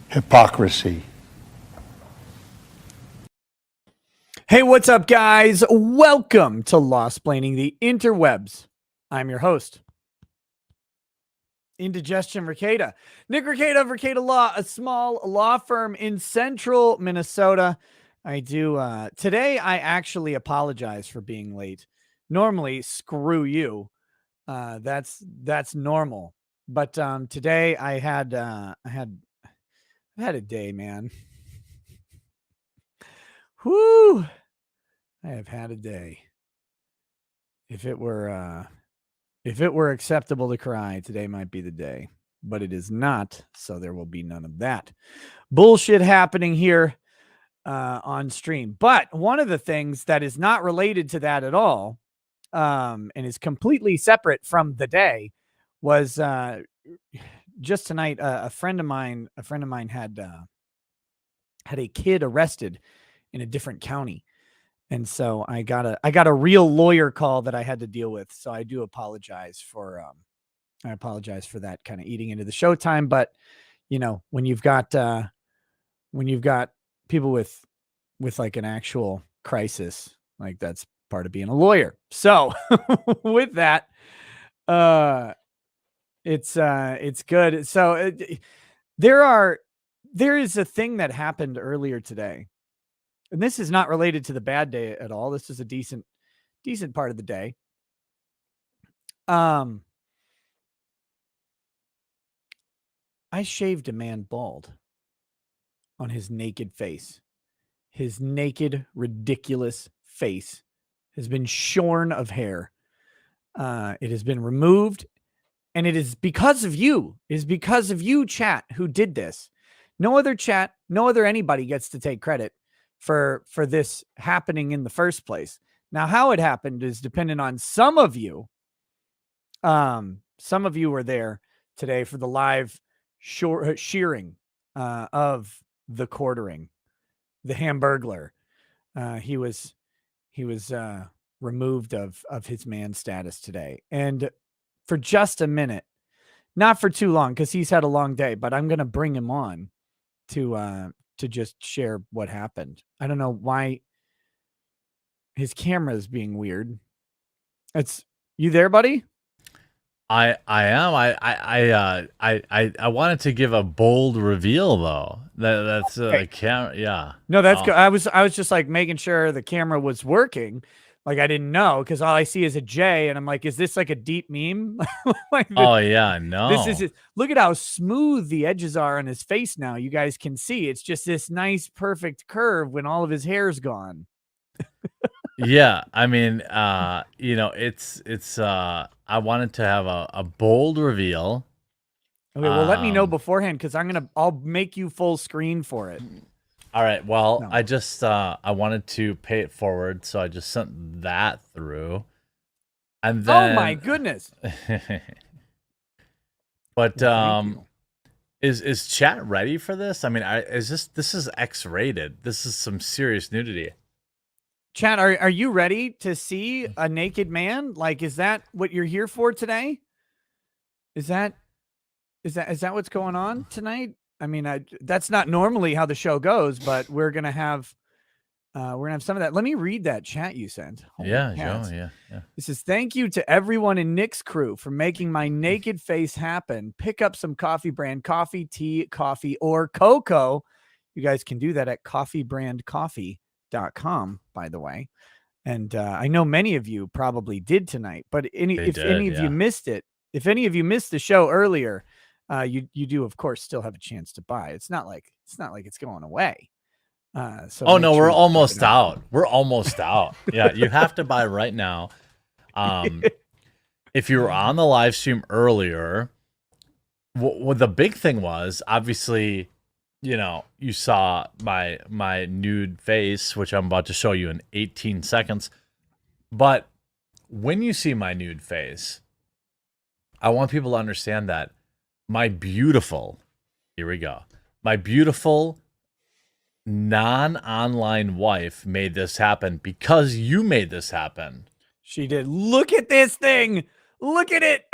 Hypocrisy. Hey, what's up, guys? Welcome to Lawsplaining the Interwebs. I'm your host, Indigestion Ricada. Nick Ricada of Ricada Law, a small law firm in central Minnesota. Today I actually apologize for being late. Normally, screw you. That's normal. But today I had a day, man. Whoo! I have had a day. If it were acceptable to cry, today might be the day, but it is not. So there will be none of that bullshit happening here on stream. But one of the things that is not related to that at all, and is completely separate from the day, was just tonight. A friend of mine had a kid arrested in a different county. And so I got a real lawyer call that I had to deal with. So I do apologize for that kind of eating into the showtime. But you know, when you've got people with like an actual crisis, like that's part of being a lawyer. So with that, it's good. So there is a thing that happened earlier today. And this is not related to the bad day at all. This is a decent part of the day. I shaved a man bald on his naked face. His naked, ridiculous face has been shorn of hair. It has been removed. And it is because of you. It is because of you, chat, who did this. No other chat, no other anybody gets to take credit for this happening in the first place. Now, how it happened is dependent on some of you. Some of you were there today for the live shearing of the quartering, the Hamburglar. He was removed of his man status today. And for just a minute, not for too long, because he's had a long day, but I'm going to bring him on to just share what happened. I don't know why his camera is being weird. You there, buddy? I am. I wanted to give a bold reveal though. That's okay. Camera. Yeah. No, that's good. I was just like making sure the camera was working. Like I didn't know, because all I see is a J, and I'm like, is this like a deep meme? Like oh yeah, no. This is it. Look at how smooth the edges are on his face now. You guys can see it's just this nice, perfect curve when all of his hair's gone. Yeah, I mean, it's I wanted to have a bold reveal. Okay, well, let me know beforehand, because I'll make you full screen for it. All right. Well, no. I wanted to pay it forward, so I just sent that through, and then. Oh my goodness! But is chat ready for this? I mean, this is X-rated. This is some serious nudity. Chat, are you ready to see a naked man? Like, is that what you're here for today? Is that what's going on tonight? I mean, that's not normally how the show goes, but we're gonna have some of that. Let me read that chat you sent. Yeah. This is thank you to everyone in Nick's crew for making my naked face happen. Pick up some coffee brand coffee, tea, coffee, or cocoa. You guys can do that at coffeebrandcoffee.com, by the way. And I know many of you probably did tonight, but if any of you missed it, if any of you missed the show earlier, you do of course still have a chance to buy. It's not like it's going away. So no, we're almost out. We're almost out. Yeah, you have to buy right now. If you were on the live stream earlier, what the big thing was, obviously, you saw my nude face, which I'm about to show you in 18 seconds. But when you see my nude face, I want people to understand that my beautiful non-online wife made this happen because you made this happen. She did. Look at this thing. Look at it.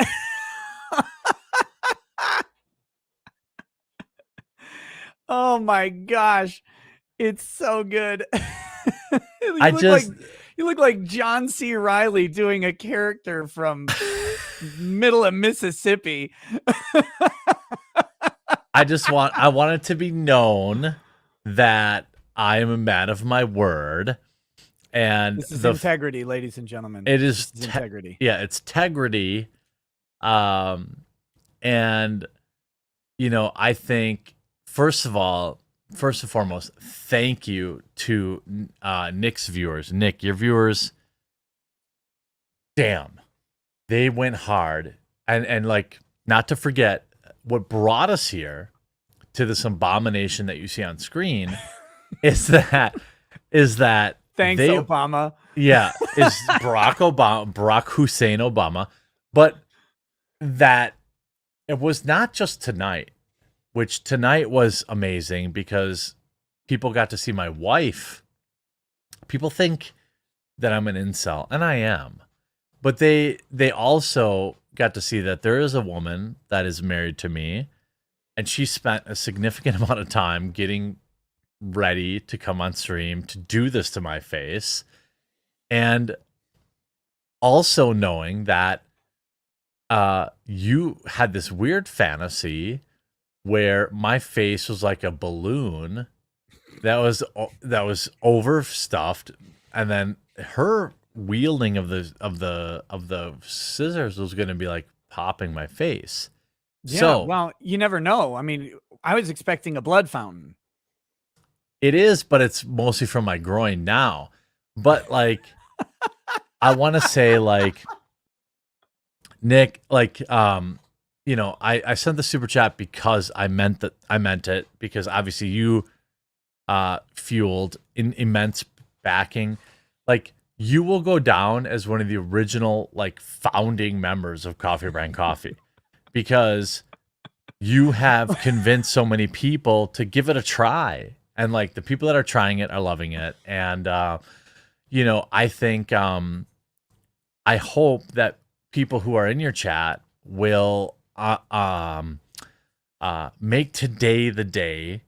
Oh my gosh. It's so good. You look like John C. Reilly doing a character from middle of Mississippi. I want it to be known that I am a man of my word. And this is integrity, ladies and gentlemen. It is integrity. Yeah, it's integrity. And I think first and foremost, thank you to Nick's viewers. Nick, your viewers, damn, they went hard. And like, not to forget, what brought us here to this abomination that you see on screen is that thanks, Obama. Yeah, is Barack Hussein Obama. But that it was not just tonight, which tonight was amazing because people got to see my wife. People think that I'm an incel, and I am. But they also got to see that there is a woman that is married to me, and she spent a significant amount of time getting ready to come on stream to do this to my face. And also knowing that you had this weird fantasy where my face was like a balloon that was overstuffed, and then her wielding of the scissors was going to be like popping my face. Yeah, so well, you never know. I mean, I was expecting a blood fountain. It is, but it's mostly from my groin now. But like, I want to say, like, Nick, like, I sent the super chat because I meant it, because obviously you fueled immense backing. Like, you will go down as one of the original, like, founding members of Coffee Brand Coffee, because you have convinced so many people to give it a try. And like, the people that are trying it are loving it. And, I think, I hope that people who are in your chat will make today the day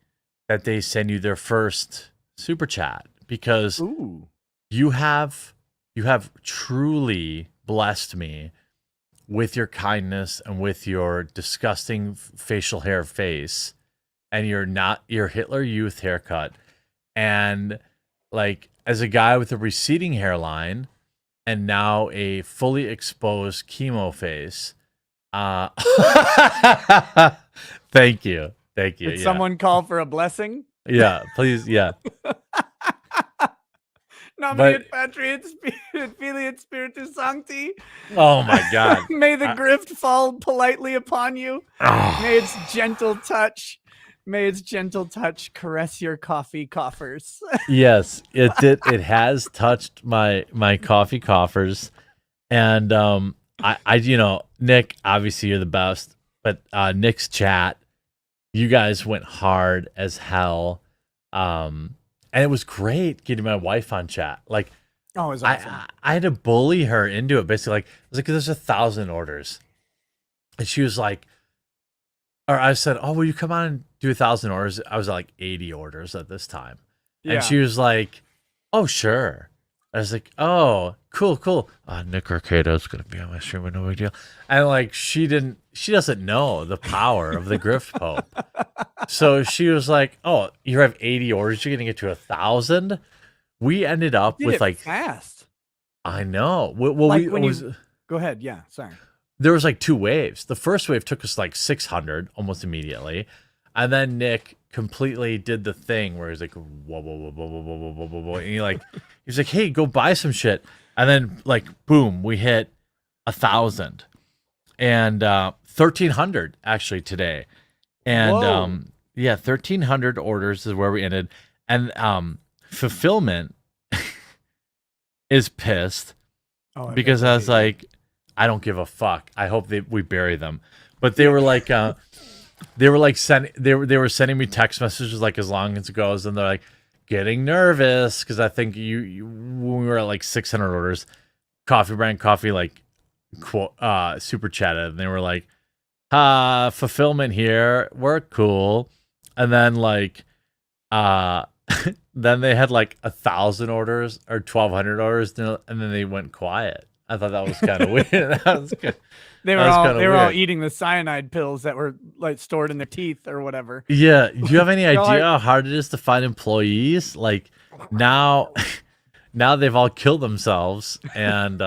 that they send you their first super chat, because you have truly blessed me with your kindness and with your disgusting facial hair face and your Hitler Youth haircut. And like, as a guy with a receding hairline and now a fully exposed chemo face, thank you. Did someone call for a blessing? Yeah, please. Yeah. Nominate Patriot Spirit, Filiate Spiritus Sancti. Oh my God. May the grift fall politely upon you. May its gentle touch caress your coffee coffers. Yes, it did. It has touched my coffee coffers. And I Nick, obviously you're the best, but Nick's chat, you guys went hard as hell. And it was great getting my wife on chat. Like, it was awesome. I had to bully her into it. Basically, like, I was like, there's 1,000 orders. And she was like, or I said, oh, will you come on and do 1,000 orders? I was at like 80 orders at this time. Yeah. And she was like, oh, sure. I was like, oh, cool. Nick Arcado's going to be on my stream, no big deal. And like, she doesn't know the power of the Grift Pope. So she was like, oh, you have 80 orders, you're going to get to 1,000? We ended up with like fast. I know. Well, like go ahead. Yeah, sorry. There was like 2 waves. The first wave took us like 600 almost immediately. And then Nick completely did the thing where he's like, whoa. And he's like, hey, go buy some shit. And then like, boom, we hit 1,000 and 1,300 actually today. And 1,300 orders is where we ended. And fulfillment is pissed because I was like, I don't give a fuck. I hope we bury them. But they were like, they were sending me text messages like, as long as it goes, and they're like getting nervous because I think you when we were at like 600 orders, Coffee Brand Coffee like super chatted, and they were like, fulfillment here, we're cool. And then like then they had like 1,000 orders or 1,200 orders, and then they went quiet. I thought that was kind of weird. That was good. They were all eating the cyanide pills that were like stored in their teeth or whatever. Yeah. Do you have any idea how hard it is to find employees? Like now they've all killed themselves, and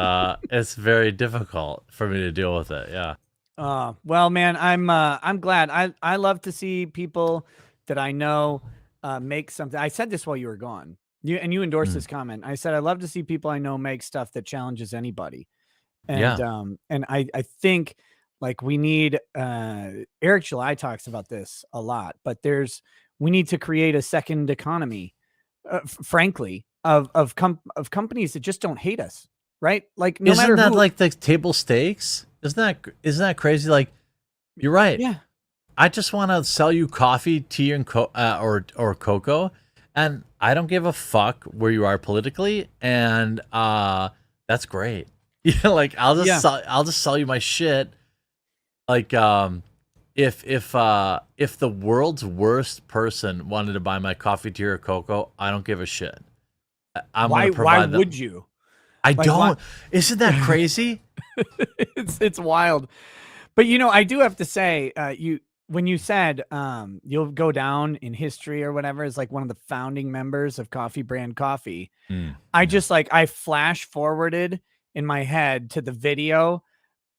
it's very difficult for me to deal with it. Yeah. Well, man, I'm glad. I love to see people that I know make something. I said this while you were gone. You endorsed this comment. I said I love to see people I know make stuff that challenges anybody. And and I think like we need Eric July talks about this a lot, but we need to create a second economy, frankly, of companies that just don't hate us, right? Like no matter that who, like the table stakes? Isn't that crazy? Like you're right. Yeah. I just want to sell you coffee, tea, and or cocoa, and I don't give a fuck where you are politically, and that's great. Yeah, like I'll just sell you my shit. Like if the world's worst person wanted to buy my coffee, tea, or cocoa, I don't give a shit. Why would you? I don't. Isn't that crazy? It's wild. But I do have to say, when you said you'll go down in history or whatever as like one of the founding members of Coffee Brand Coffee, I flash forwarded in my head to the video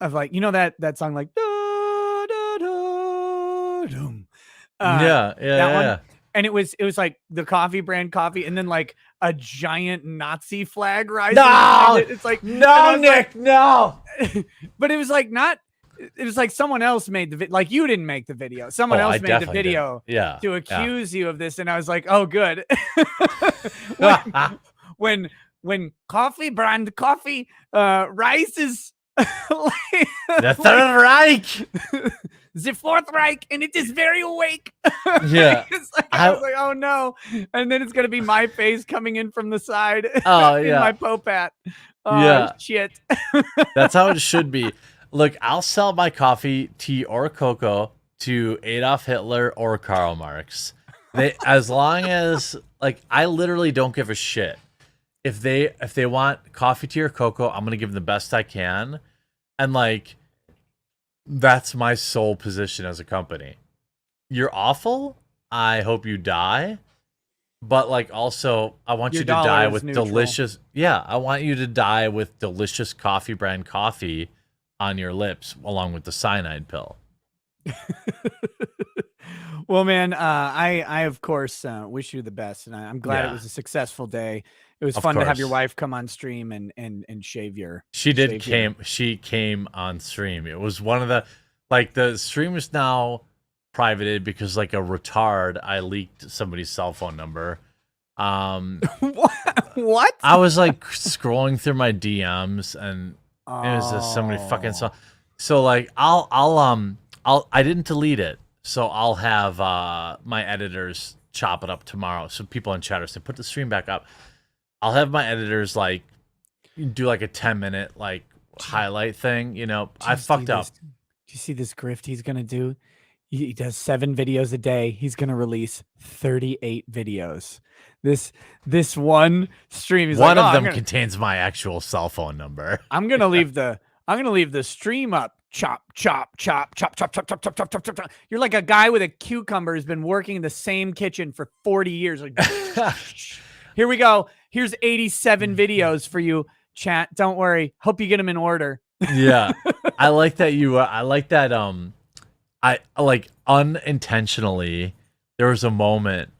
of like that song like da, da, da, dum. That one. And it was like the Coffee Brand Coffee, and then like a giant Nazi flag rising. No, it's like no, Nick, no. But it was like not. It was like someone else made the video. Like you didn't make the video. Someone else made the video to accuse you of this, and I was like, oh, good. when Coffee Brand Coffee rises, the Third Reich, the Fourth Reich, and it is very awake. Yeah, I was like, oh no, and then it's gonna be my face coming in from the side. Oh in yeah, my Popat. Oh shit. That's how it should be. Look, I'll sell my coffee, tea, or cocoa to Adolf Hitler or Karl Marx. As long as like I literally don't give a shit. If they want coffee, tea, or cocoa, I'm gonna give them the best I can. And like that's my sole position as a company. You're awful. I hope you die. But like also I want you to die with delicious. Yeah, I want you to die with delicious Coffee Brand Coffee on your lips along with the cyanide pill. Well, man, I of course wish you the best, and I'm glad it was a successful day. It was fun to have your wife come on stream and shave your. She came on stream. It was one of the stream is now privated because like a retard I leaked somebody's cell phone number. What? I was like scrolling through my DMs and it was just somebody fucking so like I didn't delete it, so I'll have my editors chop it up tomorrow. So people in chatter say put the stream back up. I'll have my editors like do like a 10-minute like highlight thing. I fucked up. Do you see this grift he's gonna do? He does 7 videos a day. He's gonna release 38 videos. This one stream is one of them contains my actual cell phone number. I'm gonna leave the stream up. Chop, chop, chop, chop, chop, chop, chop, chop, chop, chop, chop. You're like a guy with a cucumber who's been working in the same kitchen for 40 years. Like, here we go. Here's 87 videos for you, chat. Don't worry. Hope you get them in order. Yeah, I like that I like that. I like unintentionally. There was a moment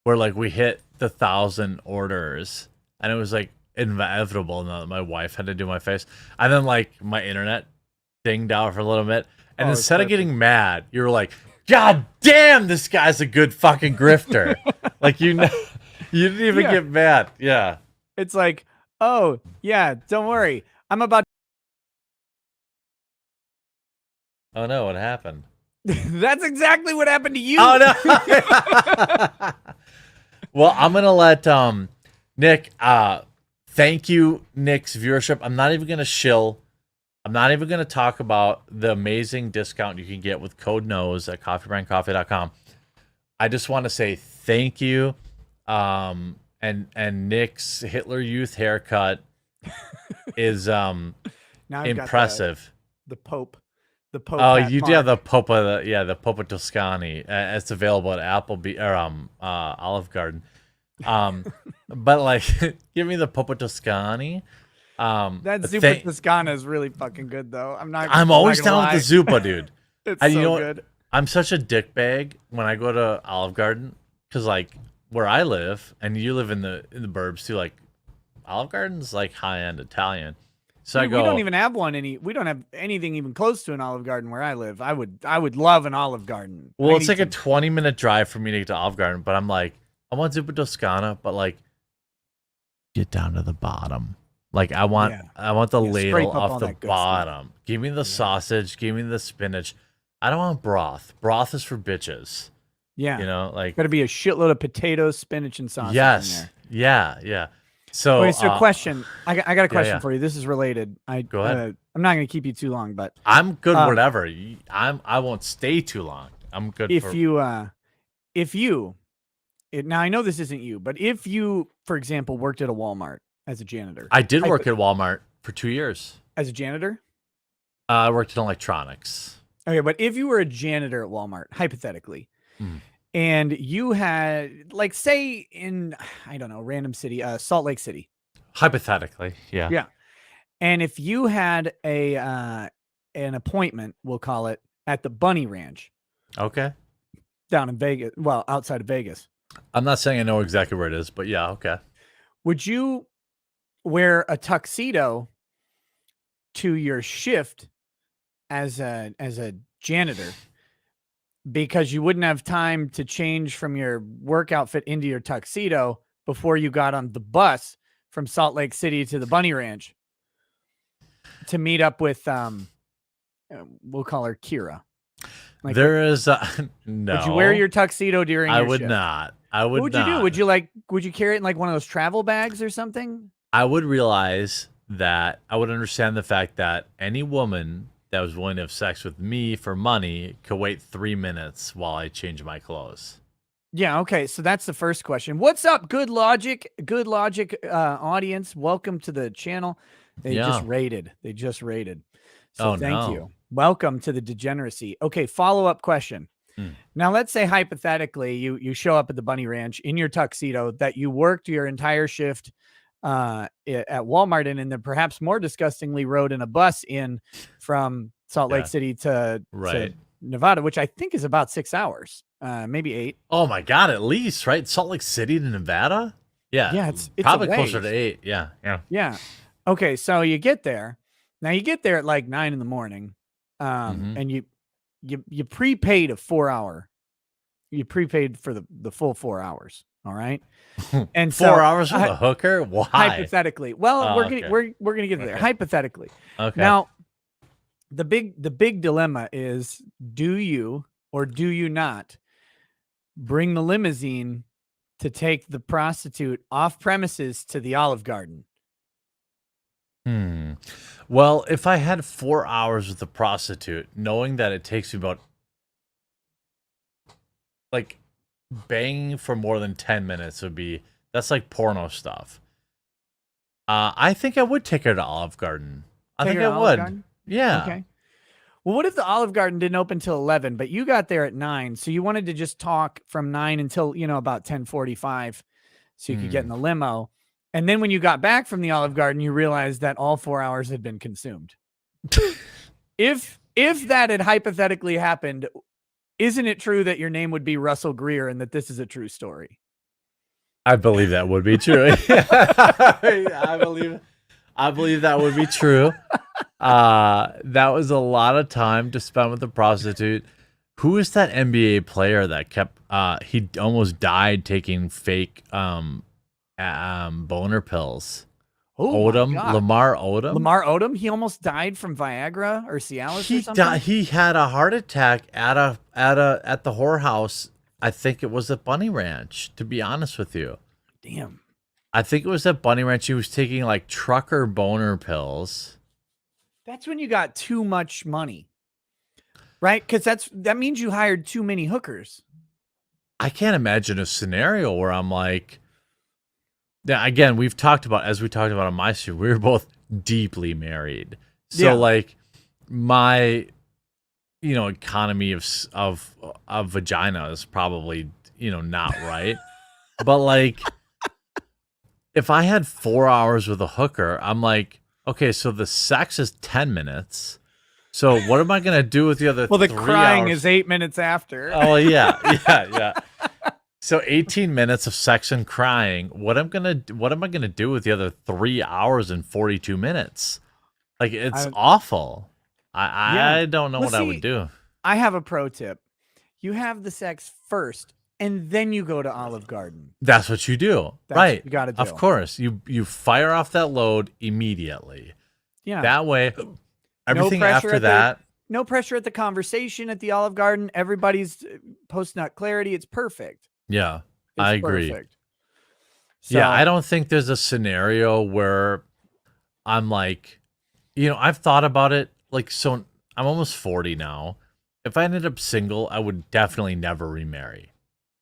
where like we hit the 1,000 orders, and it was like inevitable. Now that my wife had to do my face, and then like my internet dinged out for a little bit, and instead of getting mad, you were like, "God damn, this guy's a good fucking grifter!" Like you didn't even get mad. Yeah, it's like, oh yeah, don't worry, I'm about. Oh no, what happened? That's exactly what happened to you. Oh no. Well, I'm gonna let Nick. Thank you, Nick's viewership. I'm not even going to shill. I'm not even going to talk about the amazing discount you can get with code NOSE at coffeebrandcoffee.com. I just want to say thank you. And Nick's Hitler Youth haircut is Now I've impressive. got the Pope. The Pope. Oh, hat you do mark. have the Popa, the Popa Toscani. It's available at Applebee or Olive Garden. But like, give me the Popa Toscani. That Zuppa Toscana is really fucking good, though. I'm always down with the Zuppa, dude. It's And so you know good. what? I'm such a dickbag when I go to Olive Garden because like where I live and you live in the burbs too. Like Olive Garden's like high end Italian. So I go. We don't even have one. We don't have anything even close to an Olive Garden where I live. I would love an Olive Garden. Well, it's like a 20-minute drive for me to get to Olive Garden, but I'm like, I want Zuppa Toscana, but like, get down to the bottom. Like I want the ladle off the bottom. Give me the sausage. Give me the spinach. I don't want broth. Broth is for bitches. Yeah, you know, like gotta be a shitload of potatoes, spinach, and sausage. Yes. In there. Yeah. So, okay, so question. I got a question yeah. for you. This is related. Go ahead. I'm not gonna keep you too long, but I'm good. Whatever. I won't stay too long. I'm good. If you, now I know this isn't you, but if you, for example, worked at a Walmart as a janitor. I did work at Walmart for 2 years. As a janitor? I worked in electronics. Okay, but if you were a janitor at Walmart, hypothetically, and you had, like, say in, I don't know, random city, Salt Lake City. Hypothetically, yeah. Yeah. And if you had an appointment, we'll call it, at the Bunny Ranch. Okay. Down in Vegas, well, outside of Vegas. I'm not saying I know exactly where it is, but yeah, okay. Would you wear a tuxedo to your shift as a janitor because you wouldn't have time to change from your work outfit into your tuxedo before you got on the bus from Salt Lake City to the Bunny Ranch to meet up with we'll call her Kira? Like, there is no. Would you wear your tuxedo during your would shift? not. I would not. What would you do? Would you carry it in like one of those travel bags or something? I would realize that I would understand the fact that any woman that was willing to have sex with me for money could wait 3 minutes while I change my clothes. Yeah, okay. So that's the first question. What's up, Good Logic audience? Welcome to the channel. They just rated. So thank you. Welcome to the degeneracy. Okay, follow-up question. Now, let's say hypothetically you show up at the Bunny Ranch in your tuxedo that you worked your entire shift at Walmart and then perhaps more disgustingly rode in a bus in from Salt Lake City to Nevada, which I think is about 6 hours, maybe 8. Oh my God, at least, right? Salt Lake City to Nevada? Yeah. Yeah, it's probably closer to 8. Yeah. Okay, so you get there. Now you get there at like 9 in the morning. And you prepaid a 4-hour. You prepaid for the full 4 hours. All right. And 4 hours with a hooker? Why? Hypothetically. Well, we're gonna get there. Hypothetically. Okay. Now, the big dilemma is: do you or do you not bring the limousine to take the prostitute off premises to the Olive Garden? Well, if I had 4 hours with a prostitute, knowing that it takes me about like banging for more than 10 minutes that's like porno stuff. I think I would take her to Olive Garden. I think I would. Yeah. Okay. Well, what if the Olive Garden didn't open till 11, but you got there at 9, so you wanted to just talk from 9 until about 10:45, so you could get in the limo. And then when you got back from the Olive Garden, you realized that all 4 hours had been consumed. If that had hypothetically happened, isn't it true that your name would be Russell Greer and that this is a true story? I believe that would be true. I believe that would be true. That was a lot of time to spend with a prostitute. Who is that NBA player that kept he almost died taking fake boner pills? Lamar Odom. He almost died from Viagra or Cialis or something. He had a heart attack at the whorehouse. I think it was at Bunny Ranch, to be honest with you. Damn. I think it was at Bunny Ranch. He was taking like trucker boner pills. That's when you got too much money, right? Because that means you hired too many hookers. I can't imagine a scenario where I'm like, yeah, again, we talked about on my stream, we were both deeply married. So Yeah. like my, economy of vagina is probably, not right. But like if I had 4 hours with a hooker, I'm like, okay, so the sex is 10 minutes. So what am I going to do with the other Well, the 3 crying hours? is 8 minutes after. Oh, yeah. Yeah. So 18 minutes of sex and crying. What am I gonna do with the other 3 hours and 42 minutes? Like it's awful. I don't know what I would do. I have a pro tip. You have the sex first, and then you go to Olive Garden. That's what you do, That's right? what you got to do. Of course, you fire off that load immediately. Yeah. That way, everything after that. No pressure at the conversation at the Olive Garden. Everybody's post-nut clarity. It's perfect. Yeah, I agree. Perfect. So, yeah, I don't think there's a scenario where I'm like, I've thought about it. Like, so I'm almost 40 now. If I ended up single, I would definitely never remarry.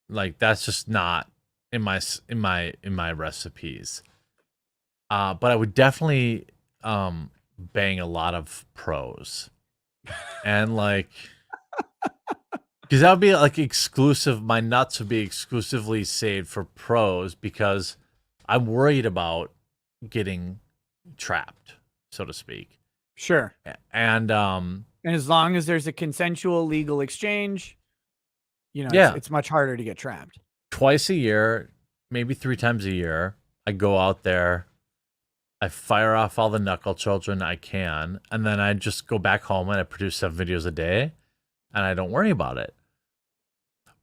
Like, that's just not in my recipes. But I would definitely bang a lot of pros, and like. Because that would be like exclusive. My nuts would be exclusively saved for pros because I'm worried about getting trapped, so to speak. Sure. And as long as there's a consensual legal exchange, it's much harder to get trapped. Twice a year, maybe 3 times a year, I go out there, I fire off all the knuckle children I can, and then I just go back home and I produce 7 videos a day. And I don't worry about it.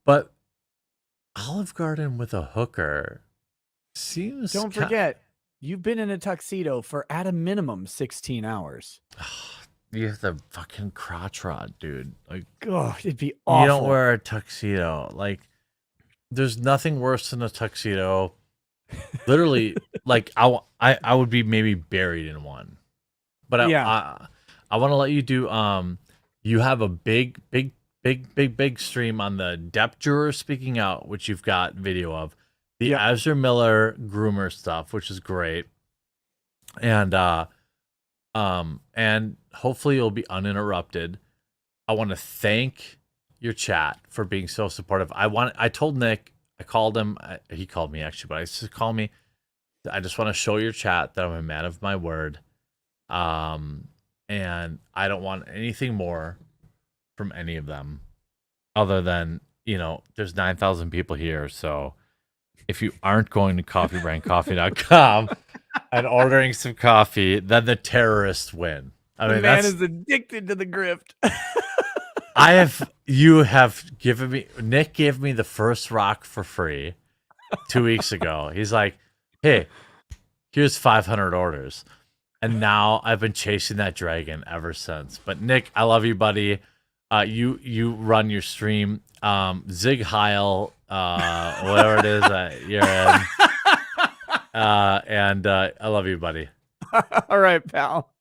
But Olive Garden with a hooker seems... Don't forget, you've been in a tuxedo for at a minimum 16 hours. You have the fucking crotch rod, dude. Like, oh, it'd be awful. You don't wear a tuxedo. Like, there's nothing worse than a tuxedo. Literally, like, I would be maybe buried in one. But I want to let you do... You have a big stream on the Depp Juror Speaking Out, which you've got video of. The Ezra Miller groomer stuff, which is great. And hopefully you'll be uninterrupted. I want to thank your chat for being so supportive. I told Nick, I called him, he called me actually, but I said, call me. I just want to show your chat that I'm a man of my word. And I don't want anything more from any of them other than, there's 9,000 people here. So if you aren't going to coffeebrandcoffee.com and ordering some coffee, then the terrorists win. I mean, the man is addicted to the grift. Nick gave me the first rock for free 2 weeks ago. He's like, hey, here's 500 orders. And now I've been chasing that dragon ever since. But Nick, I love you, buddy. You run your stream. Zig Heil, whatever it is that you're in. And I love you, buddy. All right, pal.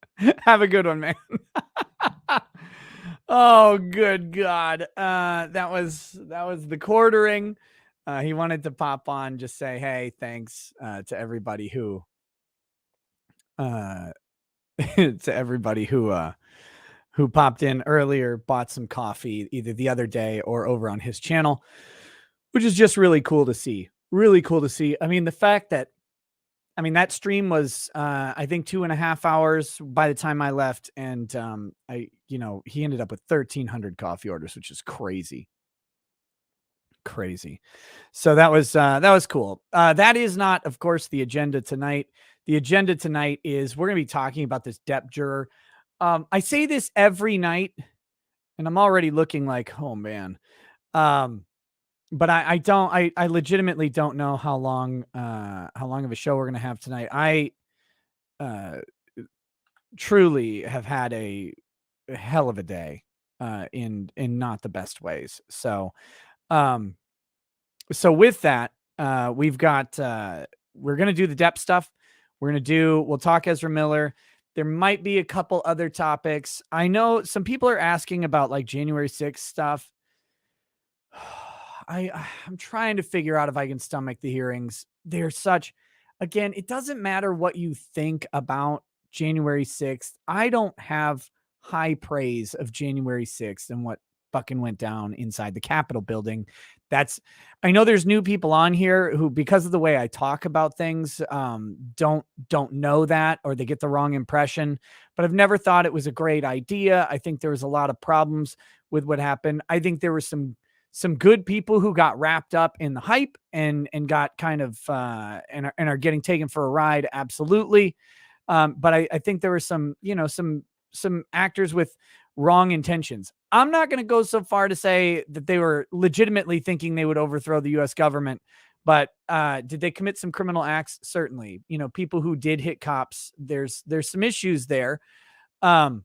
Have a good one, man. Oh, good God. That was the quartering. He wanted to pop on, just say, hey, thanks to everybody who who popped in earlier, bought some coffee either the other day or over on his channel, which is just really cool to see. Really cool to see. I mean, the fact that, that stream was, I think 2.5 hours by the time I left. And, he ended up with 1,300 coffee orders, which is crazy. Crazy. So that was cool. That is not, of course, the agenda tonight. The agenda tonight is we're going to be talking about this Depp Juror. I say this every night and I'm already looking like, oh man. But I legitimately don't know how long of a show we're going to have tonight. I truly have had a hell of a day, in not the best ways. So with that, we've got we're going to do the Depp stuff. We'll talk Ezra Miller. There might be a couple other topics. I know some people are asking about like January 6th stuff. I'm trying to figure out if I can stomach the hearings. They're again, it doesn't matter what you think about January 6th. I don't have high praise of January 6th and what fucking went down inside the Capitol building. I know there's new people on here who, because of the way I talk about things, don't know that, or they get the wrong impression, but I've never thought it was a great idea. I think there was a lot of problems with what happened. I think there were some good people who got wrapped up in the hype and got kind of and are getting taken for a ride. Absolutely. But I think there were some actors with wrong intentions. I'm not going to go so far to say that they were legitimately thinking they would overthrow the U.S. government, but did they commit some criminal acts? Certainly. People who did hit cops, there's some issues there. But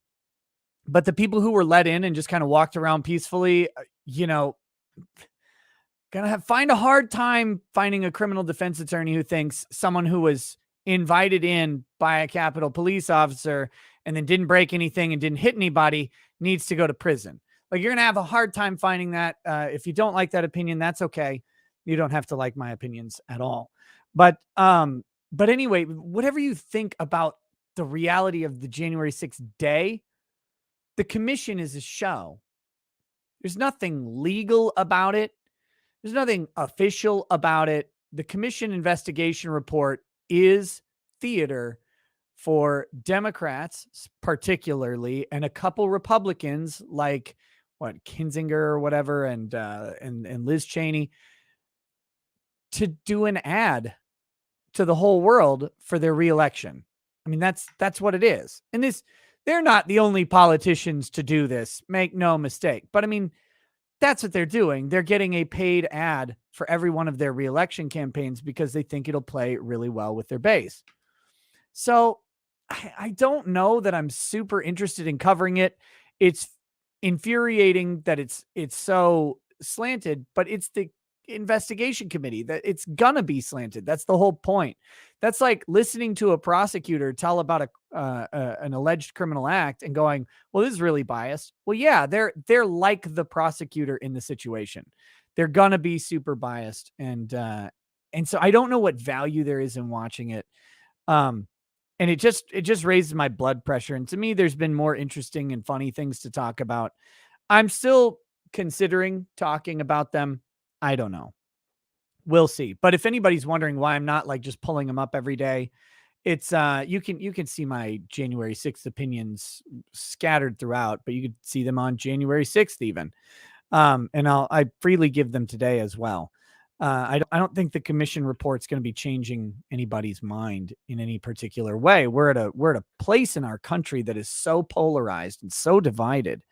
the people who were let in and just kind of walked around peacefully, gonna find a hard time finding a criminal defense attorney who thinks someone who was invited in by a Capitol police officer and then didn't break anything and didn't hit anybody needs to go to prison. Like, you're gonna have a hard time finding that. If you don't like that opinion, that's okay. You don't have to like my opinions at all. But anyway, whatever you think about the reality of the January 6th day, the commission is a show. There's nothing legal about it. There's nothing official about it. The commission investigation report is theater for Democrats, particularly, and a couple Republicans like Kinzinger or whatever, and Liz Cheney, to do an ad to the whole world for their reelection. I mean, that's what it is. And they're not the only politicians to do this. Make no mistake. But I mean, that's what they're doing. They're getting a paid ad for every one of their reelection campaigns because they think it'll play really well with their base. So I don't know that I'm super interested in covering it. It's infuriating that it's so slanted, but it's the investigation committee that it's gonna be slanted. That's the whole point. That's like listening to a prosecutor tell about an alleged criminal act and going, well, this is really biased. Well, yeah, they're like the prosecutor in the situation. They're gonna be super biased. And so I don't know what value there is in watching it. And it just raises my blood pressure. And to me, there's been more interesting and funny things to talk about. I'm still considering talking about them. I don't know. We'll see. But if anybody's wondering why I'm not like just pulling them up every day, it's you can see my January 6th opinions scattered throughout, but you could see them on January 6th even. And I freely give them today as well. I don't think the commission report's going to be changing anybody's mind in any particular way. We're at a place in our country that is so polarized and so divided.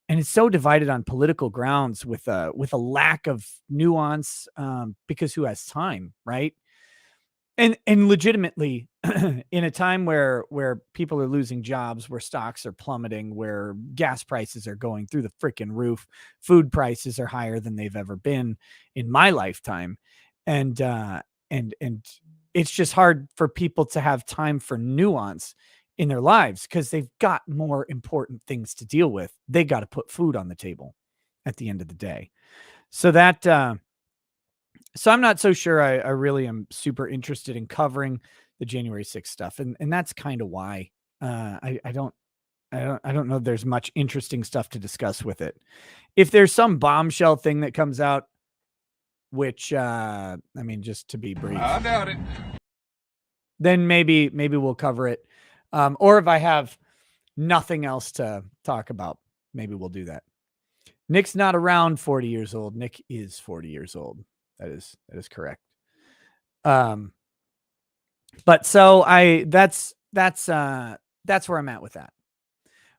And it's so divided on political grounds with a lack of nuance, because who has time, right? And legitimately, in a time where people are losing jobs, where stocks are plummeting, where gas prices are going through the freaking roof, food prices are higher than they've ever been in my lifetime, and it's just hard for people to have time for nuance in their lives because they've got more important things to deal with. They got to put food on the table at the end of the day. So that so I'm not so sure I really am super interested in covering the January 6th stuff. And that's kind of why I don't know if there's much interesting stuff to discuss with it. If there's some bombshell thing that comes out, which I mean, just to be brief, I doubt it. Then maybe we'll cover it. Or if I have nothing else to talk about, maybe we'll do that. Nick's not around 40 years old. Nick is 40 years old. That is correct. But so that's where I'm at with that.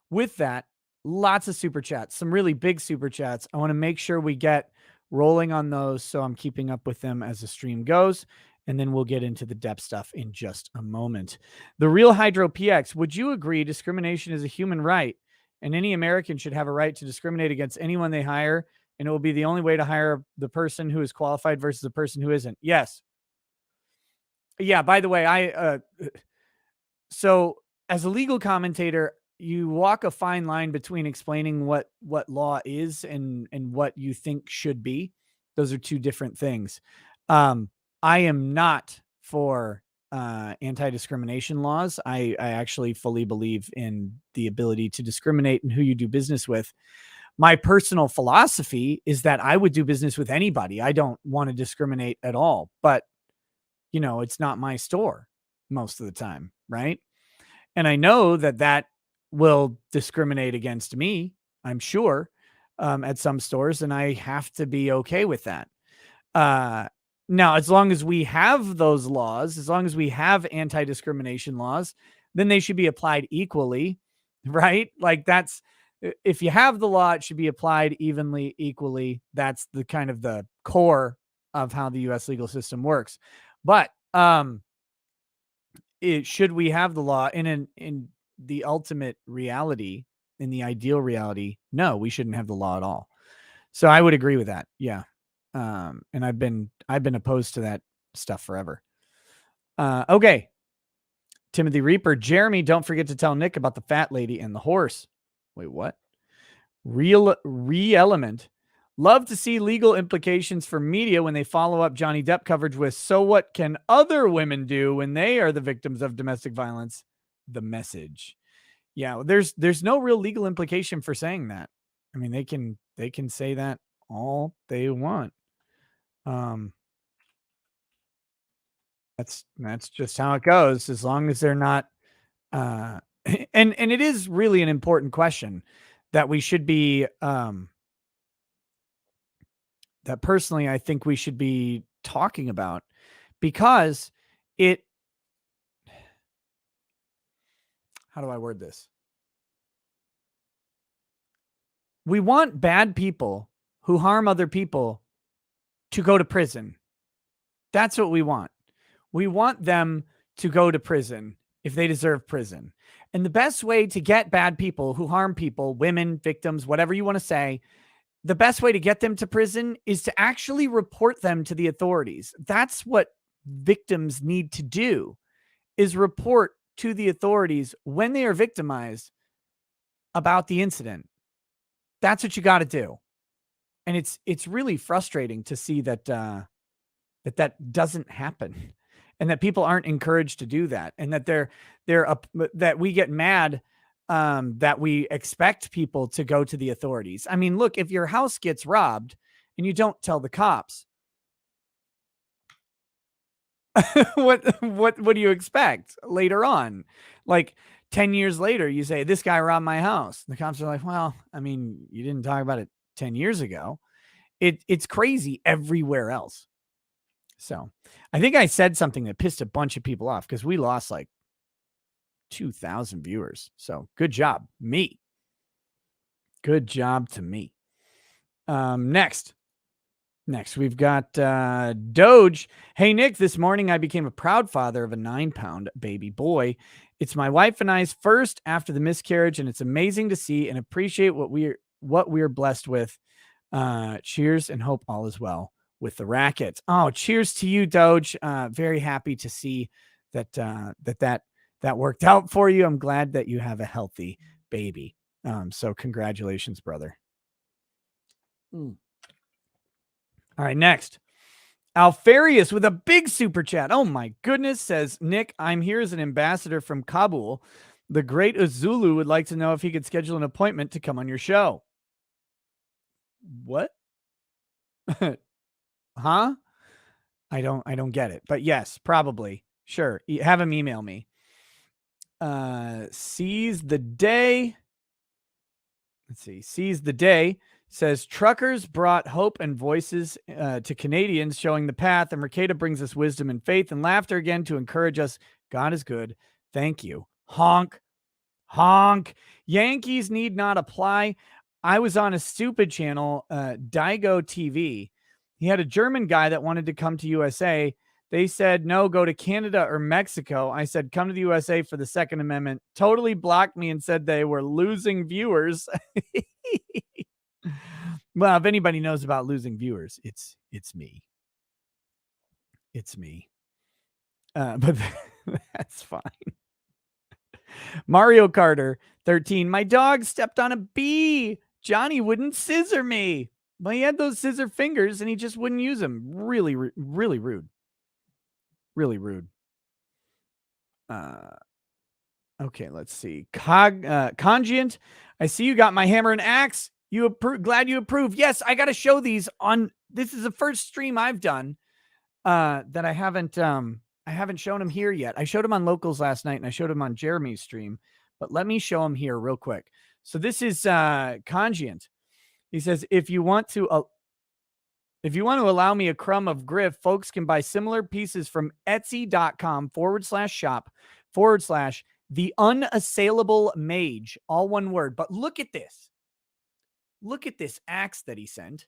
With that, lots of super chats, some really big super chats. I want to make sure we get rolling on those, so I'm keeping up with them as the stream goes. And then we'll get into the Depp stuff in just a moment. The Real Hydro PX, would you agree discrimination is a human right and any American should have a right to discriminate against anyone they hire, and it will be the only way to hire the person who is qualified versus the person who isn't? Yes. Yeah, by the way, so as a legal commentator, you walk a fine line between explaining what law is and what you think should be. Those are two different things. I am not for anti-discrimination laws. I actually fully believe in the ability to discriminate in who you do business with. My personal philosophy is that I would do business with anybody. I don't want to discriminate at all, but it's not my store most of the time, right? And I know that that will discriminate against me, I'm sure, at some stores, and I have to be okay with that. Uh, Now, as long as we have those laws, as long as we have anti-discrimination laws, then they should be applied equally, right? Like if you have the law, it should be applied evenly, equally. That's the kind of the core of how the U.S. legal system works. But should we have the law in the ultimate reality, in the ideal reality? No, we shouldn't have the law at all. So I would agree with that. Yeah. And I've been opposed to that stuff forever. Okay. Timothy Reaper, Jeremy, don't forget to tell Nick about the fat lady and the horse. Wait, what? Re-element. Love to see legal implications for media when they follow up Johnny Depp coverage with, so what can other women do when they are the victims of domestic violence? The message. Yeah, there's no real legal implication for saying that. I mean, they can say that all they want. That's just how it goes, as long as they're not and it is really an important question that we should be that personally I think we should be talking about, because it how do I word this? We want bad people who harm other people to go to prison. That's what we want. We want them to go to prison if they deserve prison. And the best way to get bad people who harm people, women, victims, whatever you want to say, the best way to get them to prison is to actually report them to the authorities. That's what victims need to do, is report to the authorities when they are victimized about the incident. That's what you got to do. And it's really frustrating to see that that doesn't happen, and that people aren't encouraged to do that, and that that we get mad that we expect people to go to the authorities. I mean, look, if your house gets robbed and you don't tell the cops, what do you expect later on? Like 10 years later, you say, this guy robbed my house. The cops are like, well, I mean, you didn't talk about it 10 years ago. It's crazy everywhere else. So I think I said something that pissed a bunch of people off, because we lost like 2,000 viewers. So good job, me. Good job to me. Next, we've got Doge. Hey, Nick, this morning I became a proud father of a 9-pound baby boy. It's my wife and I's first after the miscarriage, and it's amazing to see and appreciate what we're blessed with. Cheers, and hope all is well with the racket. Oh, cheers to you, Doge. Very happy to see that worked out for you. I'm glad that you have a healthy baby. So congratulations, brother. All right, next. Alfarius with a big super chat. Oh my goodness, says Nick, I'm here as an ambassador from Kabul. The great Azulu would like to know if he could schedule an appointment to come on your show. What? Huh? I don't get it. But yes, probably. Sure. Have him email me. Seize the day. Let's see. Seize the day says truckers brought hope and voices to Canadians, showing the path. And Mercado brings us wisdom and faith and laughter again to encourage us. God is good. Thank you. Honk. Honk. Yankees need not apply. I was on a stupid channel, Daigo TV. He had a German guy that wanted to come to USA. They said, no, go to Canada or Mexico. I said, come to the USA for the Second Amendment. Totally blocked me and said they were losing viewers. Well, if anybody knows about losing viewers, it's me. It's me. But that's fine. Mario Carter 13. My dog stepped on a bee. Johnny wouldn't scissor me. But he had those scissor fingers and he just wouldn't use them. Really, really rude. Really rude. Okay, let's see. Congiant, I see you got my hammer and axe. Glad you approve. Yes, I got to show these on. This is the first stream I've done that I haven't shown them here yet. I showed them on Locals last night and I showed them on Jeremy's stream, but let me show them here real quick. So this is Congiant. He says, if you want to allow me a crumb of griff, folks can buy similar pieces from etsy.com/shop/the unassailable mage, all one word. But look at this. Look at this axe that he sent.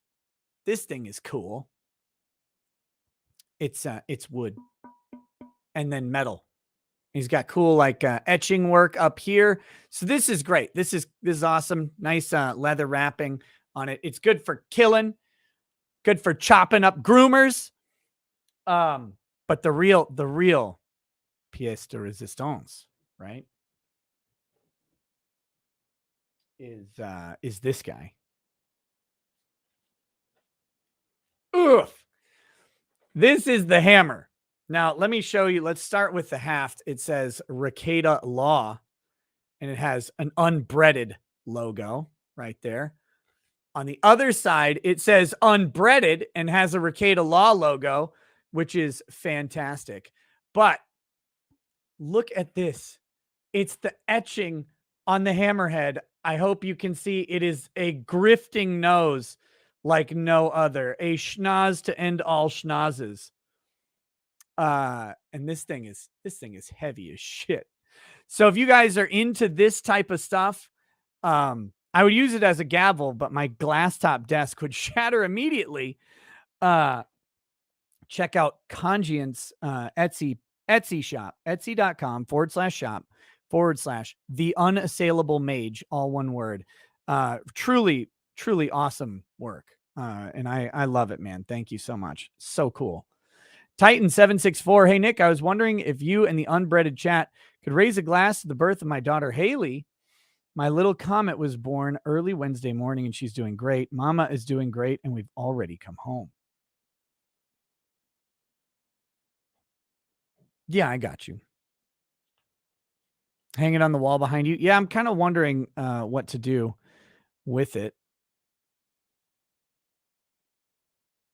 This thing is cool. It's wood and then metal. He's got cool like etching work up here. So this is great. This is awesome. Nice leather wrapping on it. It's good for killing, good for chopping up groomers. But the real pièce de résistance, right? Is this guy. Oof. This is the hammer. Now, let me show you. Let's start with the haft. It says Ricada Law, and it has an unbreaded logo right there. On the other side, it says unbreaded and has a Ricada Law logo, which is fantastic. But look at this. It's the etching on the hammerhead. I hope you can see it is a grifting nose like no other. A schnoz to end all schnozzes. And this thing is heavy as shit. So if you guys are into this type of stuff, I would use it as a gavel, but my glass top desk would shatter immediately. Check out Congiant's Etsy shop, etsy.com/shop/the unassailable mage, all one word. Truly awesome work. And I love it, man. Thank you so much. So cool. Titan 764. Hey, Nick, I was wondering if you and the unbreaded chat could raise a glass to the birth of my daughter, Haley. My little comet was born early Wednesday morning and she's doing great. Mama is doing great and we've already come home. Yeah, I got you. Hang it on the wall behind you. Yeah, I'm kind of wondering what to do with it.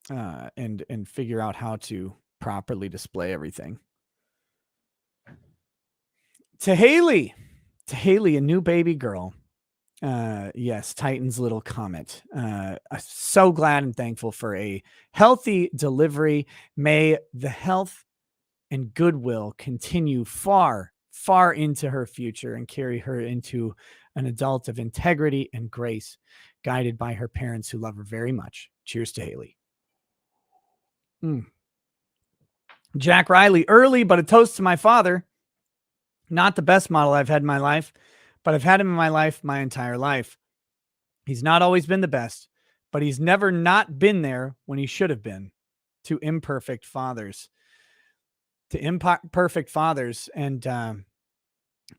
And figure out how to properly display everything. To Haley, a new baby girl. Yes, Titan's little comet. So glad and thankful for a healthy delivery. May the health and goodwill continue far, far into her future and carry her into an adult of integrity and grace, guided by her parents who love her very much. Cheers to Haley. Jack Riley, early, but a toast to my father. Not the best model I've had in my life, but I've had him in my life my entire life. He's not always been the best, but he's never not been there when he should have been. To imperfect fathers. And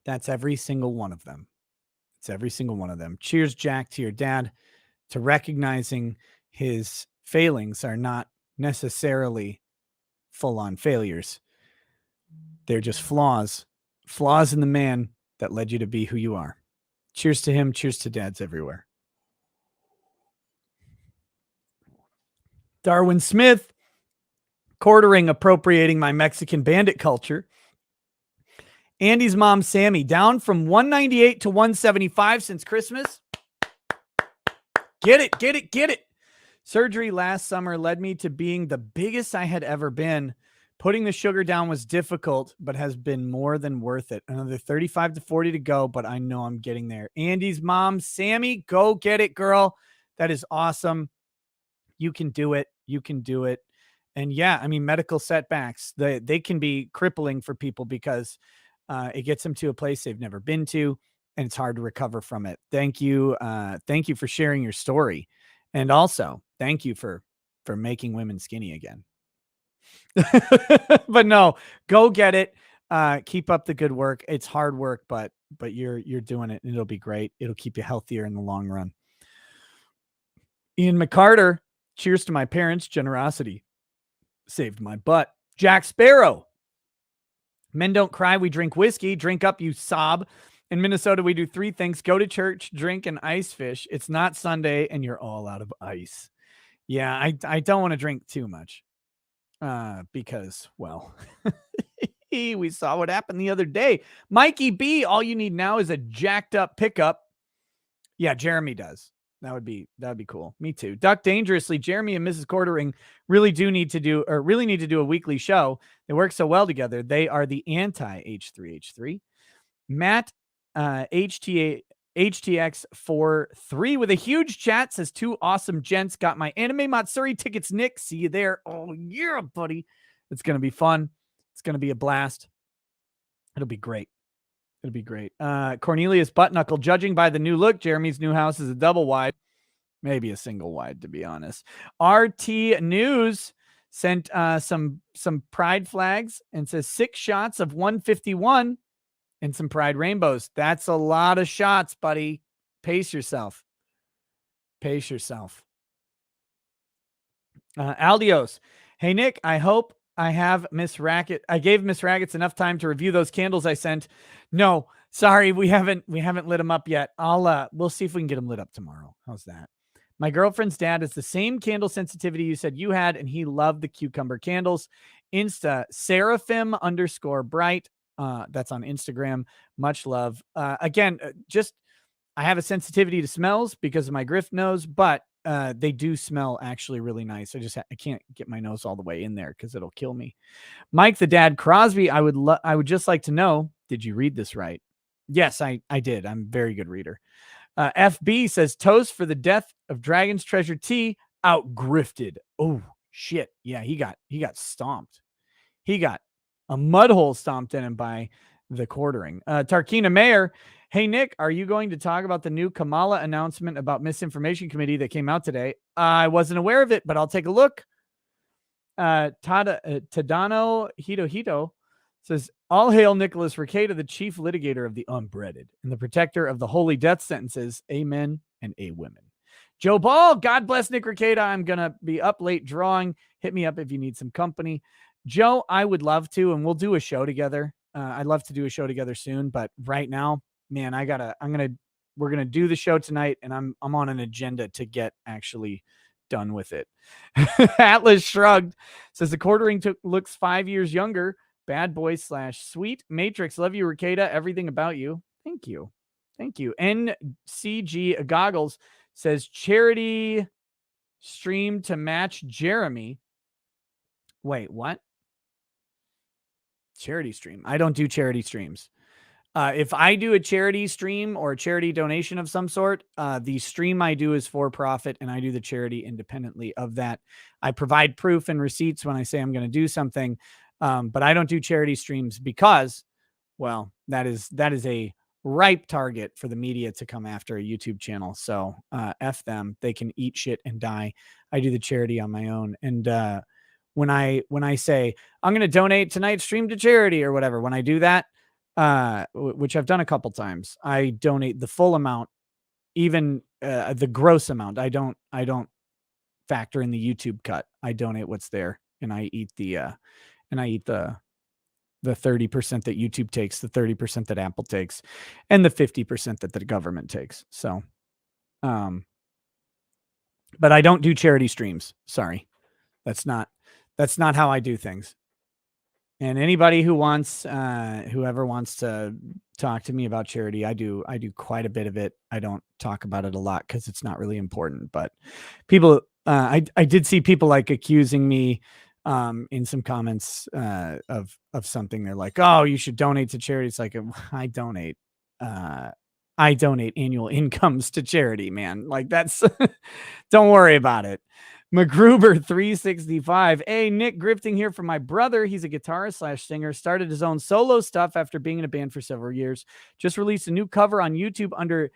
that's every single one of them. It's every single one of them. Cheers, Jack, to your dad, to recognizing his failings are not necessarily full-on failures. They're just flaws in the man that led you to be who you are. Cheers to him. Cheers to dads everywhere. Darwin Smith, quartering appropriating my Mexican bandit culture. Andy's mom, Sammy, down from 198 to 175 since Christmas. Get it. Surgery last summer led me to being the biggest I had ever been. Putting the sugar down was difficult, but has been more than worth it. Another 35 to 40 to go, but I know I'm getting there. Andy's mom, Sammy, go get it, girl. That is awesome. You can do it. And yeah, I mean, medical setbacks, they can be crippling for people because it gets them to a place they've never been to, and it's hard to recover from it. Thank you. Thank you for sharing your story. And also, thank you for making women skinny again. But no, go get it. Keep up the good work. It's hard work, but you're doing it, and it'll be great. It'll keep you healthier in the long run. Ian McCarter, cheers to my parents' generosity. Saved my butt. Jack Sparrow. Men don't cry, we drink whiskey. Drink up, you sob. In Minnesota, we do 3 things: go to church, drink, and ice fish. It's not Sunday, and you're all out of ice. Yeah, I don't want to drink too much. Because, well, we saw what happened the other day. Mikey B, all you need now is a jacked up pickup. Yeah, Jeremy does. That'd be cool. Me too. Duck Dangerously. Jeremy and Mrs. Quartering really need to do a weekly show. They work so well together. They are the anti H3H3. Matt HTX43 with a huge chat says, 2 awesome gents. Got my Anime Matsuri tickets, Nick. See you there. Oh yeah, buddy. It's gonna be fun. It's gonna be a blast. It'll be great. It'll be great. Cornelius Buttknuckle, judging by the new look, Jeremy's new house is a double wide, maybe a single wide, to be honest. RT News sent some pride flags and says 6 shots of 151 and some pride rainbows. That's a lot of shots, buddy. Pace yourself. Pace yourself. Aldios. Hey, Nick, I hope I have Miss Racket. I gave Miss Rackets enough time to review those candles I sent. No, sorry, we haven't lit them up yet. We'll see if we can get them lit up tomorrow. How's that? My girlfriend's dad has the same candle sensitivity you said you had, and he loved the cucumber candles. Insta seraphim_bright. That's on Instagram. Much love. Again, just I have a sensitivity to smells because of my Griff nose, but they do smell actually really nice. I can't get my nose all the way in there because it'll kill me. Mike the Dad Crosby, I would just like to know, did you read this right? Yes, I did. I'm a very good reader. FB says, toast for the death of Dragon's Treasure T, out grifted. Oh shit. Yeah, he got stomped. He got a mud hole stomped in him by the quartering. Tarkina Mayer, hey, Nick, are you going to talk about the new Kamala announcement about misinformation committee that came out today? I wasn't aware of it, but I'll take a look. Tadano Hito says, all hail Nicholas Rekieta, the chief litigator of the unbreaded and the protector of the holy death sentences. Amen and a women. Joe Ball, God bless Nick Rekieta. I'm going to be up late drawing. Hit me up if you need some company. Joe, I would love to, and we'll do a show together. I'd love to do a show together soon, but right now, man, we're going to do the show tonight, and I'm on an agenda to get actually done with it. Atlas shrugged, says the quartering looks 5 years younger. Bad boy / sweet Matrix. Love you, Rekieta. Everything about you. Thank you. NCG Goggles says charity stream to match Jeremy. Wait, what? Charity stream. I don't do charity streams. If I do a charity stream or a charity donation of some sort, the stream I do is for profit, and I do the charity independently of that. I provide proof and receipts when I say I'm going to do something, but I don't do charity streams because, well, that is a ripe target for the media to come after a YouTube channel. So F them. They can eat shit and die. I do the charity on my own. And when I say I'm going to donate tonight's stream to charity or whatever, when I do that, which I've done a couple times, I donate the full amount, even the gross amount. I don't factor in the YouTube cut. I donate what's there, and I eat the 30% that YouTube takes, the 30% that Apple takes, and the 50% that the government takes. So, but I don't do charity streams. Sorry. That's not how I do things. And anybody who whoever wants to talk to me about charity, I do quite a bit of it. I don't talk about it a lot because it's not really important, but people, I did see people like accusing me in some comments of something. They're like, oh, you should donate to charity. It's like, I donate annual incomes to charity, man. Like that's, don't worry about it. McGruber 365. Hey, Nick, grifting here for my brother. He's a guitarist / singer. Started his own solo stuff after being in a band for several years. Just released a new cover on YouTube under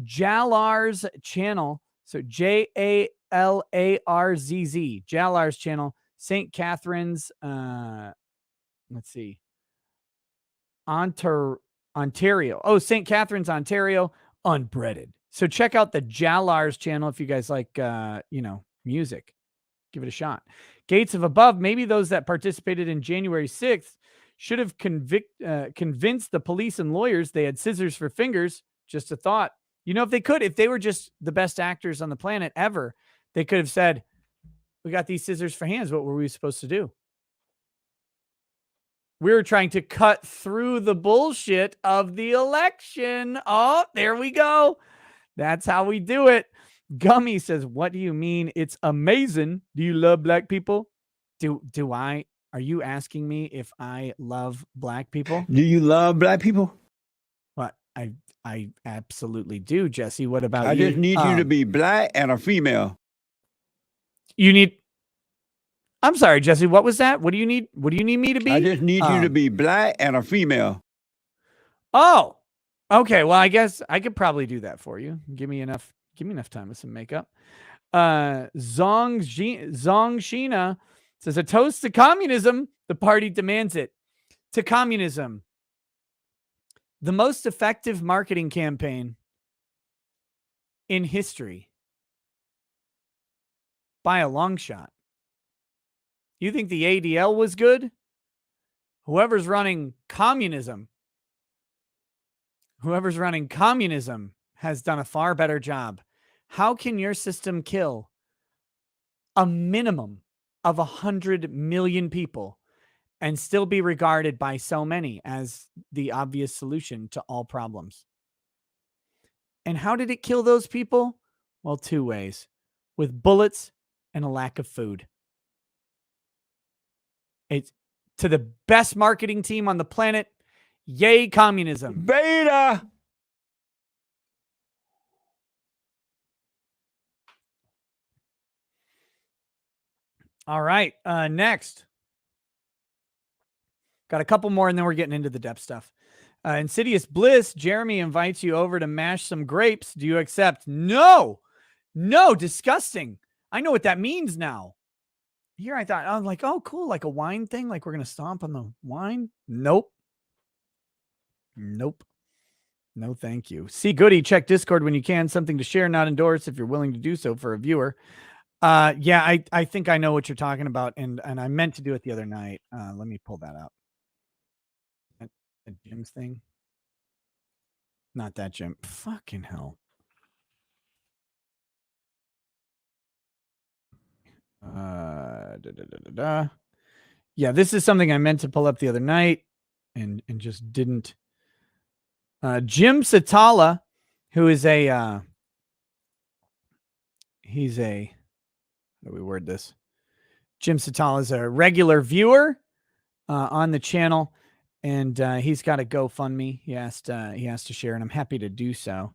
Jalar's channel. So Jalarz. Jalar's channel. St. Catharines, let's see, Ontario. Oh, St. Catharines, Ontario, unbreaded. So check out the Jalars channel if you guys like, music. Give it a shot. Gates of Above, maybe those that participated in January 6th should have convinced the police and lawyers they had scissors for fingers. Just a thought. If they were just the best actors on the planet ever, they could have said, we got these scissors for hands. What were we supposed to do? We were trying to cut through the bullshit of the election. Oh, there we go. That's how we do it. Gummy says, what do you mean? It's amazing. Do you love black people? Do I? Are you asking me if I love black people? Do you love black people? What? I absolutely do, Jesse. What about I you? just need you to be black and a female. I'm sorry, Jesse. What was that? What do you need? What do you need me to be? I just need you to be black and a female. Oh, okay. Well, I guess I could probably do that for you. Give me enough time with some makeup. Zong Shina says, a toast to communism. The party demands it. To communism. The most effective marketing campaign in history. By a long shot. You think the ADL was good? Whoever's running communism has done a far better job. How can your system kill a minimum of 100 million people and still be regarded by so many as the obvious solution to all problems? And how did it kill those people? Well, two ways. With bullets and a lack of food. It's to the best marketing team on the planet. Yay, communism. Beta. All right. Next. Got a couple more and then we're getting into the Depp stuff. Insidious Bliss. Jeremy invites you over to mash some grapes. Do you accept? No. Disgusting. I know what that means now. Here I thought, I'm like, oh, cool. Like a wine thing. Like we're going to stomp on the wine. Nope. No, thank you. See, Goody, check Discord when you can. Something to share, not endorse if you're willing to do so for a viewer. Yeah, I think I know what you're talking about. And I meant to do it the other night. Let me pull that up. A Jim's thing. Not that Jim. Fucking hell. Yeah, this is something I meant to pull up the other night and just didn't. Jim Satala, who is how do we word this? Jim Satala is a regular viewer on the channel, and he's got a GoFundMe. He asked to share, and I'm happy to do so.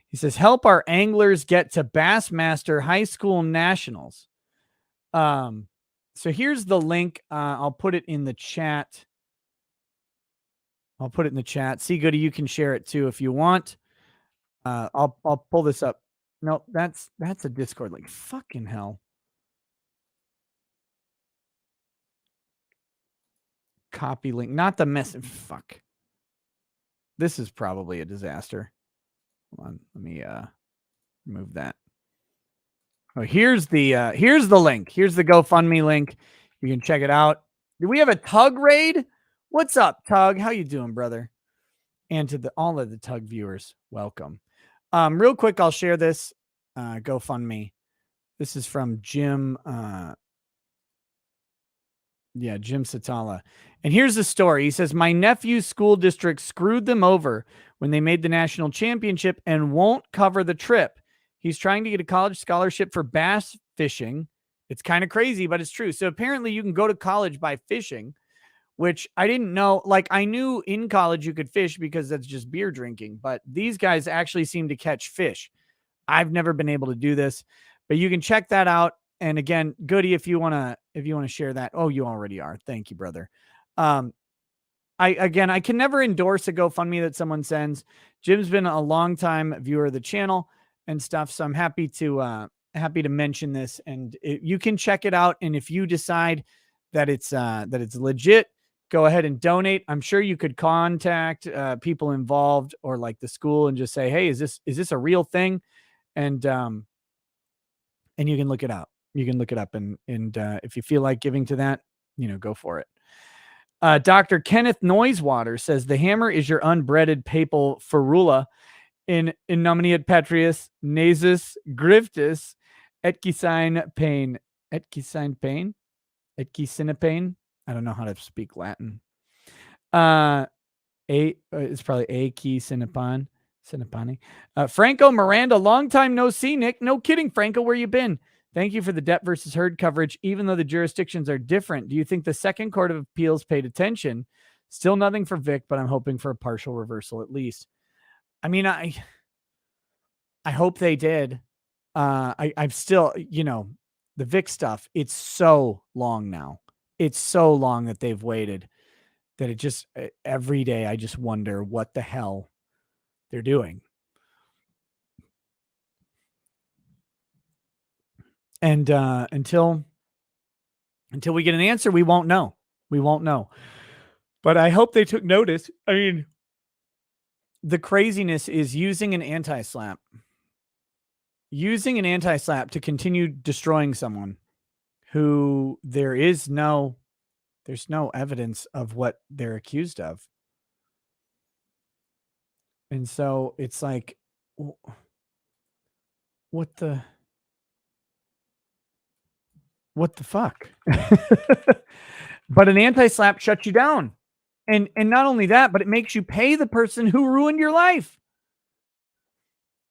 He says, help our anglers get to Bassmaster High School Nationals. So here's the link. I'll put it in the chat. See, Goody, you can share it too if you want. I'll pull this up. No, that's a Discord link. Fucking hell. Copy link, not the message. Fuck. This is probably a disaster. Hold on, let me remove that. Oh, here's the link. Here's the GoFundMe link. You can check it out. Do we have a Tug raid? What's up, Tug? How you doing, brother? And to all of the Tug viewers, welcome. Real quick, I'll share this GoFundMe. This is from Jim. Jim Satala. And here's the story. He says, my nephew's school district screwed them over when they made the national championship and won't cover the trip. He's trying to get a college scholarship for bass fishing. It's kind of crazy, but it's true. So apparently you can go to college by fishing, which I didn't know. Like I knew in college you could fish because that's just beer drinking, but these guys actually seem to catch fish. I've never been able to do this, but you can check that out. And again, Goody, if you want to share that. Oh, you already are. Thank you, brother. I can never endorse a GoFundMe that someone sends. Jim's been a long time viewer of the channel and stuff. So I'm happy to happy to mention this, and you can check it out. And if you decide that it's legit, go ahead and donate. I'm sure you could contact people involved or like the school and just say, hey, is this a real thing? And you can look it up. You can look it up, and if you feel like giving to that, go for it. Dr. Kenneth Noisewater says the hammer is your unbreaded papal ferula in nomine et Patrius nasus griftus et quiescine pain. Et quiescine pain? Et quiescine pain? I don't know how to speak Latin. It's probably a key Sinapani. Franco Miranda, long time no see, Nick. No kidding, Franco, where you been? Thank you for the Depp versus Heard coverage. Even though the jurisdictions are different, do you think the Second Court of Appeals paid attention? Still nothing for Vic, but I'm hoping for a partial reversal at least. I mean, I hope they did. I've still, the Vic stuff, it's so long now. It's so long that they've waited that it just, every day I just wonder what the hell they're doing. And until we get an answer, we won't know. We won't know. But I hope they took notice. I mean, the craziness is using an anti-slap. Using an anti-slap to continue destroying someone who there's no evidence of what they're accused of. And so it's like, what the fuck? But an anti-slap shuts you down. And not only that, but it makes you pay the person who ruined your life.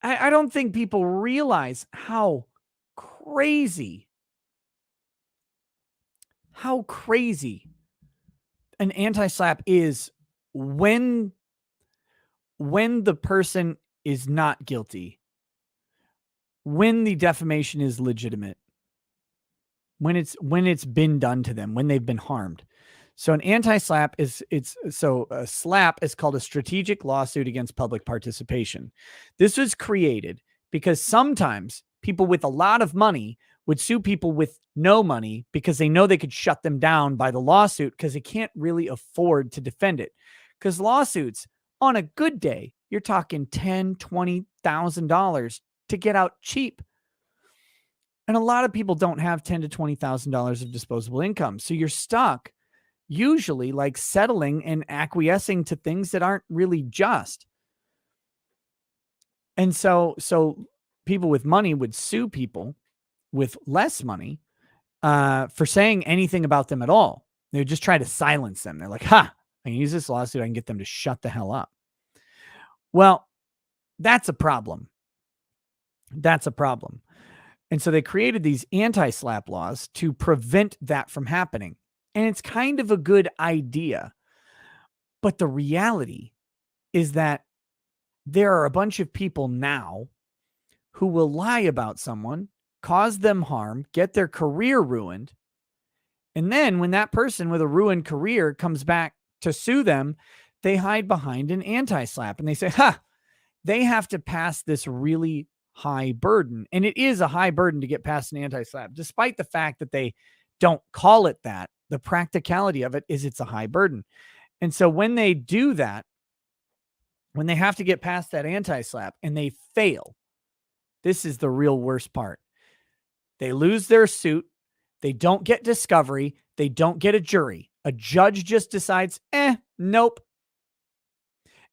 I don't think people realize how crazy an anti-slap is when the person is not guilty, when the defamation is legitimate, when it's been done to them, when they've been harmed. So an anti-slap a slap is called a strategic lawsuit against public participation. This was created because sometimes people with a lot of money would sue people with no money because they know they could shut them down by the lawsuit because they can't really afford to defend it. Because lawsuits, on a good day, you're talking $10,000, $20,000 to get out cheap. And a lot of people don't have $10,000 to $20,000 of disposable income. So you're stuck usually like settling and acquiescing to things that aren't really just. And so people with money would sue people with less money for saying anything about them at all. They would just try to silence them. They're like, I can use this lawsuit. I can get them to shut the hell up. Well, that's a problem. That's a problem. And so they created these anti-slap laws to prevent that from happening. And it's kind of a good idea. But the reality is that there are a bunch of people now who will lie about someone, cause them harm, get their career ruined. And then when that person with a ruined career comes back to sue them, they hide behind an anti-slap and they say, they have to pass this really high burden. And it is a high burden to get past an anti-slap, despite the fact that they don't call it that. The practicality of it is it's a high burden. And so when they do that, when they have to get past that anti-slap and they fail, this is the real worst part. They lose their suit. They don't get discovery. They don't get a jury. A judge just decides, nope.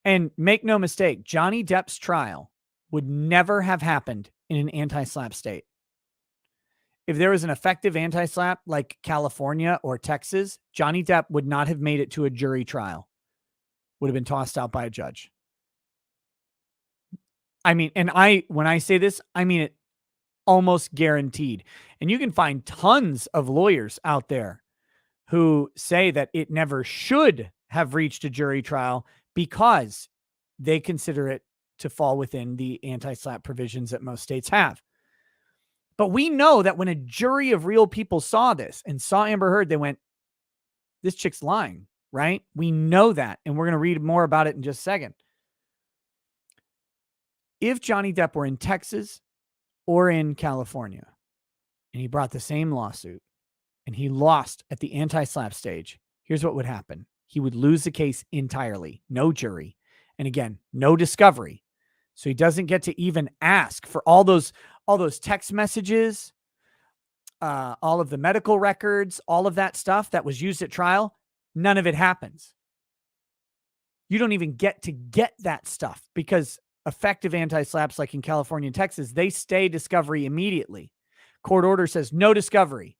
And make no mistake, Johnny Depp's trial would never have happened in an anti-slap state. If there was an effective anti-slap like California or Texas, Johnny Depp would not have made it to a jury trial. Would have been tossed out by a judge. I mean, and when I say this, I mean it almost guaranteed. And you can find tons of lawyers out there who say that it never should have reached a jury trial because they consider it to fall within the anti-slap provisions that most states have. But we know that when a jury of real people saw this and saw Amber Heard, they went, this chick's lying, right? We know that. And we're going to read more about it in just a second. If Johnny Depp were in Texas or in California, and he brought the same lawsuit and he lost at the anti-slap stage, here's what would happen. He would lose the case entirely. No jury. And again, no discovery. So he doesn't get to even ask for all those text messages, all of the medical records, all of that stuff that was used at trial. None of it happens. You don't even get to get that stuff because effective anti-slaps, like in California and Texas, they stay discovery immediately. Court order says no discovery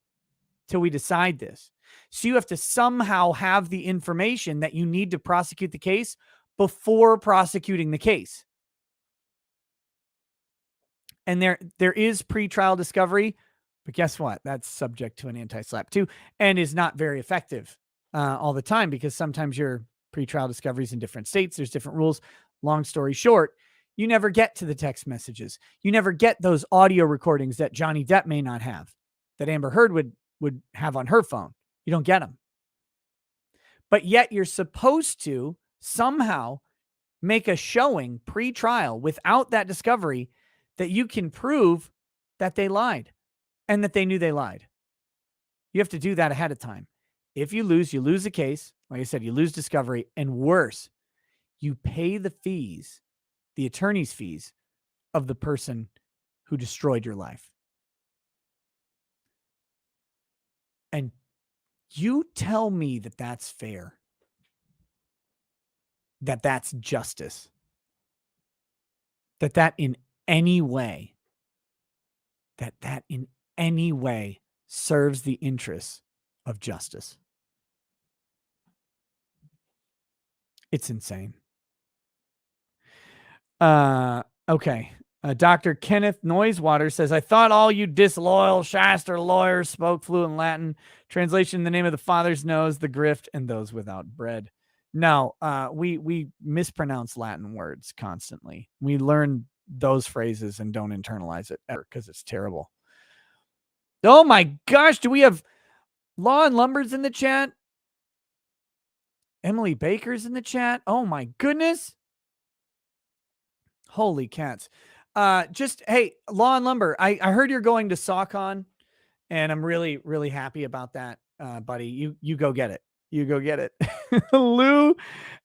till we decide this. So you have to somehow have the information that you need to prosecute the case before prosecuting the case. And there is pretrial discovery, but guess what? That's subject to an anti-slap too, and is not very effective all the time because sometimes your pretrial discoveries in different states, there's different rules. Long story short, you never get to the text messages. You never get those audio recordings that Johnny Depp may not have, that Amber Heard would have on her phone. You don't get them. But yet you're supposed to somehow make a showing pre-trial without that discovery that you can prove that they lied and that they knew they lied. You have to do that ahead of time. If you lose the case. Like I said, you lose discovery, and worse, you pay the fees, the attorney's fees of the person who destroyed your life. And you tell me that that's fair, that that's justice, that in any way serves the interests of justice. It's insane. Okay. Dr. Kenneth Noisewater says, I thought all you disloyal Shasta lawyers spoke fluent Latin. Translation, the name of the Father's nose, the grift, and those without bread. No, we mispronounce Latin words constantly. We learn those phrases and don't internalize it ever because it's terrible. Oh my gosh, do we have Law and Lumber's in the chat? Emily Baker's in the chat. Oh my goodness. Holy cats. Hey, Law and Lumber, I heard you're going to SawCon, and I'm really, really happy about that, buddy. You go get it. You go get it. Lou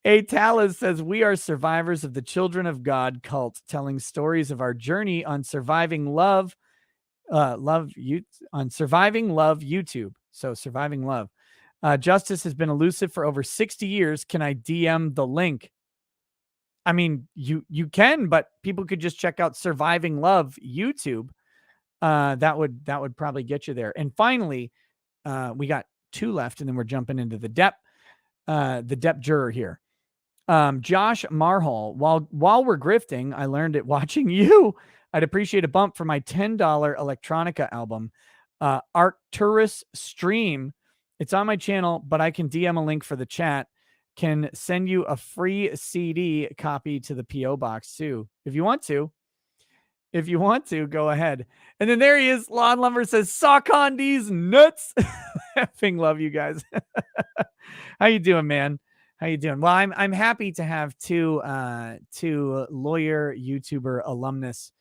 Atalis says, we are survivors of the Children of God cult, telling stories of our journey on surviving love YouTube. So surviving love. Justice has been elusive for over 60 years. Can I DM the link? I mean, you can, but people could just check out Surviving Love YouTube. That would probably get you there. And finally, we got 2 left, and then we're jumping into the Depp Juror here. Josh Marhol, while we're grifting, I learned it watching you. I'd appreciate a bump for my $10 electronica album, Arcturus Stream. It's on my channel, but I can DM a link for the chat. Can send you a free CD copy to the P.O. box too. If you want to, go ahead. And then there he is. Law and Lumber says, SawCon these nuts. Effing love you guys. How you doing, man? How you doing? Well, I'm happy to have two lawyer YouTuber alumnus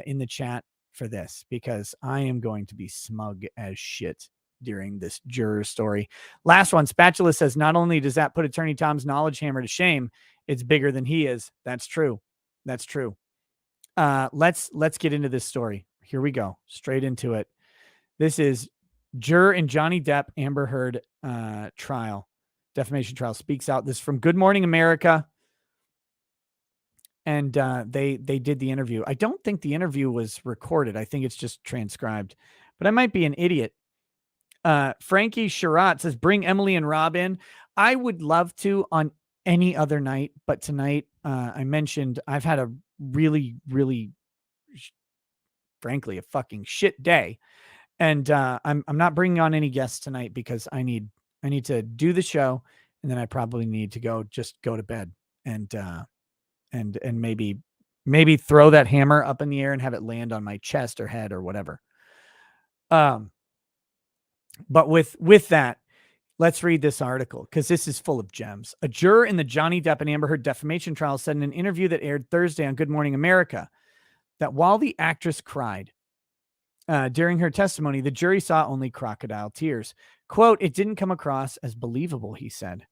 in the chat for this, because I am going to be smug as shit during this juror story. Last one, Spatula says, not only does that put Attorney Tom's knowledge hammer to shame, it's bigger than he is. That's true. That's true. Let's get into this story. Here we go. Straight into it. This is juror in Johnny Depp Amber Heard trial, defamation trial, speaks out. This is from Good Morning America. And they did the interview. I don't think the interview was recorded. I think it's just transcribed, but I might be an idiot. Frankie Sherratt says, bring Emily and Rob in. I would love to on any other night, but tonight I mentioned I've had a really, really, frankly, a fucking shit day. And I'm not bringing on any guests tonight because I need to do the show, and then I probably need to go to bed and maybe throw that hammer up in the air and have it land on my chest or head or whatever. But with that, let's read this article because this is full of gems. A juror in the Johnny Depp and Amber Heard defamation trial said in an interview that aired Thursday on Good Morning America that while the actress cried During her testimony, the jury saw only crocodile tears. Quote, "It didn't come across as believable," he said.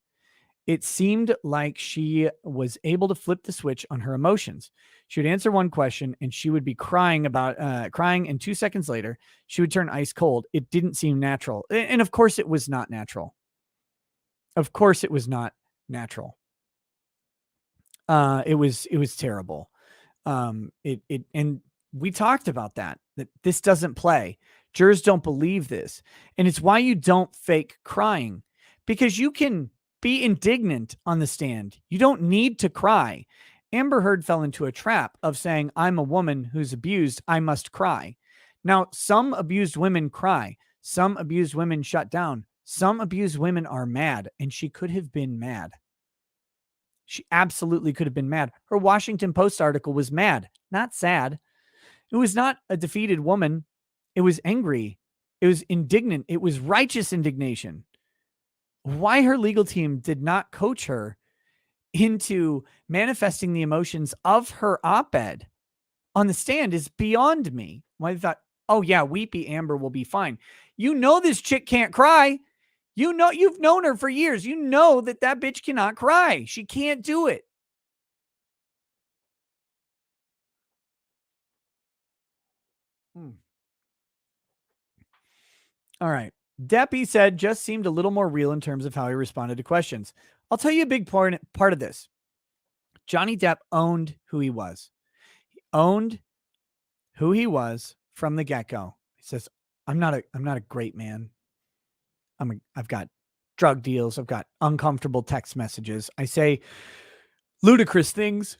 "It seemed like she was able to flip the switch on her emotions. She would answer one question and she would be crying, and 2 seconds later, she would turn ice cold. It didn't seem natural." And of course it was not natural. Of course it was not natural. It was terrible. And we talked about that this doesn't play. Jurors don't believe this. And it's why you don't fake crying, because you can be indignant on the stand. You don't need to cry. Amber Heard fell into a trap of saying, "I'm a woman who's abused. I must cry." Now, some abused women cry. Some abused women shut down. Some abused women are mad, and she could have been mad. She absolutely could have been mad. Her Washington Post article was mad, not sad. It was not a defeated woman. It was angry. It was indignant. It was righteous indignation. Why her legal team did not coach her into manifesting the emotions of her op-ed on the stand is beyond me. Why they thought, oh yeah, weepy Amber will be fine. You know this chick can't cry. You know, you've known her for years. You know that bitch cannot cry. She can't do it. All right. Depp, he said, just seemed a little more real in terms of how he responded to questions. I'll tell you a big part of this. Johnny Depp owned who he was. He owned who he was from the get-go. He says, I'm not a great man. I've got drug deals. I've got uncomfortable text messages. I say ludicrous things.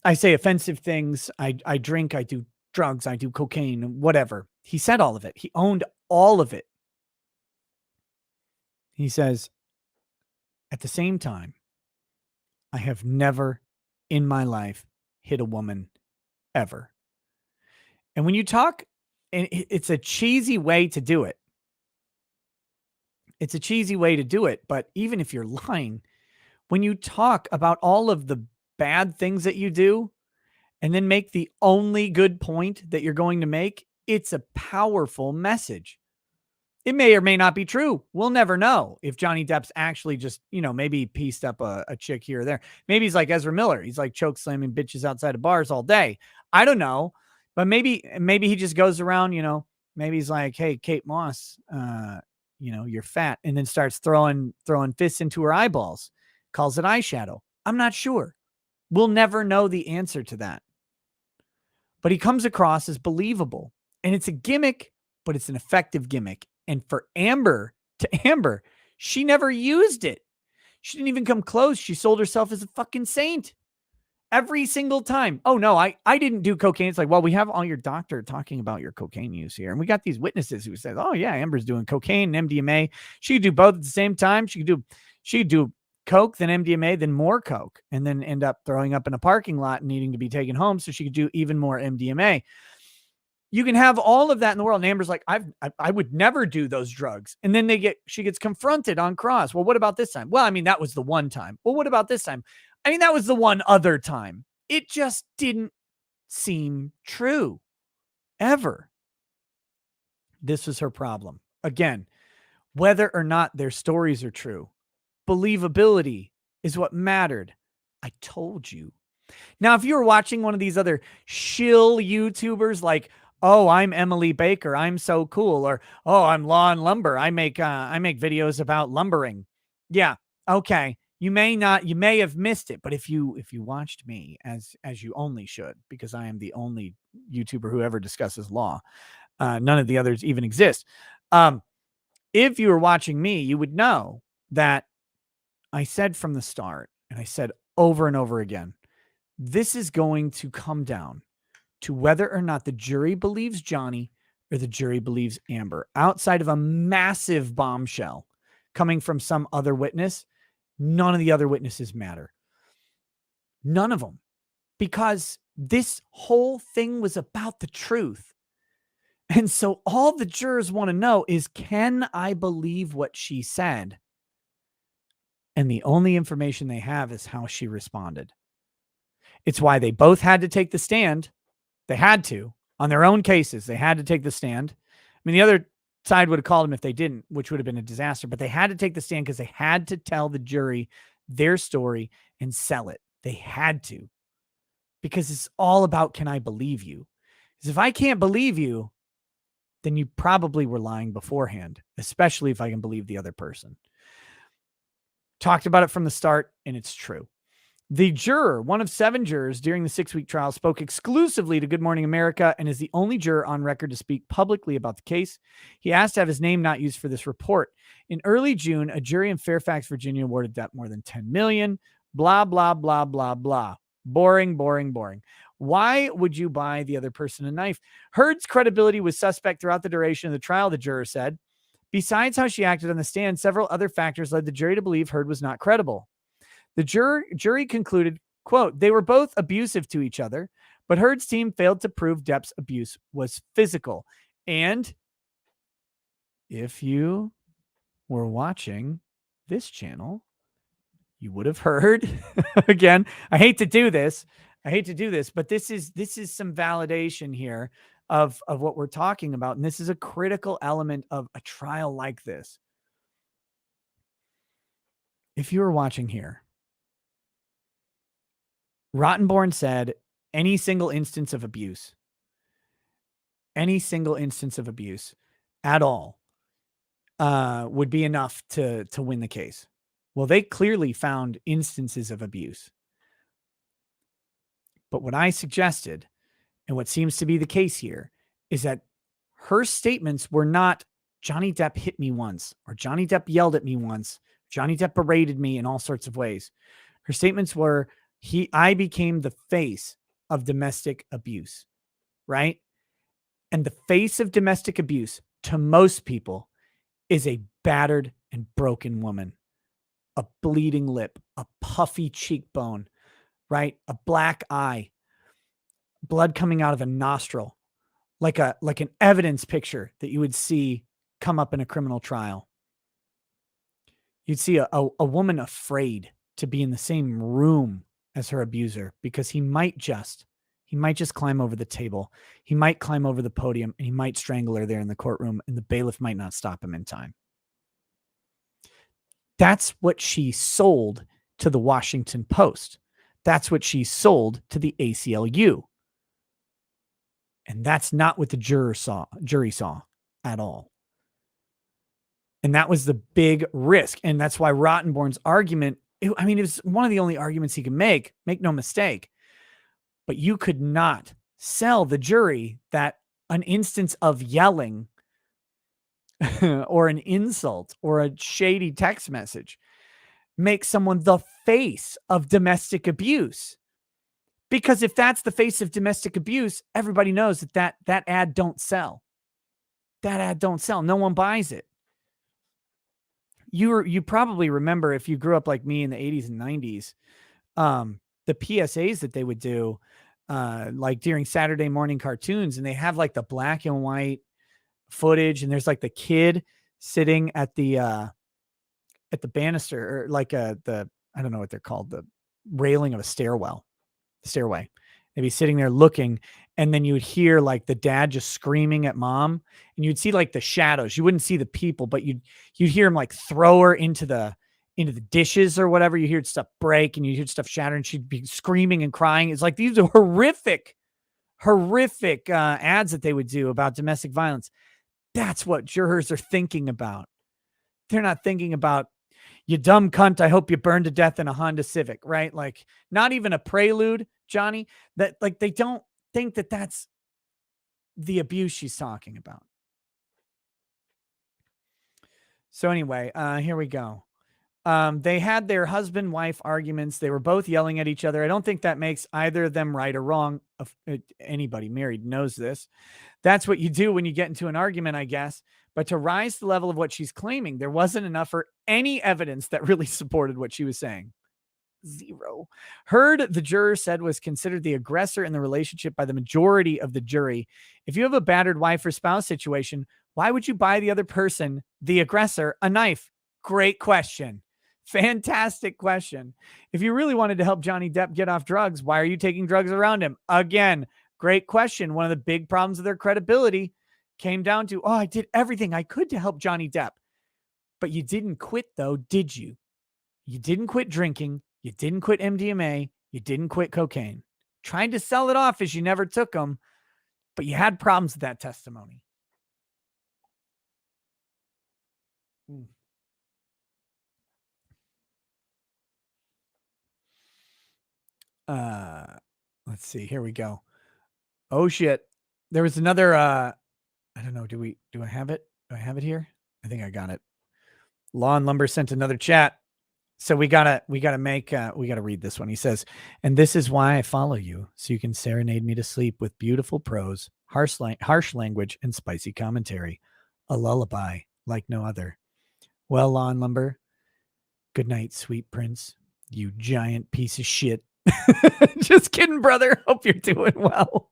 I say offensive things. I drink. I do drugs. I do cocaine, whatever. He said all of it. He owned all of it. He says, at the same time, I have never in my life hit a woman ever. And when you talk, and it's a cheesy way to do it. It's a cheesy way to do it. But even if you're lying, when you talk about all of the bad things that you do and then make the only good point that you're going to make, it's a powerful message. It may or may not be true. We'll never know if Johnny Depp's actually just, maybe pieced up a chick here or there. Maybe he's like Ezra Miller. He's like choke slamming bitches outside of bars all day. I don't know. But maybe he just goes around, maybe he's like, hey, Kate Moss, you're fat. And then starts throwing fists into her eyeballs, calls it eyeshadow. I'm not sure. We'll never know the answer to that. But he comes across as believable. And it's a gimmick, but it's an effective gimmick. And for Amber, she never used it. She didn't even come close. She sold herself as a fucking saint every single time. Oh no, I didn't do cocaine. It's like, well, we have all your doctor talking about your cocaine use here. And we got these witnesses who said, oh yeah, Amber's doing cocaine and MDMA. She could do both at the same time. She could do coke, then MDMA, then more coke, and then end up throwing up in a parking lot and needing to be taken home so she could do even more MDMA. You can have all of that in the world. And Amber's like, I would never do those drugs. And then she gets confronted on cross. Well, what about this time? Well, I mean, that was the one time. Well, what about this time? I mean, that was the one other time. It just didn't seem true ever. This was her problem. Again, whether or not their stories are true, believability is what mattered. I told you. Now, if you were watching one of these other shill YouTubers like, oh, I'm Emily Baker, I'm so cool, or oh, I'm Law and Lumber, I make videos about lumbering. Yeah, okay. You may have missed it, but if you watched me, as you only should, because I am the only YouTuber who ever discusses law. None of the others even exist. If you were watching me, you would know that I said from the start, and I said over and over again, this is going to come down to whether or not the jury believes Johnny or the jury believes Amber. Outside of a massive bombshell coming from some other witness, none of the other witnesses matter. None of them. Because this whole thing was about the truth. And so all the jurors want to know is, can I believe what she said? And the only information they have is how she responded. It's why they both had to take the stand. They had to. on their own cases. They had to take the stand. I mean, the other side would have called them if they didn't, which would have been a disaster, but they had to take the stand because they had to tell the jury their story and sell it. They had to, because it's all about, can I believe you? Because if I can't believe you, then you probably were lying beforehand, especially if I can believe the other person. Talked about it from the start, and it's true. The juror, one of 7 jurors during the 6-week trial, spoke exclusively to Good Morning America and is the only juror on record to speak publicly about the case. He asked to have his name not used for this report. In early June, a jury in Fairfax, Virginia awarded Depp more than $10 million. Blah, blah, blah, blah, blah. Boring, boring, boring. Why would you buy the other person a knife? Heard's credibility was suspect throughout the duration of the trial, the juror said. Besides how she acted on the stand, several other factors led the jury to believe Heard was not credible. The jury concluded, quote, they were both abusive to each other, but Heard's team failed to prove Depp's abuse was physical. And if you were watching this channel, you would have heard, again, I hate to do this, but this is some validation here of what we're talking about. And this is a critical element of a trial like this. If you were watching here, Rottenborn said any single instance of abuse at all would be enough to win the case. Well, they clearly found instances of abuse. But what I suggested, and what seems to be the case here, is that her statements were not, Johnny Depp hit me once, or Johnny Depp yelled at me once, Johnny Depp berated me in all sorts of ways. Her statements were, I became the face of domestic abuse, right? And the face of domestic abuse to most people is a battered and broken woman, a bleeding lip, a puffy cheekbone, right? A black eye, blood coming out of a nostril, like an evidence picture that you would see come up in a criminal trial. You'd see a woman afraid to be in the same room as her abuser, because he might just climb over the table. He might climb over the podium, and he might strangle her there in the courtroom, and the bailiff might not stop him in time. That's what she sold to the Washington Post. That's what she sold to the ACLU. And that's not what the jury saw at all. And that was the big risk. And that's why Rottenborn's argument, it was one of the only arguments he could make no mistake. But you could not sell the jury that an instance of yelling or an insult or a shady text message makes someone the face of domestic abuse. Because if that's the face of domestic abuse, everybody knows that ad don't sell. That ad don't sell. No one buys it. You probably remember, if you grew up like me in the 80s and 90s, the PSAs that they would do, like during Saturday morning cartoons, and they have like the black and white footage, and there's like the kid sitting at the banister, or like I don't know what they're called, the railing of a stairway. They'd be sitting there looking, and then you would hear like the dad just screaming at mom, and you'd see like the shadows. You wouldn't see the people, but you'd hear him like throw her into the dishes or whatever. You hear stuff break, and you hear stuff shatter, and she'd be screaming and crying. It's like, these are horrific ads that they would do about domestic violence. That's what jurors are thinking about. They're not thinking about, you dumb cunt, I hope you burn to death in a Honda Civic, right? Like, not even a prelude, Johnny. That, like, they don't think that that's the abuse she's talking about. So anyway, here we go. They had their husband-wife arguments. They were both yelling at each other. I don't think that makes either of them right or wrong. Anybody married knows this. That's what you do when you get into an argument, I guess. But to rise to the level of what she's claiming, there wasn't enough or any evidence that really supported what she was saying. Zero. Heard, the juror said, was considered the aggressor in the relationship by the majority of the jury. If you have a battered wife or spouse situation, why would you buy the other person, the aggressor, a knife? Great question. Fantastic question. If you really wanted to help Johnny Depp get off drugs, why are you taking drugs around him? Again, Great question. One of the big problems of their credibility came down to, I did everything I could to help Johnny Depp. But you didn't quit, though, did you? You didn't quit drinking. You didn't quit MDMA. You didn't quit cocaine. Trying to sell it off as you never took them, but you had problems with that testimony. Let's see. Here we go. Oh shit. There was another I don't know. Do I have it? Do I have it here? I think I got it. Law and Lumber sent another chat. So we gotta read this one. He says, and this is why I follow you, so you can serenade me to sleep with beautiful prose, harsh language, and spicy commentary. A lullaby like no other. Well, Law and Lumber, good night, sweet prince. You giant piece of shit. Just kidding, brother. Hope you're doing well.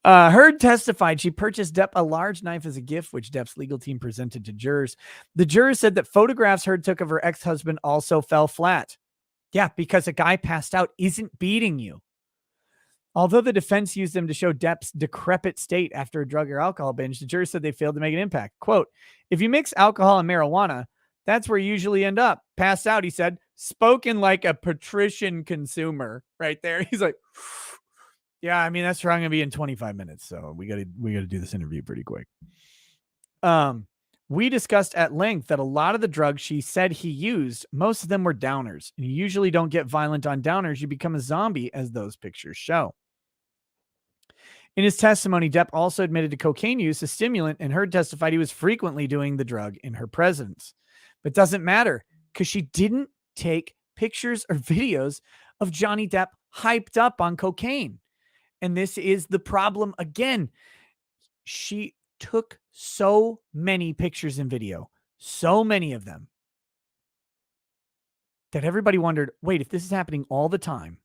Heard testified she purchased Depp a large knife as a gift, which Depp's legal team presented to jurors. The jurors said that photographs Heard took of her ex-husband also fell flat. Yeah, because a guy passed out isn't beating you. Although the defense used them to show Depp's decrepit state after a drug or alcohol binge, the jurors said they failed to make an impact. Quote, if you mix alcohol and marijuana, that's where you usually end up. Passed out, he said, spoken like a patrician consumer right there. He's like, yeah, I mean, that's where I'm going to be in 25 minutes. So we got to do this interview pretty quick. We discussed at length that a lot of the drugs she said he used, most of them were downers. And you usually don't get violent on downers. You become a zombie, as those pictures show. In his testimony, Depp also admitted to cocaine use, a stimulant, and Heard testified he was frequently doing the drug in her presence. But it doesn't matter because she didn't take pictures or videos of Johnny Depp hyped up on cocaine. And this is the problem again. She took so many pictures and video, so many of them, that everybody wondered, wait, if this is happening all the time,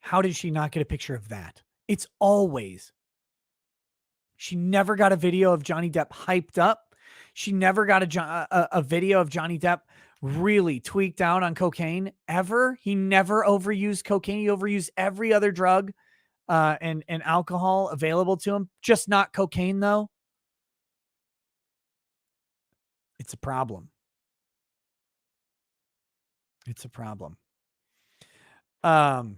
how did she not get a picture of that? It's always. She never got a video of Johnny Depp hyped up. She never got a video of Johnny Depp really tweaked out on cocaine ever. He never overused cocaine. He overused every other drug and alcohol available to him, just not cocaine though. It's a problem. It's a problem. The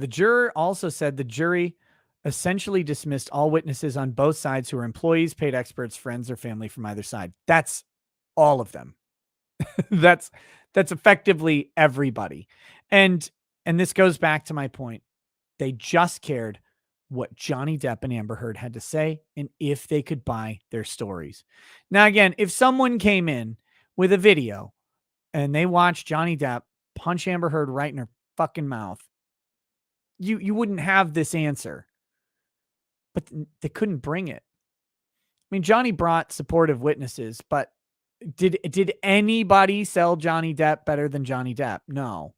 juror also said the jury essentially dismissed all witnesses on both sides who were employees, paid experts, friends, or family from either side. That's all of them. That's effectively everybody. And this goes back to my point. They just cared what Johnny Depp and Amber Heard had to say and if they could buy their stories. Now, again, if someone came in with a video and they watched Johnny Depp punch Amber Heard right in her fucking mouth, you wouldn't have this answer. But they couldn't bring it. I mean, Johnny brought supportive witnesses, but did anybody sell Johnny Depp better than Johnny Depp? No.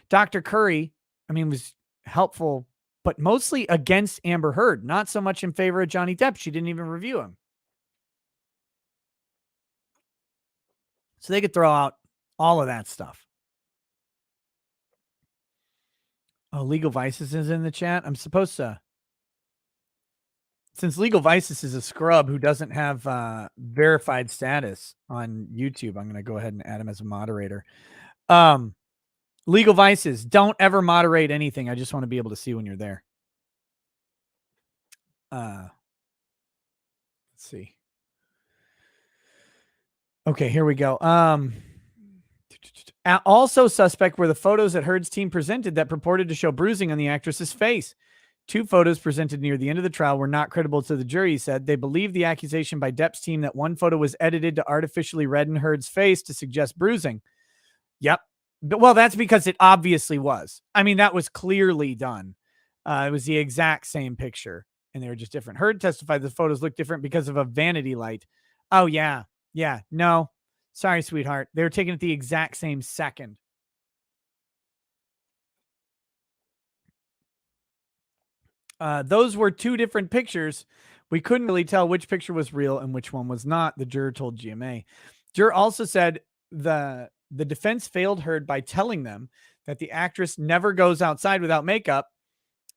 Dr. Curry, I mean, was helpful, but mostly against Amber Heard, not so much in favor of Johnny Depp. She didn't even review him. So they could throw out all of that stuff. Oh, Legal Vices is in the chat. I'm supposed to. Since Legal Vices is a scrub who doesn't have verified status on YouTube, I'm going to go ahead and add him as a moderator. Legal Vices, don't ever moderate anything. I just want to be able to see when you're there. Let's see. Okay, here we go. Also suspect were the photos that Heard's team presented that purported to show bruising on the actress's face. 2 photos presented near the end of the trial were not credible to the jury, he said. They believed the accusation by Depp's team that one photo was edited to artificially redden Heard's face to suggest bruising. Yep. Well, that's because it obviously was. I mean, that was clearly done. It was the exact same picture, and they were just different. Heard testified the photos looked different because of a vanity light. Oh, yeah. Yeah. No. Sorry, sweetheart. They were taken at the exact same second. Those were 2 different pictures. We couldn't really tell which picture was real and which one was not, the juror told GMA. Juror also said the the defense failed Heard by telling them that the actress never goes outside without makeup.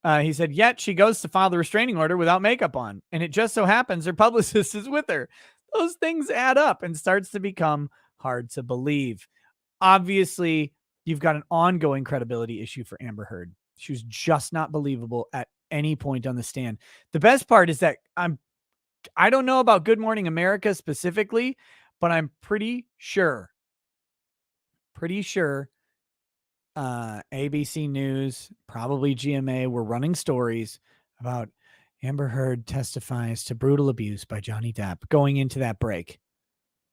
He said, yet she goes to file the restraining order without makeup on. And it just so happens her publicist is with her. Those things add up and starts to become hard to believe. Obviously, you've got an ongoing credibility issue for Amber Heard. She was just not believable at any point on the stand. The best part is that I don't know about Good Morning America specifically, but I'm pretty sure ABC News, probably GMA, were running stories about Amber Heard testifies to brutal abuse by Johnny Depp going into that break,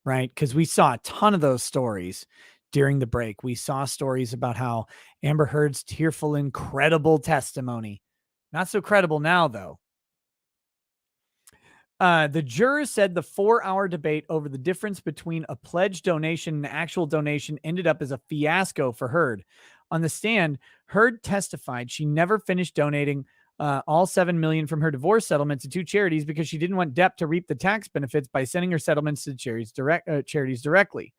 right? Because we saw a ton of those stories during the break. We saw stories about how Amber Heard's tearful, incredible testimony. Not so credible now, though. The jurors said the 4-hour debate over the difference between a pledge donation and actual donation ended up as a fiasco for Heard. On the stand, Heard testified she never finished donating all $7 million from her divorce settlement to 2 charities because she didn't want Depp to reap the tax benefits by sending her settlements to charities directly.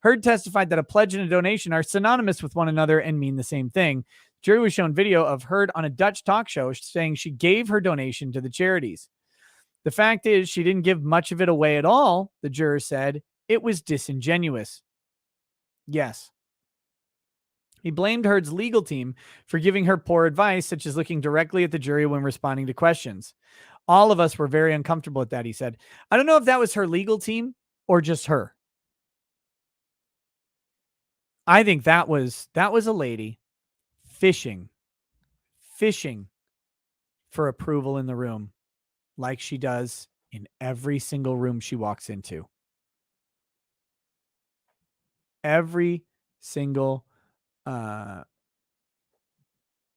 Heard testified that a pledge and a donation are synonymous with one another and mean the same thing. The jury was shown video of Heard on a Dutch talk show saying she gave her donation to the charities. The fact is, she didn't give much of it away at all, the juror said. It was disingenuous. Yes. He blamed Heard's legal team for giving her poor advice, such as looking directly at the jury when responding to questions. All of us were very uncomfortable with that, he said. I don't know if that was her legal team or just her. I think that was a lady fishing for approval in the room, like she does in every single room she walks into. Every single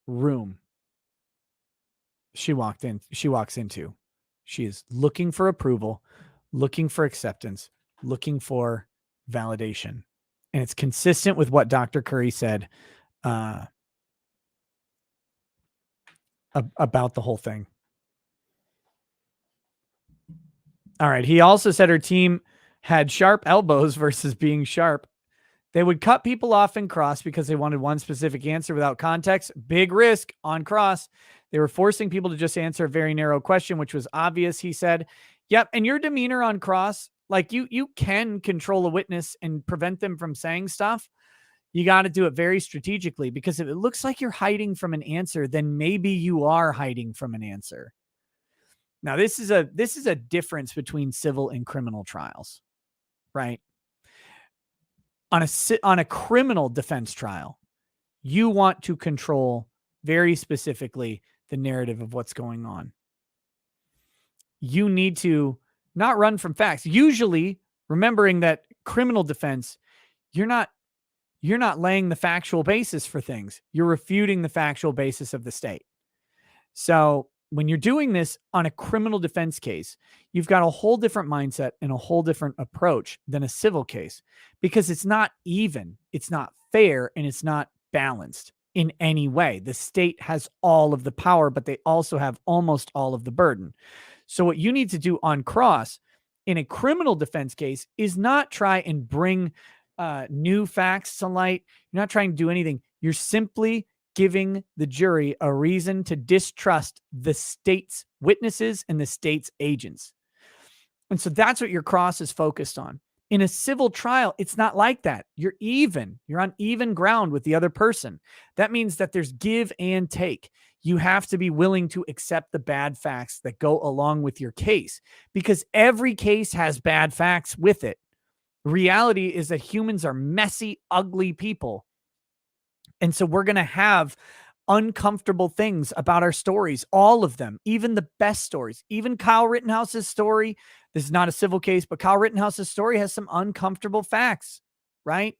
room she walks into. She is looking for approval, looking for acceptance, looking for validation. And it's consistent with what Dr. Curry said about the whole thing. All right. He also said her team had sharp elbows versus being sharp. They would cut people off in cross because they wanted one specific answer without context. Big risk on cross. They were forcing people to just answer a very narrow question, which was obvious, he said. Yep. And your demeanor on cross, like you can control a witness and prevent them from saying stuff. You got to do it very strategically, because if it looks like you're hiding from an answer, then maybe you are hiding from an answer. Now, this is a difference between civil and criminal trials, right? On a criminal defense trial, you want to control very specifically the narrative of what's going on. You need to not run from facts. Usually, remembering that criminal defense, you're not laying the factual basis for things. You're refuting the factual basis of the state. So when you're doing this on a criminal defense case, you've got a whole different mindset and a whole different approach than a civil case, because it's not even, it's not fair, and it's not balanced in any way. The state has all of the power, but they also have almost all of the burden. So what you need to do on cross in a criminal defense case is not try and bring new facts to light. You're not trying to do anything. You're simply giving the jury a reason to distrust the state's witnesses and the state's agents. And so that's what your cross is focused on. In a civil trial, it's not like that. You're on even ground with the other person. That means that there's give and take. You have to be willing to accept the bad facts that go along with your case, because every case has bad facts with it. Reality is that humans are messy, ugly people. And so we're going to have uncomfortable things about our stories, all of them, even the best stories, even Kyle Rittenhouse's story. This is not a civil case, but Kyle Rittenhouse's story has some uncomfortable facts, right?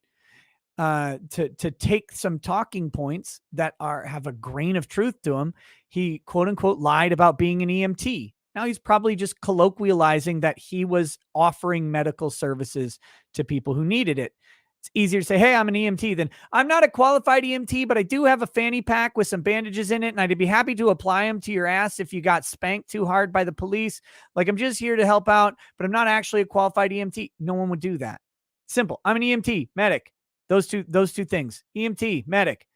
To take some talking points that have a grain of truth to them. He quote unquote lied about being an EMT. Now he's probably just colloquializing that he was offering medical services to people who needed it. It's easier to say, hey, I'm an EMT than I'm not a qualified EMT, but I do have a fanny pack with some bandages in it, and I'd be happy to apply them to your ass if you got spanked too hard by the police. Like, I'm just here to help out, but I'm not actually a qualified EMT. No one would do that. Simple. I'm an EMT medic. Those two things, EMT, medic,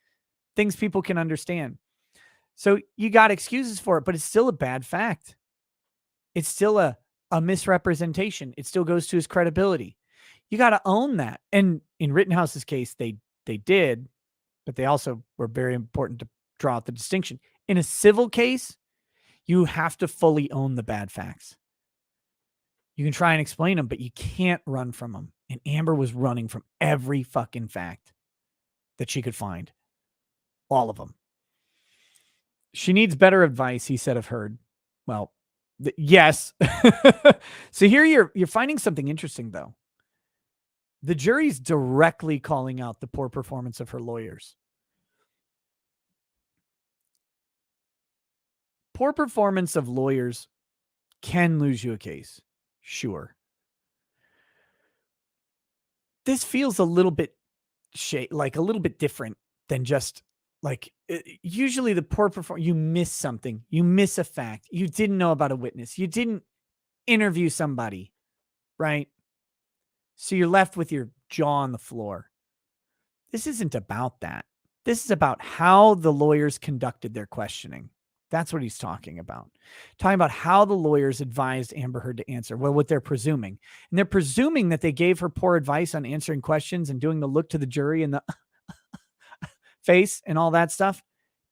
things people can understand. So you got excuses for it, but it's still a bad fact. It's still a misrepresentation. It still goes to his credibility. You got to own that. And in Rittenhouse's case, they did, but they also were very important to draw out the distinction. In a civil case, you have to fully own the bad facts. You can try and explain them, but you can't run from them. And Amber was running from every fucking fact that she could find. All of them. She needs better advice, he said of Heard. Well, yes. So here you're finding something interesting, though. The jury's directly calling out the poor performance of her lawyers. Poor performance of lawyers can lose you a case. Sure. This feels a little bit like a little bit different than just like usually the poor performance. You miss something. You miss a fact. You didn't know about a witness. You didn't interview somebody, right? So you're left with your jaw on the floor. This isn't about that. This is about how the lawyers conducted their questioning. That's what he's talking about. Talking about how the lawyers advised Amber Heard to answer. Well, what they're presuming. And they're presuming that they gave her poor advice on answering questions and doing the look to the jury and the face and all that stuff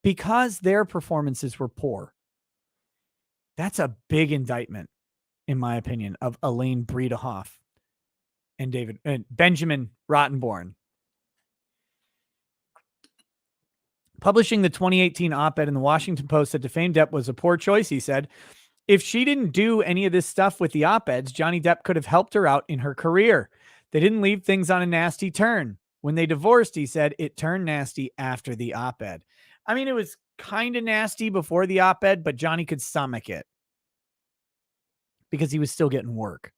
because their performances were poor. That's a big indictment, in my opinion, of Elaine Bredehoff and Benjamin Rottenborn. Publishing the 2018 op-ed in the Washington Post that defamed Depp was a poor choice, he said. If she didn't do any of this stuff with the op-eds, Johnny Depp could have helped her out in her career. They didn't leave things on a nasty turn. When they divorced, he said, it turned nasty after the op-ed. I mean, it was kind of nasty before the op-ed, but Johnny could stomach it because he was still getting work.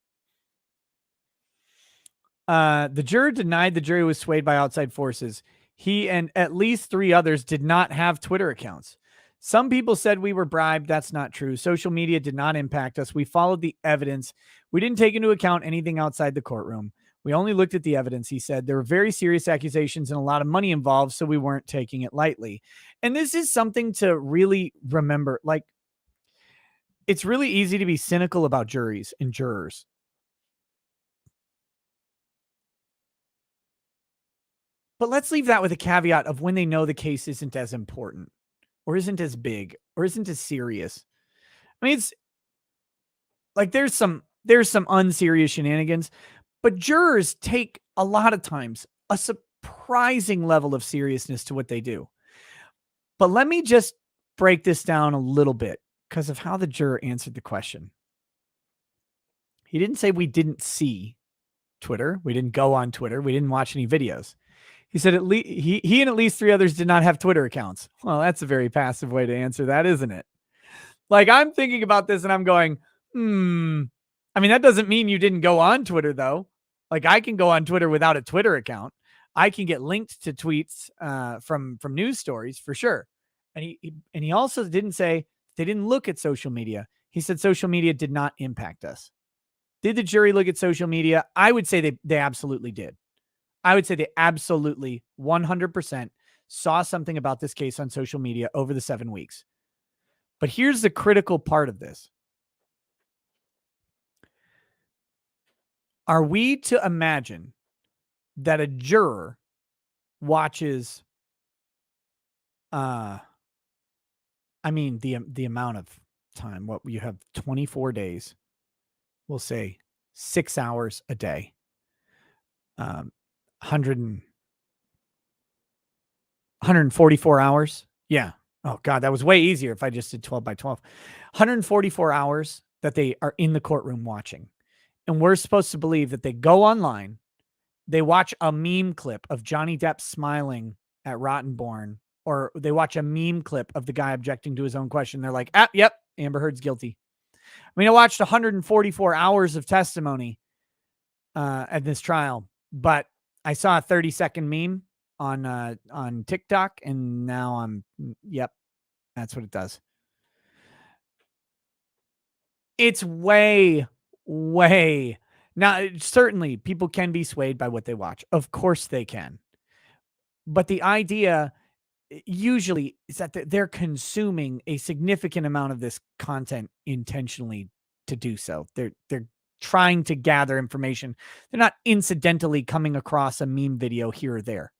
The juror denied the jury was swayed by outside forces. He and at least 3 others did not have Twitter accounts. Some people said we were bribed. That's not true. Social media did not impact us. We followed the evidence. We didn't take into account anything outside the courtroom. We only looked at the evidence, he said. There were very serious accusations and a lot of money involved, so we weren't taking it lightly. And this is something to really remember. Like, it's really easy to be cynical about juries and jurors. But let's leave that with a caveat of when they know the case isn't as important or isn't as big or isn't as serious. I mean, it's like there's some unserious shenanigans, but jurors take a lot of times a surprising level of seriousness to what they do. But let me just break this down a little bit because of how the juror answered the question. He didn't say we didn't see Twitter. We didn't go on Twitter. We didn't watch any videos. He said at least he and at least 3 others did not have Twitter accounts. Well, that's a very passive way to answer that, isn't it? Like, I'm thinking about this and I'm going, I mean, that doesn't mean you didn't go on Twitter, though. Like, I can go on Twitter without a Twitter account. I can get linked to tweets from news stories for sure. And he also didn't say they didn't look at social media. He said social media did not impact us. Did the jury look at social media? I would say they absolutely did. I would say they absolutely 100% saw something about this case on social media over the 7 weeks. But here's the critical part of this. Are we to imagine that a juror watches, the amount of time, what you have 24 days, we'll say 6 hours a day, 144 hours. Yeah. Oh God, that was way easier if I just did 12 by 12. 144 hours that they are in the courtroom watching. And we're supposed to believe that they go online, they watch a meme clip of Johnny Depp smiling at Rottenborn, or they watch a meme clip of the guy objecting to his own question. They're like, yep, Amber Heard's guilty. I mean, I watched 144 hours of testimony at this trial, but I saw a 30-second meme on TikTok, and now yep, that's what it does. It's way now, certainly people can be swayed by what they watch. Of course they can. But the idea usually is that they're consuming a significant amount of this content intentionally to do so. They're trying to gather information. They're not incidentally coming across a meme video here or there.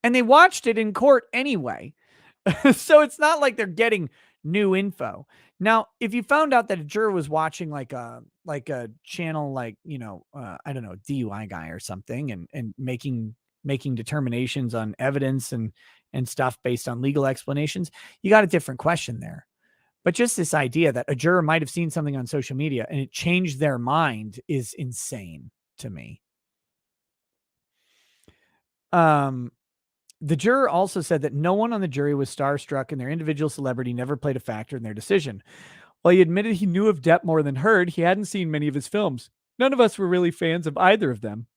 And they watched it in court anyway. So it's not like they're getting new info. Now, if you found out that a juror was watching like a channel like, I don't know, DUI guy or something and making determinations on evidence and stuff based on legal explanations, you got a different question there. But just this idea that a juror might have seen something on social media and it changed their mind is insane to me. The juror also said that no one on the jury was starstruck and their individual celebrity never played a factor in their decision. While he admitted he knew of Depp more than Heard, he hadn't seen many of his films. None of us were really fans of either of them,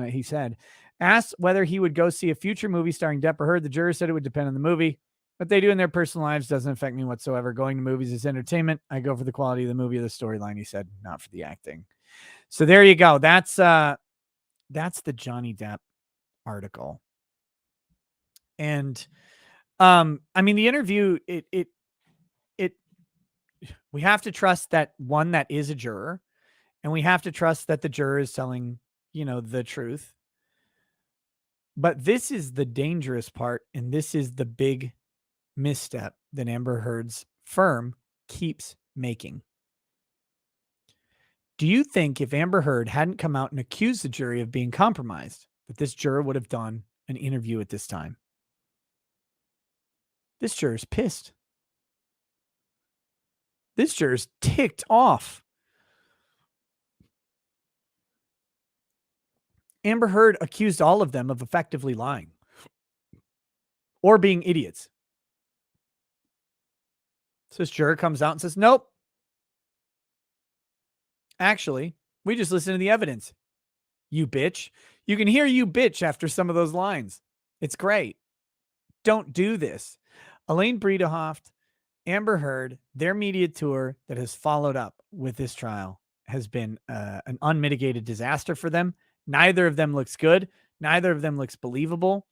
he said. Asked whether he would go see a future movie starring Depp or Heard, the juror said it would depend on the movie. What they do in their personal lives doesn't affect me whatsoever. Going to movies is entertainment. I go for the quality of the movie or the storyline, he said, not for the acting. So there you go. That's the Johnny Depp article. And I mean, the interview, we have to trust that one that is a juror, and we have to trust that the juror is telling, the truth. But this is the dangerous part, and this is the big misstep that Amber Heard's firm keeps making. Do you think if Amber Heard hadn't come out and accused the jury of being compromised, that this juror would have done an interview at this time? This juror's pissed. This juror's ticked off. Amber Heard accused all of them of effectively lying or being idiots. So this juror comes out and says, nope. Actually, we just listened to the evidence. You bitch. You can hear you bitch after some of those lines. It's great. Don't do this. Elaine Bredehoft, Amber Heard, their media tour that has followed up with this trial has been an unmitigated disaster for them. Neither of them looks good. Neither of them looks believable.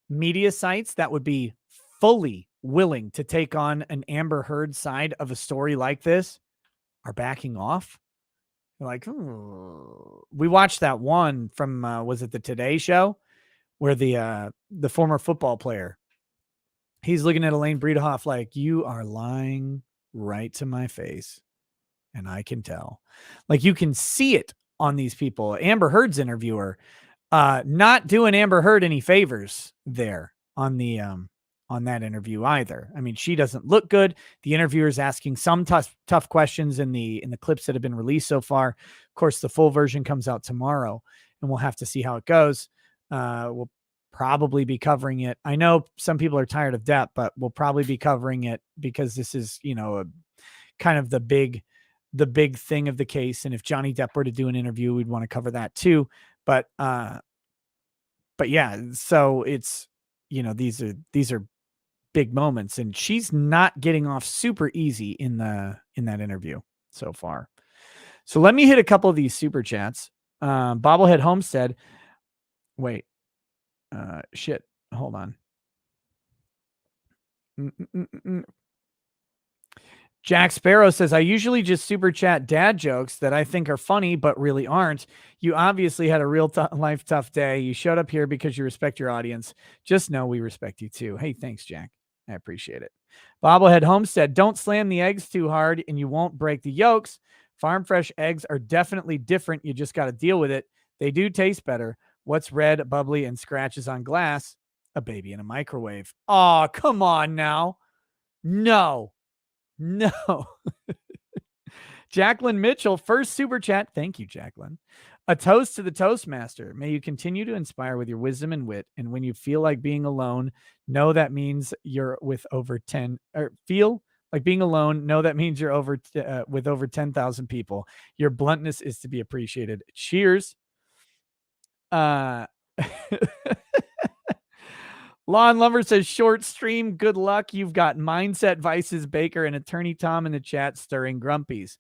Media sites that would be fully willing to take on an Amber Heard side of a story like this are backing off. They're like, we watched that one from, was it the Today Show, where the former football player, he's looking at Elaine Bredehoft like, you are lying right to my face. And I can tell. Like, you can see it on these people. Amber Heard's interviewer, not doing Amber Heard any favors there on the on that interview either. I mean, she doesn't look good. The interviewer is asking some tough questions in the clips that have been released so far. Of course, the full version comes out tomorrow, and we'll have to see how it goes. We'll probably be covering it. I know some people are tired of Depp, but we'll probably be covering it because this is, kind of the big thing of the case. And if Johnny Depp were to do an interview, we'd want to cover that too. But yeah, so it's, these are big moments, and she's not getting off super easy in that interview so far. So let me hit a couple of these super chats. Bobblehead Homestead. Wait, shit. Hold on. Jack Sparrow says, I usually just super chat dad jokes that I think are funny, but really aren't. You obviously had a real life tough day. You showed up here because you respect your audience. Just know we respect you too. Hey, thanks, Jack. I appreciate it. Bobblehead Homestead, don't slam the eggs too hard and you won't break the yolks. Farm fresh eggs are definitely different. You just got to deal with it. They do taste better. What's red, bubbly, and scratches on glass? A baby in a microwave. Oh, come on now. No. Jacqueline Mitchell, first super chat. Thank you, Jacqueline. A toast to the Toastmaster. May you continue to inspire with your wisdom and wit. And when you feel like being alone, know that means you're with over 10 or feel like being alone. Know that means you're over with over 10,000 people. Your bluntness is to be appreciated. Cheers. Lawn Lumber says, short stream, good luck. You've got Mindset Vices Baker and Attorney Tom in the chat stirring grumpies.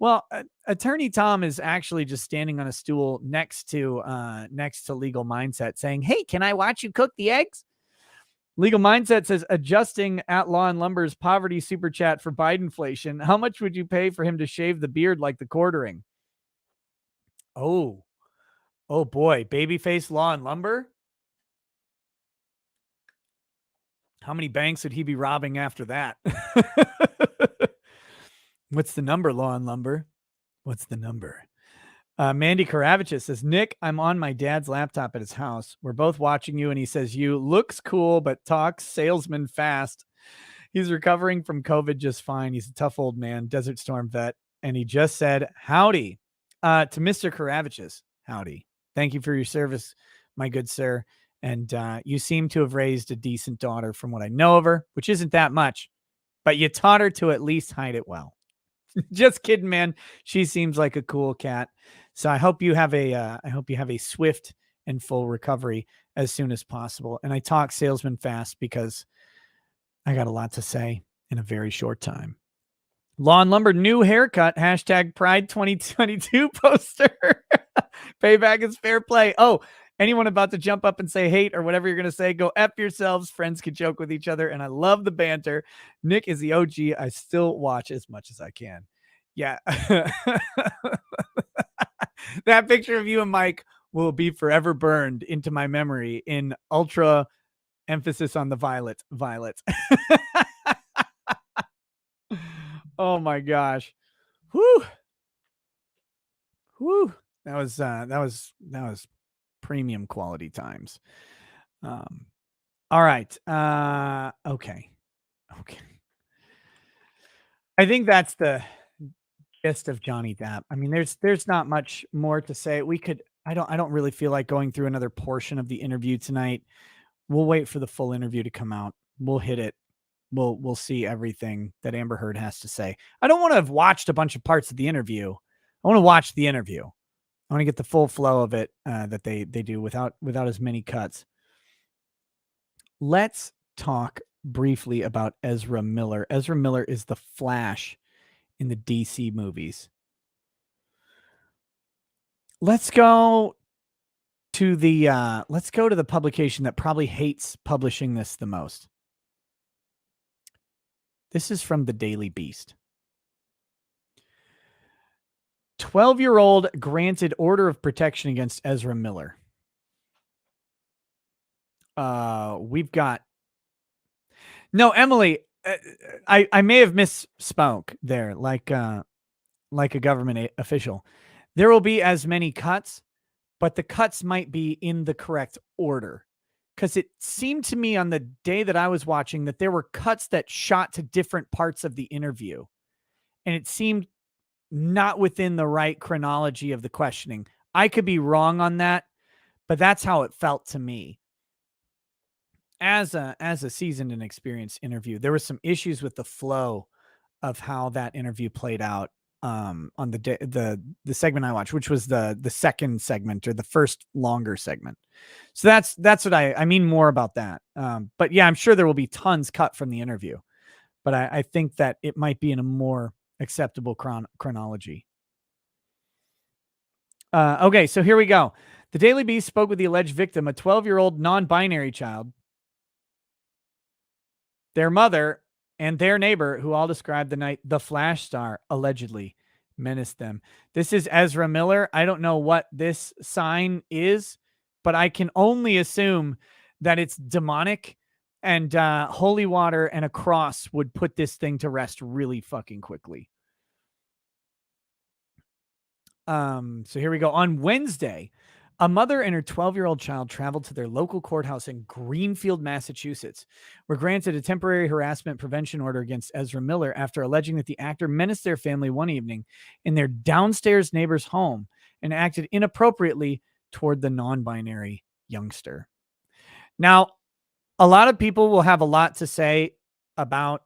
Well, Attorney Tom is actually just standing on a stool next to Legal Mindset saying, "Hey, can I watch you cook the eggs?" Legal Mindset says, adjusting at Law and Lumber's poverty super chat for Bidenflation. How much would you pay for him to shave the beard like the quartering? Oh boy. Babyface Law and Lumber. How many banks would he be robbing after that? What's the number, Law and Lumber? What's the number? Mandy Karavichus says, Nick, I'm on my dad's laptop at his house. We're both watching you, and he says, you looks cool, but talks salesman fast. He's recovering from COVID just fine. He's a tough old man, Desert Storm vet. And he just said, howdy to Mr. Karavichus. Howdy. Thank you for your service, my good sir. And you seem to have raised a decent daughter from what I know of her, which isn't that much, but you taught her to at least hide it well. Just kidding, man. She seems like a cool cat. So I hope you have a swift and full recovery as soon as possible. And I talk salesman fast because I got a lot to say in a very short time. Law and Lumber new haircut, hashtag Pride 2022 poster. Payback is fair play. Oh, anyone about to jump up and say hate or whatever you're going to say, go F yourselves. Friends can joke with each other. And I love the banter. Nick is the OG. I still watch as much as I can. Yeah. That picture of you and Mike will be forever burned into my memory in ultra emphasis on the violet. Oh my gosh. Whoo. That was premium quality times. All right. Okay. I think that's the gist of Johnny Depp. I mean, there's not much more to say. I don't really feel like going through another portion of the interview tonight. We'll wait for the full interview to come out. We'll hit it. We'll see everything that Amber Heard has to say. I don't want to have watched a bunch of parts of the interview. I want to watch the interview. I want to get the full flow of it that they do without as many cuts. Let's talk briefly about Ezra Miller. Ezra Miller is the Flash in the DC movies. Let's go to the publication that probably hates publishing this the most. This is from the Daily Beast. 12-year-old granted order of protection against Ezra Miller. We've got... No, Emily, I may have misspoke there, like a government official. There will be as many cuts, but the cuts might be in the correct order. Because it seemed to me on the day that I was watching that there were cuts that shot to different parts of the interview. And it seemed not within the right chronology of the questioning. I could be wrong on that, but that's how it felt to me. As a seasoned and experienced interview, there were some issues with the flow of how that interview played out on the segment I watched, which was the second segment or the first longer segment. So that's what I mean more about that. But yeah, I'm sure there will be tons cut from the interview, but I think that it might be in a more acceptable chronology. Okay, so here we go. The Daily Beast spoke with the alleged victim, a 12-year-old non-binary child, their mother, and their neighbor, who all described the night the Flash star allegedly menaced them. This is Ezra Miller. I don't know what this sign is, but I can only assume that it's demonic, and holy water and a cross would put this thing to rest really fucking quickly. So here we go. On Wednesday, a mother and her 12-year-old child traveled to their local courthouse in Greenfield, Massachusetts, were granted a temporary harassment prevention order against Ezra Miller after alleging that the actor menaced their family one evening in their downstairs neighbor's home and acted inappropriately toward the non-binary youngster. Now, a lot of people will have a lot to say about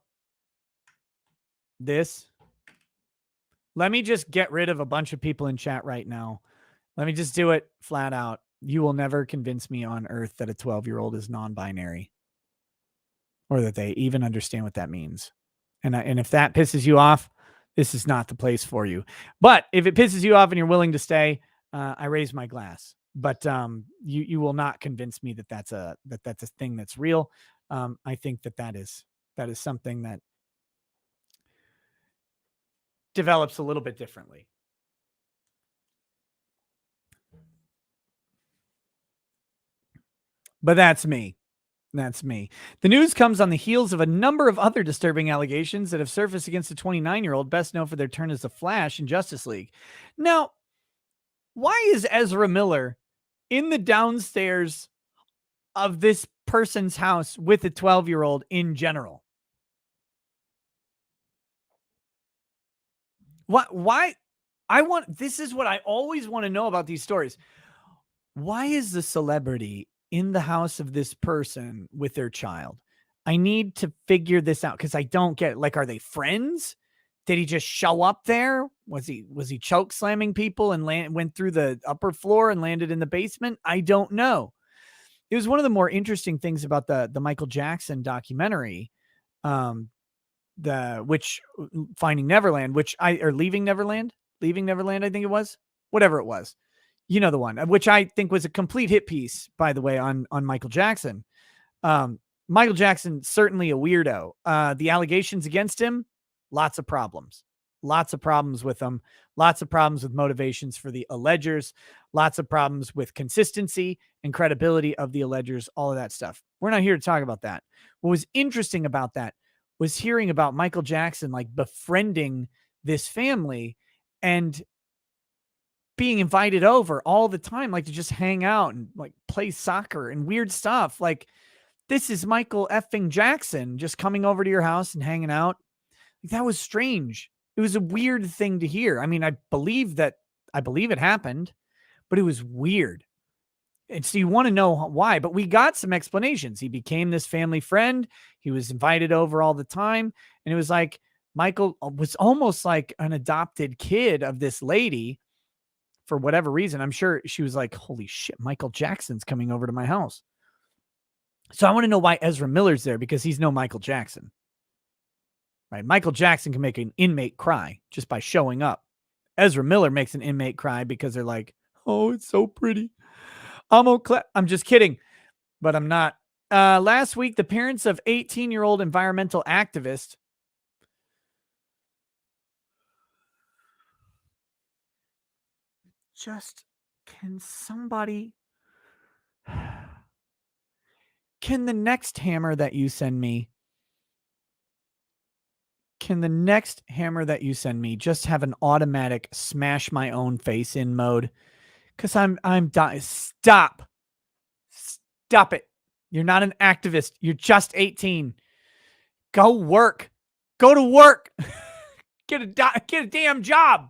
this. Let me just get rid of a bunch of people in chat right now. Let me just do it flat out. You will never convince me on earth that a 12-year-old is non-binary or that they even understand what that means. And if that pisses you off, this is not the place for you. But if it pisses you off and you're willing to stay, I raise my glass. But you will not convince me that that's a thing that's real. I think that is something that develops a little bit differently. But that's me. That's me. The news comes on the heels of a number of other disturbing allegations that have surfaced against the 29-year-old, best known for their turn as the Flash in Justice League. Now, why is Ezra Miller in the downstairs of this person's house with a 12-year-old in general? Why? This is what I always want to know about these stories. Why is the celebrity in the house of this person with their child? I need to figure this out because I don't get it. Like, are they friends? Did he just show up there? Was he choke slamming people and went through the upper floor and landed in the basement? I don't know. It was one of the more interesting things about the Michael Jackson documentary, which Finding Neverland, Leaving Neverland, I think it was, whatever it was. You know, the one, which I think was a complete hit piece, by the way, on Michael Jackson. Michael Jackson, certainly a weirdo. The allegations against him, lots of problems with them, lots of problems with motivations for the allegers, lots of problems with consistency and credibility of the allegers, all of that stuff. We're not here to talk about that. What was interesting about that was hearing about Michael Jackson, like, befriending this family and being invited over all the time, like, to just hang out and, like, play soccer and weird stuff. Like, this is Michael effing Jackson just coming over to your house and hanging out. Like, that was strange. It was a weird thing to hear. I mean, I believe it happened, but it was weird. And so you want to know why, but we got some explanations. He became this family friend. He was invited over all the time. And it was like Michael was almost like an adopted kid of this lady for whatever reason. I'm sure she was like, holy shit, Michael Jackson's coming over to my house. So I want to know why Ezra Miller's there, because he's no Michael Jackson. Right? Michael Jackson can make an inmate cry just by showing up. Ezra Miller makes an inmate cry because they're like, oh, it's so pretty. I'm just kidding, but I'm not. Last week, the parents of 18-year-old environmental activist can the next hammer that you send me just have an automatic smash my own face in mode? Because I'm dying. Stop it. You're not an activist. You're just 18. Go work. Go to work. Get a damn job.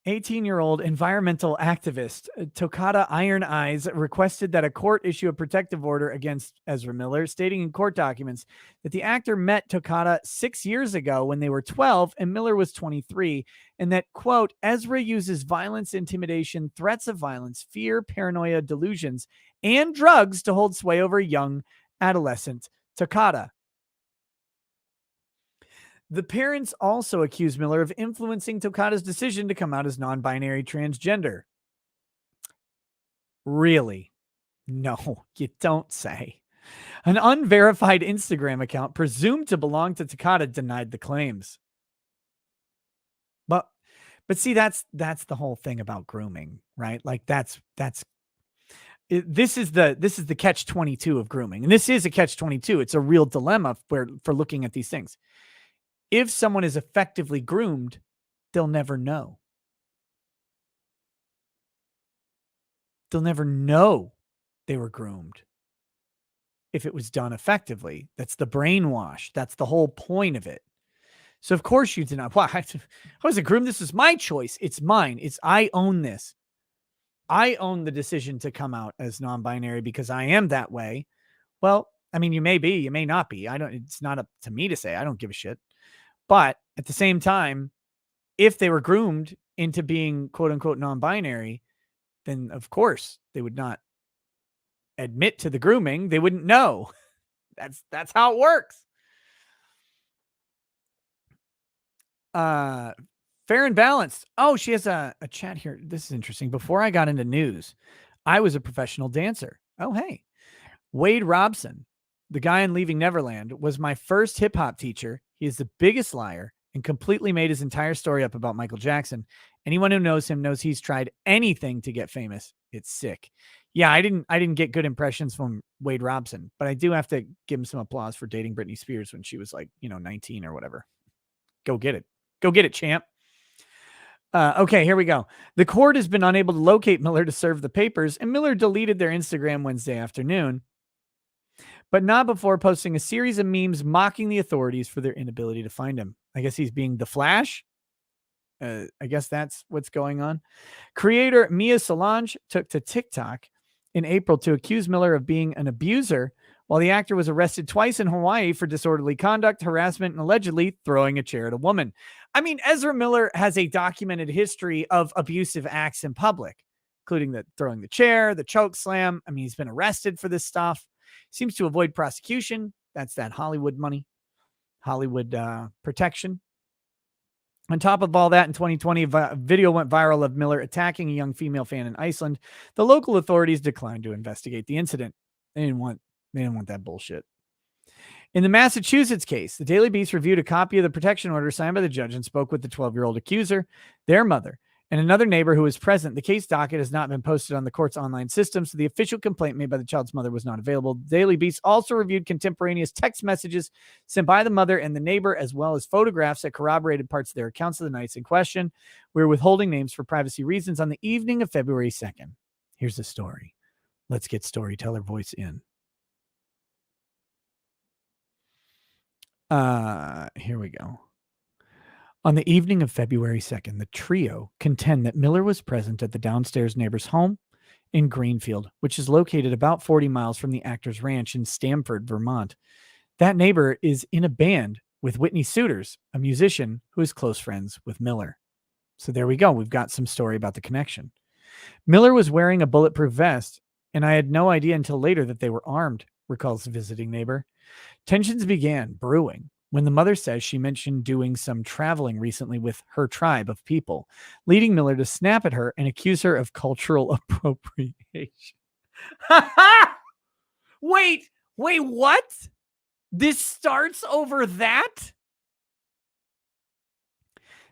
18-year-old environmental activist Tokata Iron Eyes requested that a court issue a protective order against Ezra Miller, stating in court documents that the actor met Tokata 6 years ago when they were 12 and Miller was 23, and that, quote, Ezra uses violence, intimidation, threats of violence, fear, paranoia, delusions, and drugs to hold sway over young adolescent Tokata. The parents also accused Miller of influencing Tokata's decision to come out as non-binary transgender. Really? No, you don't say. An unverified Instagram account presumed to belong to Tokata denied the claims. But see, that's the whole thing about grooming, right? Like this is the catch-22 of grooming. And this is a catch-22. It's a real dilemma for looking at these things. If someone is effectively groomed, they'll never know. They'll never know they were groomed if it was done effectively. That's the brainwash. That's the whole point of it. So of course you deny. Why? I was a groom. This is my choice. It's mine. I own this. I own the decision to come out as non-binary because I am that way. Well, I mean, you may be, you may not be. It's not up to me to say. I don't give a shit. But at the same time, if they were groomed into being quote unquote non-binary, then of course they would not admit to the grooming. They wouldn't know. That's how it works. Fair and balanced. Oh, she has a chat here. This is interesting. Before I got into news, I was a professional dancer. Oh, hey. Wade Robson, the guy in Leaving Neverland, was my first hip hop teacher. He is the biggest liar and completely made his entire story up about Michael Jackson. Anyone who knows him knows he's tried anything to get famous. It's sick. Yeah, I didn't get good impressions from Wade Robson, but I do have to give him some applause for dating Britney Spears when she was like, 19 or whatever. Go get it. Go get it, champ. Okay, here we go. The court has been unable to locate Miller to serve the papers, and Miller deleted their Instagram Wednesday afternoon, but not before posting a series of memes mocking the authorities for their inability to find him. I guess he's being the Flash. I guess that's what's going on. Creator Mia Solange took to TikTok in April to accuse Miller of being an abuser, while the actor was arrested twice in Hawaii for disorderly conduct, harassment, and allegedly throwing a chair at a woman. I mean, Ezra Miller has a documented history of abusive acts in public, including throwing the chair, the choke slam. I mean, he's been arrested for this stuff. Seems to avoid prosecution. That's that Hollywood money, Hollywood protection. On top of all that, in 2020, a video went viral of Miller attacking a young female fan in Iceland. The local authorities declined to investigate the incident. They didn't want that bullshit. In the Massachusetts case, the Daily Beast reviewed a copy of the protection order signed by the judge and spoke with the 12-year-old accuser, their mother, and another neighbor who was present. The case docket has not been posted on the court's online system, so the official complaint made by the child's mother was not available. The Daily Beast also reviewed contemporaneous text messages sent by the mother and the neighbor, as well as photographs that corroborated parts of their accounts of the nights in question. We're withholding names for privacy reasons on the evening of February 2nd. Here's the story. Let's get storyteller voice in. Here we go. On the evening of February 2nd, the trio contend that Miller was present at the downstairs neighbor's home in Greenfield, which is located about 40 miles from the actor's ranch in Stamford, Vermont. That neighbor is in a band with Whitney Suiters, a musician who is close friends with Miller. So there we go. We've got some story about the connection. Miller was wearing a bulletproof vest, and I had no idea until later that they were armed, recalls the visiting neighbor. Tensions began brewing when the mother says she mentioned doing some traveling recently with her tribe of people, leading Miller to snap at her and accuse her of cultural appropriation. Wait, what? This starts over that?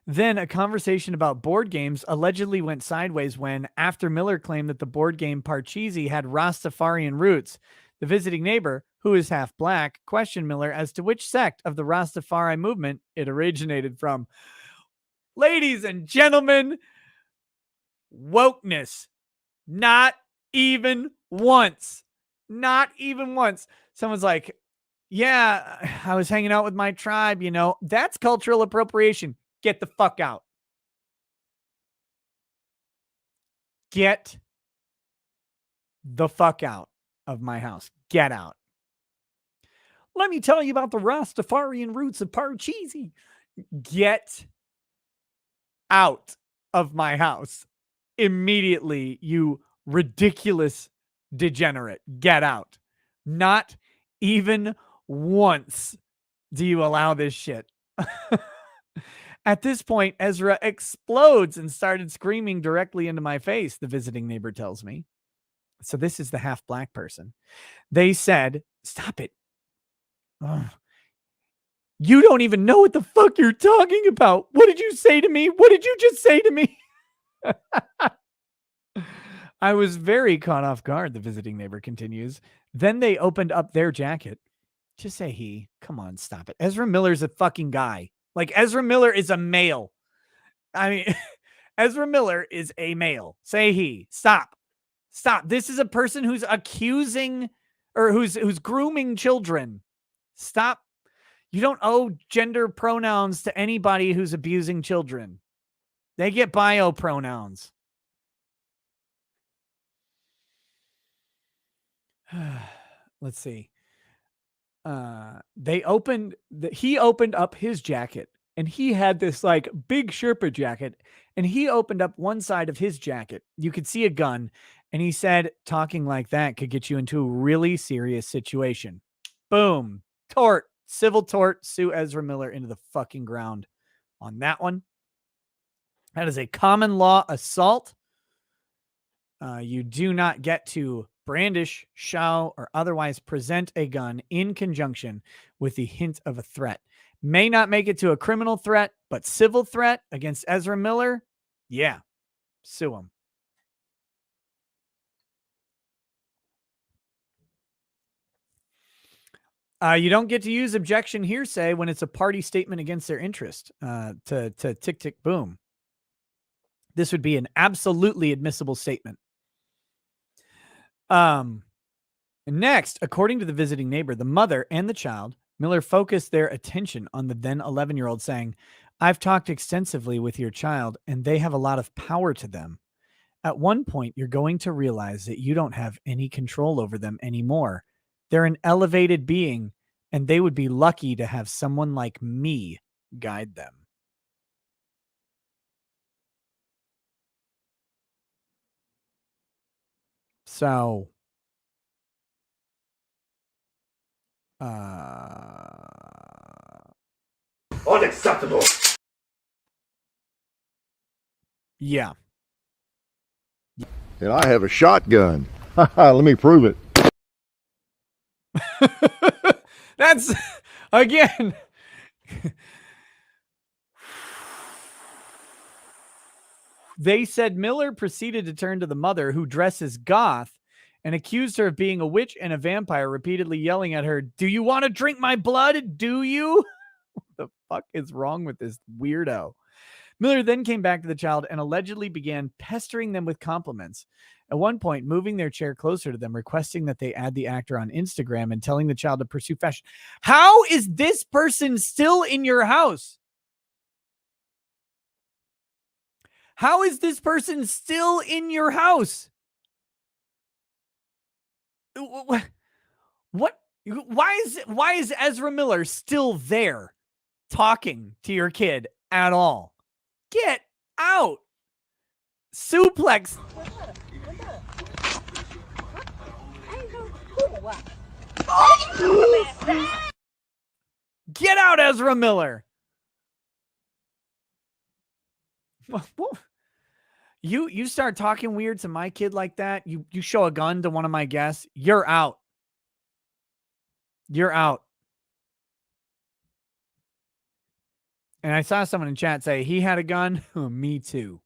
Then a conversation about board games allegedly went sideways when, after Miller claimed that the board game Parcheesi had Rastafarian roots, the visiting neighbor, who is half black, questioned Miller as to which sect of the Rastafari movement it originated from. Ladies and gentlemen, wokeness. Not even once. Not even once. Someone's like, yeah, I was hanging out with my tribe, That's cultural appropriation. Get the fuck out. Get the fuck out of my house. Get out. Let me tell you about the Rastafarian roots of Parcheesi. Get out of my house immediately, you ridiculous degenerate. Get out. Not even once do you allow this shit. At this point, Ezra explodes and started screaming directly into my face, the visiting neighbor tells me. So this is the half black person. They said, stop it. Ugh. You don't even know what the fuck you're talking about. What did you say to me? What did you just say to me? I was very caught off guard, the visiting neighbor continues. Then they opened up their jacket. Just say he. Come on, stop it. Ezra Miller's a fucking guy. Like, Ezra Miller is a male. I mean, Ezra Miller is a male. Say he. Stop. This is a person who's accusing or who's grooming children. Stop. You don't owe gender pronouns to anybody who's abusing children. They get bio pronouns. Let's see. He opened up his jacket, and he had this like big Sherpa jacket, and he opened up one side of his jacket. You could see a gun, and he said, talking like that could get you into a really serious situation. Boom. Tort. Civil tort. Sue Ezra Miller into the fucking ground. on that one. That is a common law assault. You do not get to brandish, show, or otherwise present a gun in conjunction with the hint of a threat. May not make it to a criminal threat, but civil threat against Ezra Miller, yeah, sue him. You don't get to use objection hearsay when it's a party statement against their interest to tick, tick, boom. This would be an absolutely admissible statement. Next, according to the visiting neighbor, the mother and the child, Miller focused their attention on the then 11-year-old, saying, "I've talked extensively with your child, and they have a lot of power to them. At one point, you're going to realize that you don't have any control over them anymore. They're an elevated being, and they would be lucky to have someone like me guide them." So, unacceptable. Yeah. And I have a shotgun. Let me prove it. That's, again, they said Miller proceeded to turn to the mother, who dresses goth, and accused her of being a witch and a vampire, repeatedly yelling at her, "Do you want to drink my blood? Do you?" What the fuck is wrong with this weirdo? Miller then came back to the child and allegedly began pestering them with compliments. At one point, moving their chair closer to them, requesting that they add the actor on Instagram and telling the child to pursue fashion. How is this person still in your house? How is this person still in your house? What? Why is Ezra Miller still there talking to your kid at all? Get out. Suplex. Get out, Ezra Miller. You start talking weird to my kid like that, you show a gun to one of my guests, you're out. You're out. And I saw someone in chat say he had a gun. Me too.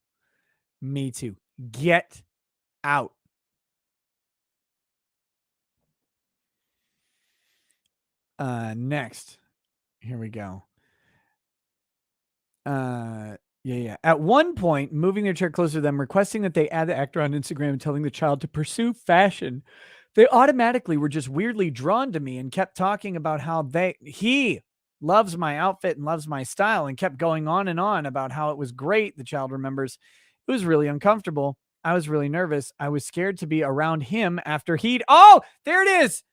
Me too. Get out. Next. Here we go. Yeah. At one point, moving their chair closer to them, requesting that they add the actor on Instagram and telling the child to pursue fashion, they automatically were just weirdly drawn to me and kept talking about how he loves my outfit and loves my style, and kept going on and on about how it was great. The child remembers, "It was really uncomfortable. I was really nervous. I was scared to be around him after he'd..." Oh, there it is.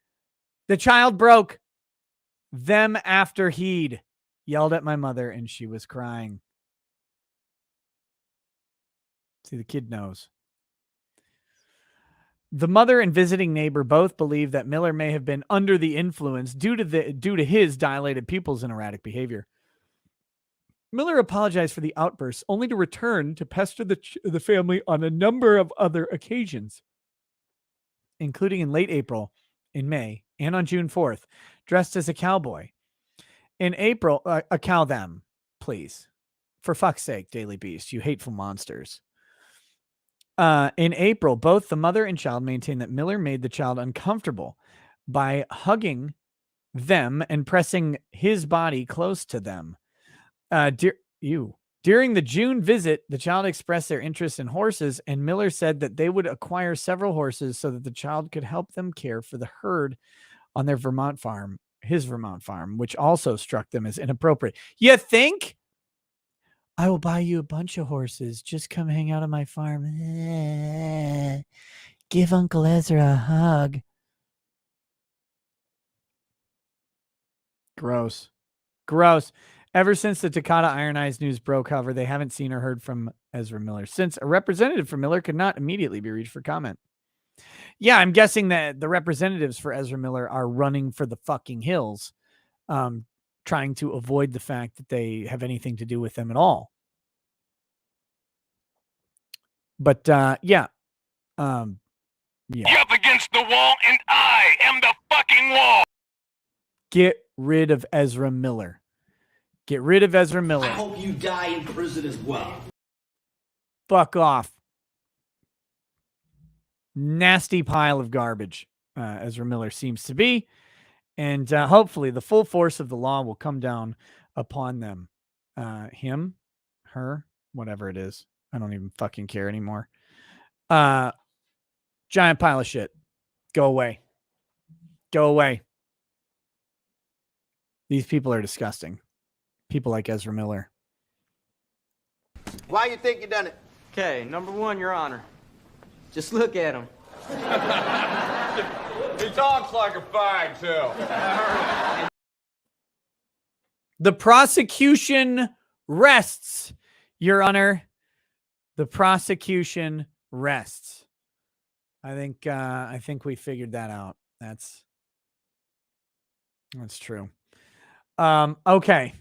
The child broke them after he'd yelled at my mother and she was crying. See, the kid knows. The mother and visiting neighbor both believe that Miller may have been under the influence due to his dilated pupils and erratic behavior. Miller apologized for the outbursts, only to return to pester the family on a number of other occasions, including in late April, in May, and on June 4th, dressed as a cowboy. In April, a cow them, please. For fuck's sake, Daily Beast, you hateful monsters. In April, both the mother and child maintained that Miller made the child uncomfortable by hugging them and pressing his body close to them. During the June visit, the child expressed their interest in horses, and Miller said that they would acquire several horses so that the child could help them care for the herd on their his Vermont farm, which also struck them as inappropriate. You think? "I will buy you a bunch of horses. Just come hang out on my farm. Give Uncle Ezra a hug." Gross. Ever since the Takata Iron Eyes news broke, however, they haven't seen or heard from Ezra Miller since a representative for Miller could not immediately be reached for comment. Yeah, I'm guessing that the representatives for Ezra Miller are running for the fucking hills. trying to avoid the fact that they have anything to do with them at all. But yeah. Yeah. You're up against the wall, and I am the fucking wall. Get rid of Ezra Miller. Get rid of Ezra Miller. I hope you die in prison as well. Fuck off. Nasty pile of garbage, Ezra Miller seems to be. And hopefully the full force of the law will come down upon them. Him, her, whatever it is. I don't even fucking care anymore. Giant pile of shit. Go away. Go away. These people are disgusting. People like Ezra Miller. Why you think you done it? Okay, number one, Your Honor. Just look at him. He talks like a fag, too. The prosecution rests, Your Honor. The prosecution rests. I think we figured that out. That's true. Okay.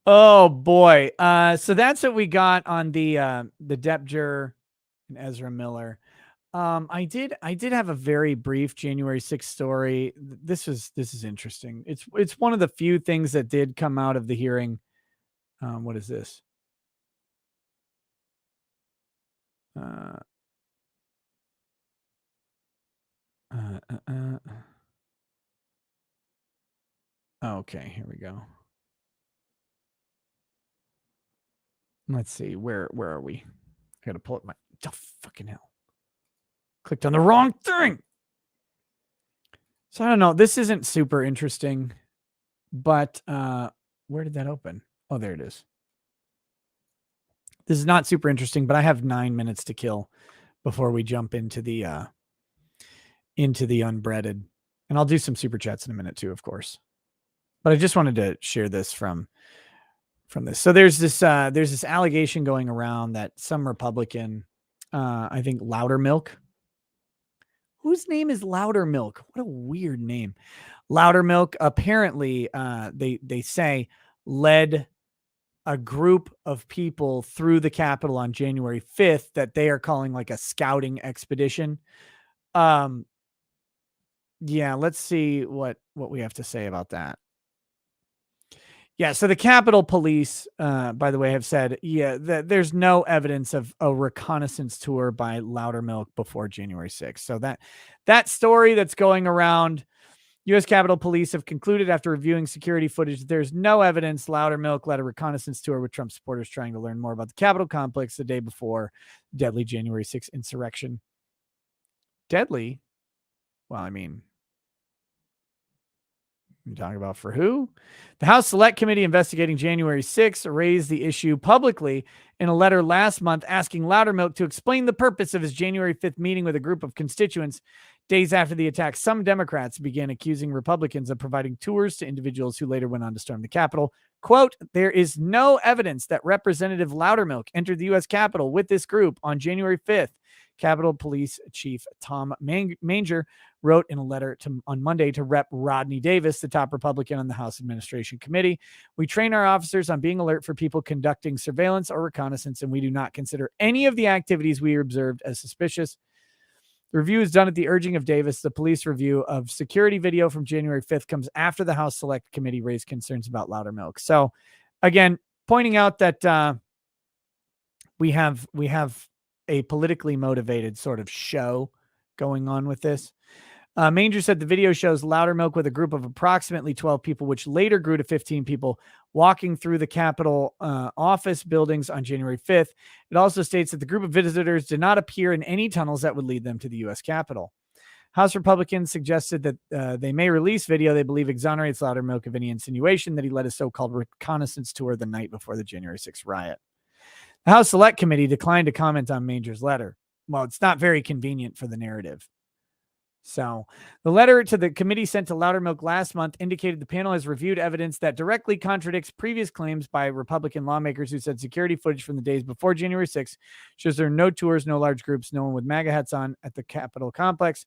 Oh boy. So that's what we got on the Depp Juror and Ezra Miller. I did have a very brief January 6th story. This is interesting. It's one of the few things that did come out of the hearing. What is this? Okay, here we go. Let's see. Where are we? I gotta pull up my fucking hell. Clicked on the wrong thing. So I don't know. This isn't super interesting, but where did that open? Oh, there it is. This is not super interesting, but I have 9 minutes to kill before we jump into the unbreaded. And I'll do some super chats in a minute too, of course. But I just wanted to share this from this. So there's this allegation going around that some Republican, I think Loudermilk. Whose name is Loudermilk? What a weird name. Loudermilk apparently they say led a group of people through the Capitol on January 5th that they are calling like a scouting expedition. Yeah, let's see what we have to say about that. Yeah, so the Capitol Police, by the way, have said, that there's no evidence of a reconnaissance tour by Loudermilk before January 6th. So that story that's going around, U.S. Capitol Police have concluded after reviewing security footage that there's no evidence Loudermilk led a reconnaissance tour with Trump supporters trying to learn more about the Capitol complex the day before deadly January 6th insurrection. Deadly? Well, I mean, you talking about for who? The House Select Committee investigating January 6th raised the issue publicly in a letter last month asking Loudermilk to explain the purpose of his January 5th meeting with a group of constituents. Days after the attack, some Democrats began accusing Republicans of providing tours to individuals who later went on to storm the Capitol. Quote, there is no evidence that Representative Loudermilk entered the U.S. Capitol with this group on January 5th. Capitol Police Chief Tom Manger wrote in a letter on Monday to Rep. Rodney Davis, the top Republican on the House Administration Committee. We train our officers on being alert for people conducting surveillance or reconnaissance, and we do not consider any of the activities we observed as suspicious. The review is done at the urging of Davis. The police review of security video from January 5th comes after the House Select Committee raised concerns about Loudermilk. So, again, pointing out that we have a politically motivated sort of show going on with this. Manger said the video shows Loudermilk with a group of approximately 12 people, which later grew to 15 people, walking through the Capitol office buildings on January 5th. It also states that the group of visitors did not appear in any tunnels that would lead them to the U.S. Capitol. House Republicans suggested that they may release video they believe exonerates Loudermilk of any insinuation that he led a so-called reconnaissance tour the night before the January 6th riot. The House Select Committee declined to comment on Manger's letter. Well, it's not very convenient for the narrative. So the letter to the committee sent to Loudermilk last month indicated the panel has reviewed evidence that directly contradicts previous claims by Republican lawmakers who said security footage from the days before January 6th shows there are no tours, no large groups, no one with MAGA hats on at the Capitol complex.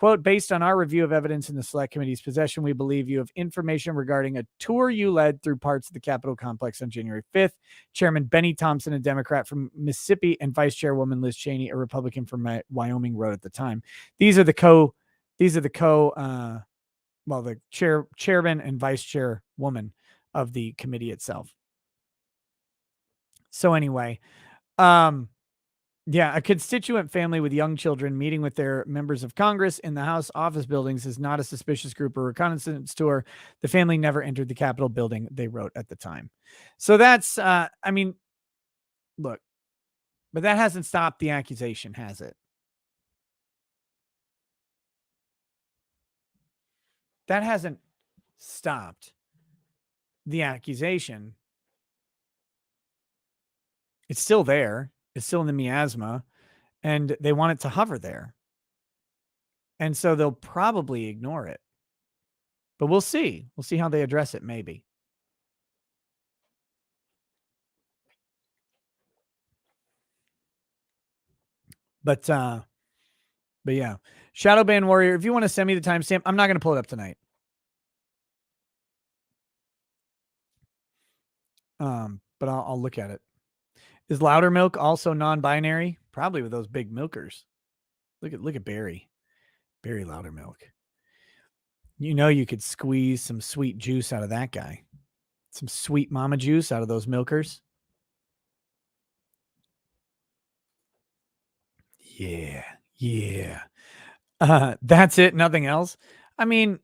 quote, based on our review of evidence in the select committee's possession, we believe you have information regarding a tour you led through parts of the Capitol complex on January 5th. Chairman Benny Thompson, a Democrat from Mississippi, and Vice Chairwoman Liz Cheney, a Republican from Wyoming, wrote at the time. The chairman and vice chairwoman of the committee itself. So anyway, yeah, a constituent family with young children meeting with their members of Congress in the House office buildings is not a suspicious group or reconnaissance tour. The family never entered the Capitol building, they wrote at the time. So that's, I mean, look, but that hasn't stopped the accusation, has it? That hasn't stopped the accusation. It's still there. It's still in the miasma, and they want it to hover there. And so they'll probably ignore it. But we'll see. We'll see how they address it, maybe. But yeah. Shadowban Warrior, if you want to send me the timestamp, I'm not going to pull it up tonight. But I'll look at it. Is Loudermilk also non-binary? Probably with those big milkers. Look at Barry. Barry Loudermilk. You know you could squeeze some sweet juice out of that guy. Some sweet mama juice out of those milkers. Yeah. That's it. Nothing else. I mean,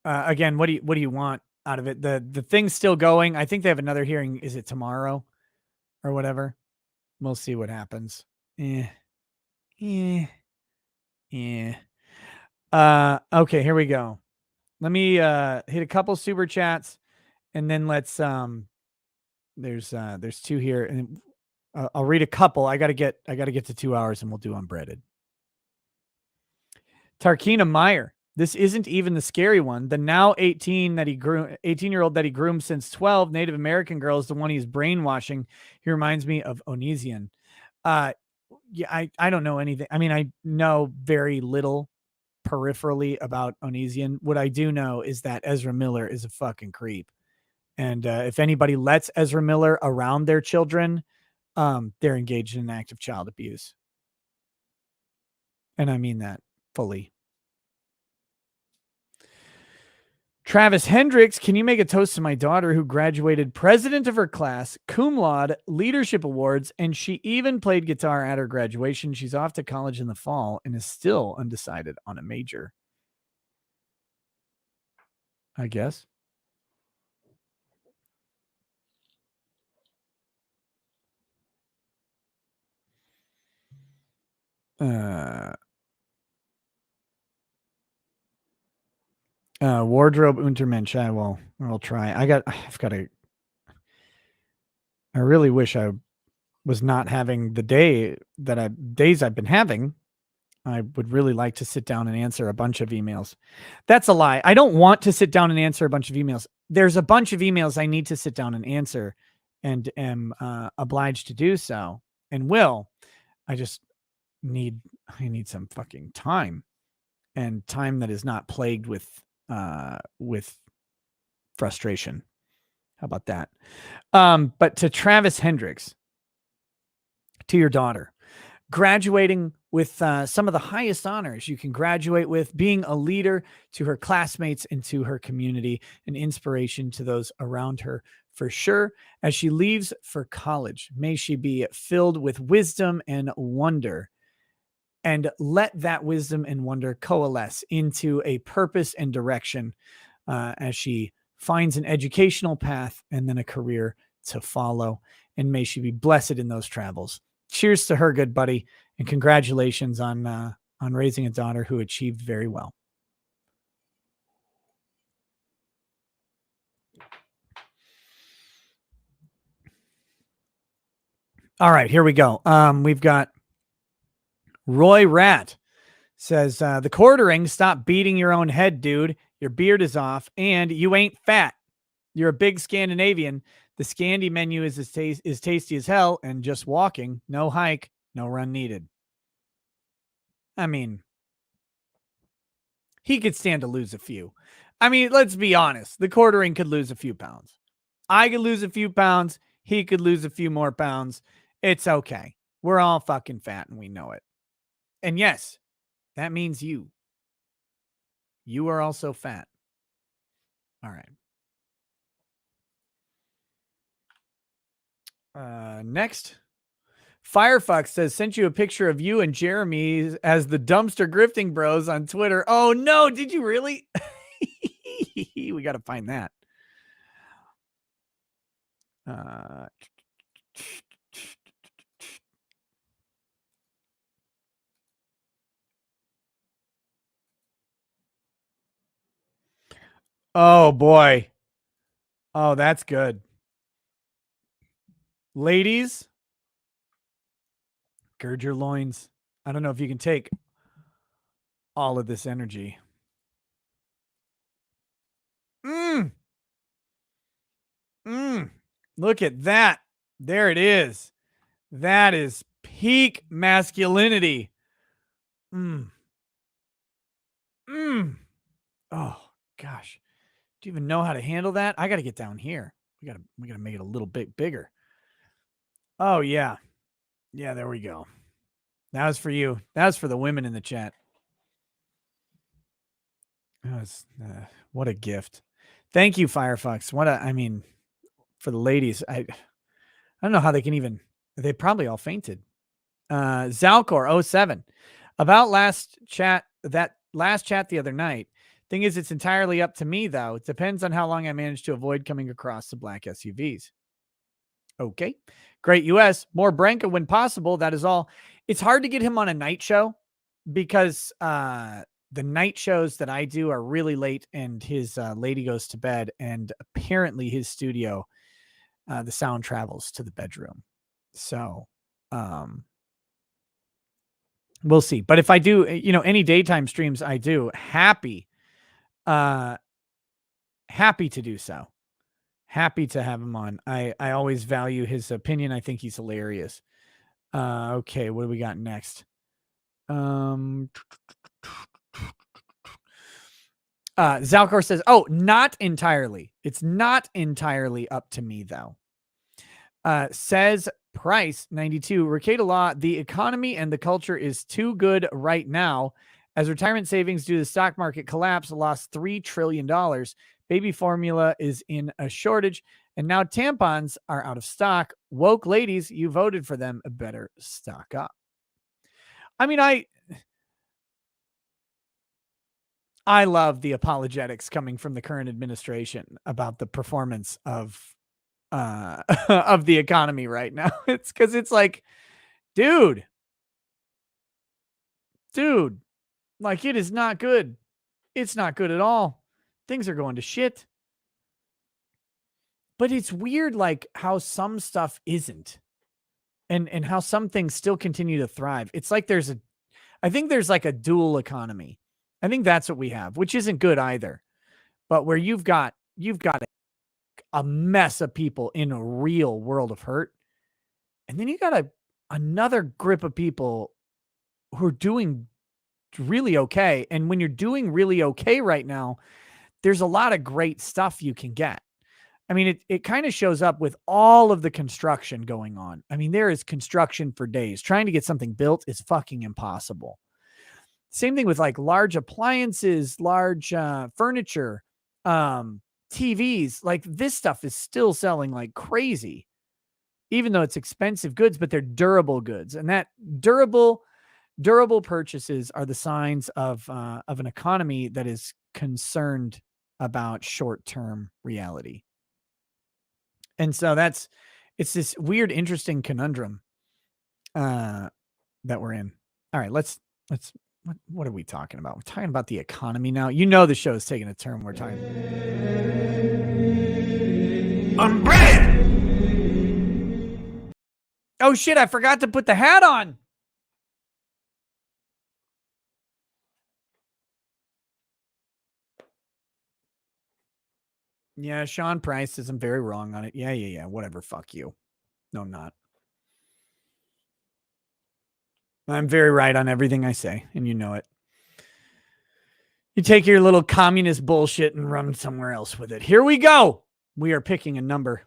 again, what do you want out of it? The thing's still going. I think they have another hearing. Is it tomorrow or whatever? We'll see what happens. Okay, here we go. Let me hit a couple super chats, and then let's there's two here, and I'll read a couple. I gotta get to 2 hours, and we'll do unbreaded. Tarkina Meyer. This isn't even the scary one. The now 18-year-old that he groomed since 12, Native American girl, is the one he's brainwashing. He reminds me of Onision. Yeah, I don't know anything. I mean, I know very little peripherally about Onision. What I do know is that Ezra Miller is a fucking creep. And if anybody lets Ezra Miller around their children, they're engaged in an act of child abuse. And I mean that fully. Travis Hendricks, can you make a toast to my daughter who graduated president of her class, cum laude, leadership awards, and she even played guitar at her graduation. She's off to college in the fall and is still undecided on a major. I guess. Wardrobe Untermensch. I'll try. I really wish I was not having the days I've been having. I would really like to sit down and answer a bunch of emails. That's a lie. I don't want to sit down and answer a bunch of emails. There's a bunch of emails I need to sit down and answer, and am obliged to do so, and will. I need some fucking time, and time that is not plagued with frustration. How about that? But to Travis Hendricks, to your daughter, graduating with some of the highest honors you can graduate with, being a leader to her classmates and to her community, an inspiration to those around her for sure. As she leaves for college, may she be filled with wisdom and wonder, and let that wisdom and wonder coalesce into a purpose and direction as she finds an educational path and then a career to follow. And may she be blessed in those travels. Cheers to her, good buddy, and congratulations on raising a daughter who achieved very well. All right, here we go. We've got Roy Rat says, the quartering, stop beating your own head, dude. Your beard is off and you ain't fat. You're a big Scandinavian. The Scandi menu is tasty as hell, and just walking, no hike, no run needed. I mean, He could stand to lose a few. I mean, let's be honest. The quartering could lose a few pounds. I could lose a few pounds. He could lose a few more pounds. It's okay. We're all fucking fat and we know it. And yes, that means you. You are also fat. All right. Next. Firefox says, sent you a picture of you and Jeremy as the dumpster grifting bros on Twitter. Oh no, did you really? We got to find that. Oh boy. Oh, that's good. Ladies, gird your loins. I don't know if you can take all of this energy. Look at that. There it is. That is peak masculinity. Oh gosh. Do you even know how to handle that? I got to get down here. We got to make it a little bit bigger. Oh yeah. Yeah, there we go. That was for you. That was for the women in the chat. That was, what a gift. Thank you, Firefox. I mean, for the ladies, I don't know how they can even, they probably all fainted. Zalcor07. About that last chat the other night. Thing is, it's entirely up to me, though. It depends on how long I manage to avoid coming across the black SUVs. Okay. Great US. More Branca when possible. That is all. It's hard to get him on a night show because the night shows that I do are really late and his lady goes to bed. And apparently his studio, the sound travels to the bedroom. So we'll see. But if I do, any daytime streams I do, happy to do so. Happy to have him on. I always value his opinion. I think he's hilarious. Okay, what do we got next? Zalcor says, oh, not entirely. It's not entirely up to me, though. Says Price 92, Recato Law, the economy and the culture is too good right now. As retirement savings due to the stock market collapse lost $3 trillion. Baby formula is in a shortage, and now tampons are out of stock. Woke ladies, you voted for them, better stock up. I mean, I love the apologetics coming from the current administration about the performance of the economy right now. It's because it's like, dude, like it is not good. It's not good at all. Things are going to shit. But it's weird, like how some stuff isn't, and how some things still continue to thrive. It's like I think there's like a dual economy. I think that's what we have, which isn't good either. But where you've got a mess of people in a real world of hurt, and then you got another grip of people who are doing really okay. And when you're doing really okay right now, there's a lot of great stuff you can get. I mean, it kind of shows up with all of the construction going on. I mean, there is construction for days. Trying to get something built is fucking impossible. Same thing with like large appliances, large furniture, TVs. Like this stuff is still selling like crazy, even though it's expensive goods, but they're durable goods. And that durable purchases are the signs of an economy that is concerned about short-term reality. And so it's this weird, interesting conundrum that we're in. All right, what are we talking about? We're talking about the economy now. You know the show is taking a turn. We're talking. I'm ready. Oh shit! I forgot to put the hat on. Yeah, Sean Price says I'm very wrong on it. Yeah. Whatever. Fuck you. No, I'm not. I'm very right on everything I say, and you know it. You take your little communist bullshit and run somewhere else with it. Here we go. We are picking a number.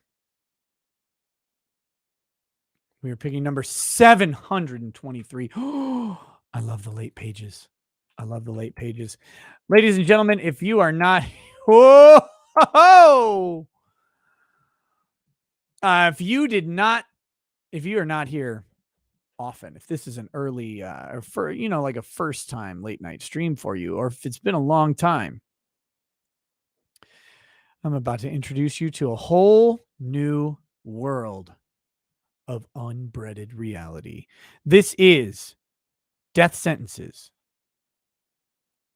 We are picking number 723. I love the late pages. I love the late pages. Ladies and gentlemen, if you are not... Whoa! If you are not here often, if this is an early or for like a first time late night stream for you, or if it's been a long time, I'm about to introduce you to a whole new world of unbreaded reality. This is Death Sentences,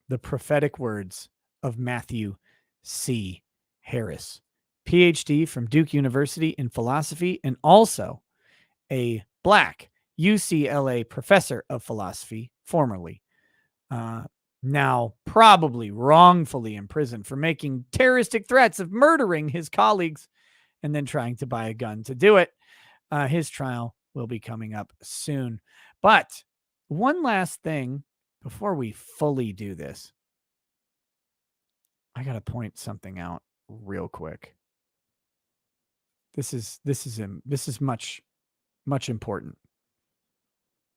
the prophetic words of Matthew C. Harris, PhD from Duke University in philosophy, and also a Black UCLA professor of philosophy, formerly, now probably wrongfully imprisoned for making terroristic threats of murdering his colleagues and then trying to buy a gun to do it. His trial will be coming up soon. But one last thing before we fully do this, I got to point something out real quick. This is much important.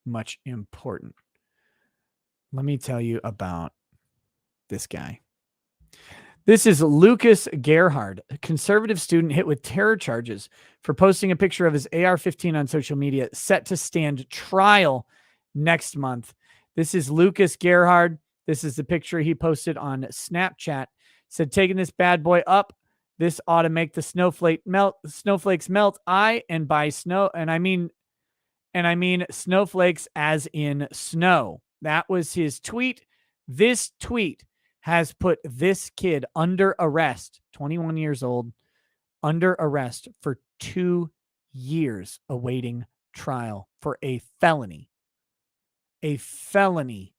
Much important. Let me tell you about this guy. This is Lucas Gerhard, a conservative student hit with terror charges for posting a picture of his AR-15 on social media, set to stand trial next month. This is Lucas Gerhard. This is the picture he posted on Snapchat. Said, taking this bad boy up, this ought to make the snowflakes melt. I mean snowflakes as in snow. That was his tweet. This tweet has put this kid under arrest, 21 years old, under arrest for 2 years awaiting trial for a felony. A felony.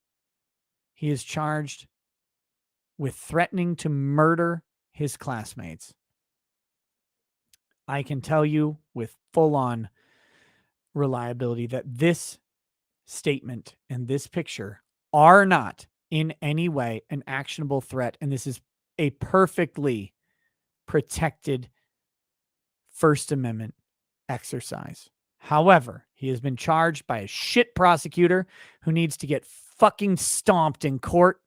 He is charged with threatening to murder his classmates. I can tell you with full-on reliability that this statement and this picture are not in any way an actionable threat, and this is a perfectly protected First Amendment exercise. However, he has been charged by a shit prosecutor who needs to get fucking stomped in court,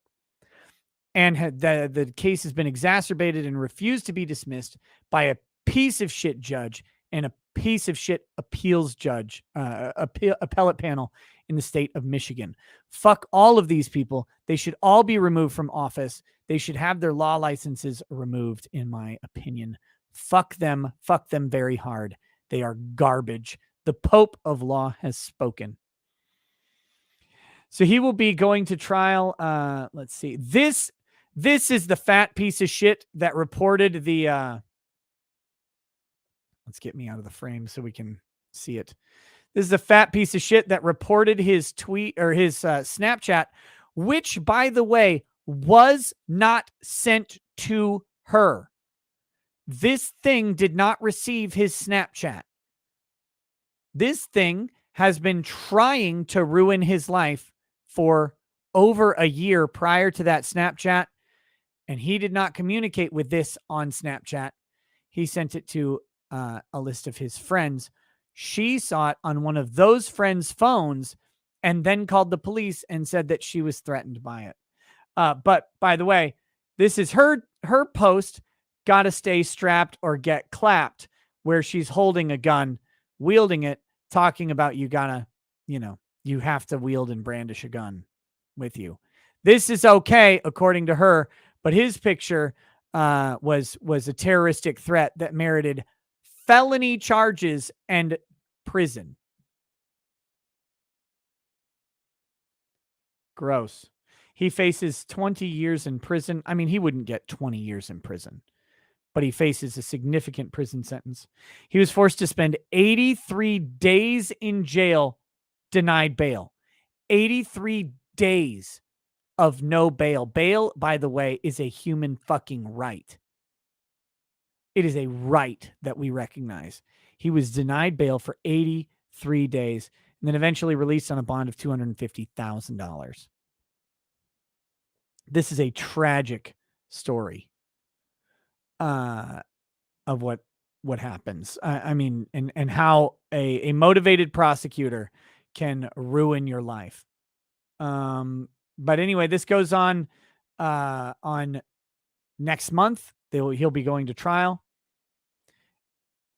and the case has been exacerbated and refused to be dismissed by a piece of shit judge and a piece of shit appeals judge, appellate panel in the state of Michigan. Fuck all of these people. They should all be removed from office. They should have their law licenses removed, in my opinion. Fuck them very hard. They are garbage. The Pope of law has spoken. So he will be going to trial. Let's see. This is the fat piece of shit that reported the... Let's get me out of the frame so we can see it. This is a fat piece of shit that reported his tweet or his Snapchat, which, by the way, was not sent to her. This thing did not receive his Snapchat. This thing has been trying to ruin his life for over a year prior to that Snapchat, and he did not communicate with this on Snapchat. He sent it to a list of his friends. She saw it on one of those friends' phones and then called the police and said that she was threatened by it. But by the way, this is her post, gotta stay strapped or get clapped, where she's holding a gun, wielding it, talking about you have to wield and brandish a gun with you. This is okay, according to her, but his picture was a terroristic threat that merited felony charges and prison. Gross. He faces 20 years in prison. I mean, he wouldn't get 20 years in prison, but he faces a significant prison sentence. He was forced to spend 83 days in jail, denied bail. 83 days of no bail. Bail, by the way, is a human fucking right. It is a right that we recognize. He was denied bail for 83 days and then eventually released on a bond of $250,000. This is a tragic story of what happens. I mean, and how a motivated prosecutor can ruin your life. But anyway, this goes on next month. He'll be going to trial.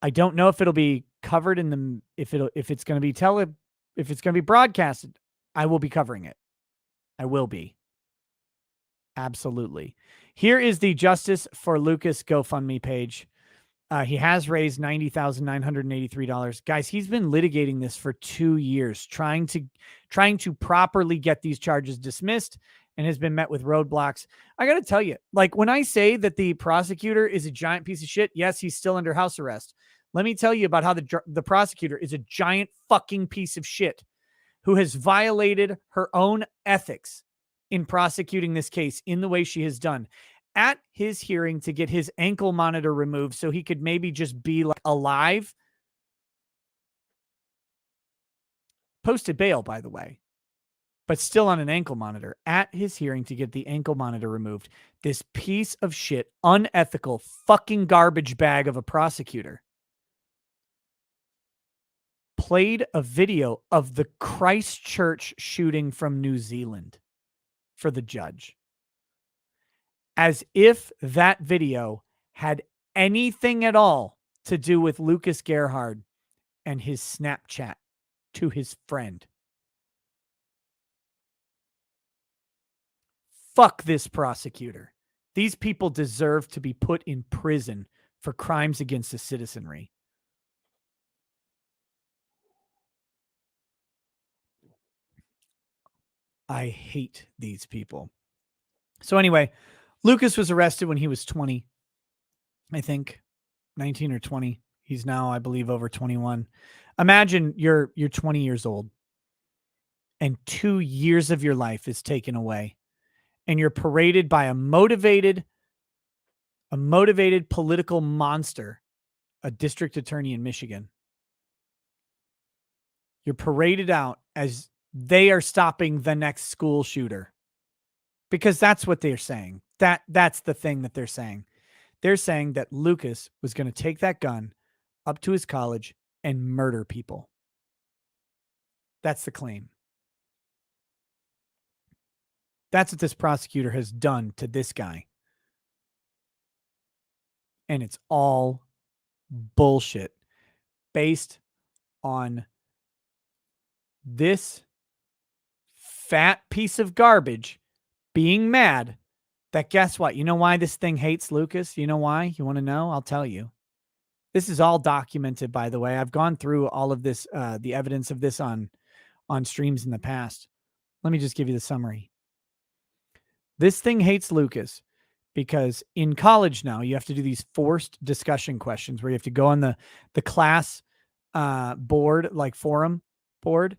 I don't know if it'll be covered if it's going to be broadcasted. I will be covering it. I will be. Absolutely. Here is the Justice for Lucas GoFundMe page. He has raised $90,983. Guys, he's been litigating this for 2 years, trying to properly get these charges dismissed, and has been met with roadblocks. I got to tell you, like, when I say that the prosecutor is a giant piece of shit, yes, he's still under house arrest. Let me tell you about how the prosecutor is a giant fucking piece of shit who has violated her own ethics in prosecuting this case in the way she has done. At his hearing to get his ankle monitor removed so he could maybe just be like alive. Posted bail, by the way, but still on an ankle monitor. At his hearing to get the ankle monitor removed, this piece of shit, unethical, fucking garbage bag of a prosecutor played a video of the Christchurch shooting from New Zealand for the judge, as if that video had anything at all to do with Lucas Gerhard and his Snapchat to his friend. Fuck this prosecutor. These people deserve to be put in prison for crimes against the citizenry. I hate these people. So anyway, Lucas was arrested when he was 20, I think, 19 or 20. He's now, I believe, over 21. Imagine you're 20 years old and 2 years of your life is taken away, and you're paraded by a motivated political monster, a district attorney in Michigan. You're paraded out as they are stopping the next school shooter, because that's what they're saying. That's the thing that they're saying. They're saying that Lucas was going to take that gun up to his college and murder people. That's the claim. That's what this prosecutor has done to this guy. And it's all bullshit based on this fat piece of garbage being mad that, guess what? You know why this thing hates Lucas? You know why? You want to know? I'll tell you. This is all documented, by the way. I've gone through all of this, the evidence of this on streams in the past. Let me just give you the summary. This thing hates Lucas because in college now you have to do these forced discussion questions where you have to go on the class board, like forum board,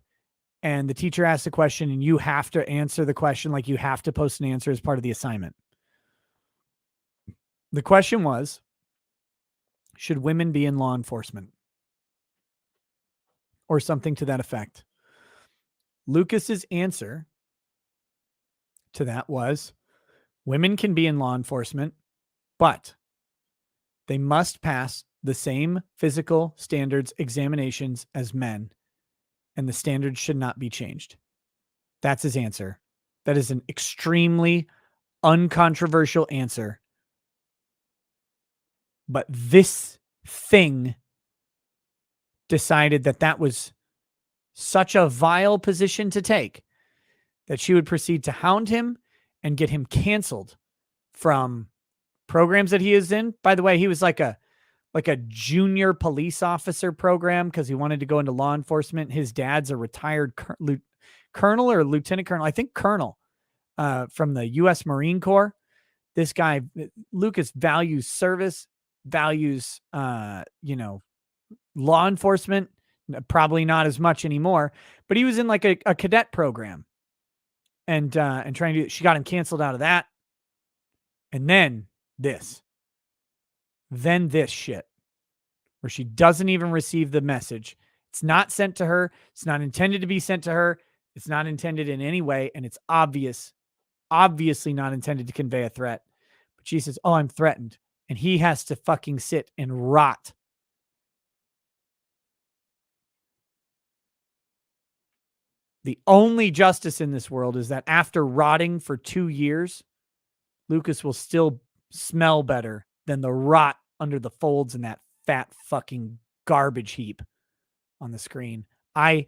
and the teacher asks a question and you have to answer the question. Like, you have to post an answer as part of the assignment. The question was, should women be in law enforcement? Or something to that effect. Lucas's answer to that was, women can be in law enforcement, but they must pass the same physical standards examinations as men, and the standards should not be changed. That's his answer. That is an extremely uncontroversial answer. But this thing decided that that was such a vile position to take that she would proceed to hound him and get him canceled from programs that he is in. By the way, he was like a junior police officer program because he wanted to go into law enforcement. His dad's a retired colonel or lieutenant colonel, I think colonel, from the U.S. Marine Corps. This guy, Lucas, values service, values, law enforcement, probably not as much anymore, but he was in like a cadet program and trying to, she got him canceled out of that. And then this shit where she doesn't even receive the message. It's not sent to her. It's not intended to be sent to her. It's not intended in any way. And it's obvious obviously not intended to convey a threat. But she says, oh, I'm threatened. And he has to fucking sit and rot. The only justice in this world is that after rotting for 2 years, Lucas will still smell better than the rot under the folds in that fat fucking garbage heap on the screen. I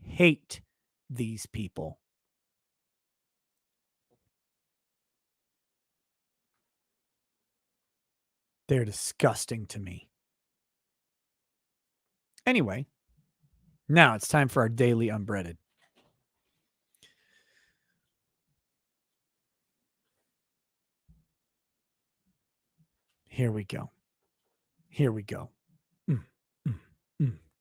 hate these people. They're disgusting to me. Anyway, now it's time for our daily unbreaded. Here we go. Here we go.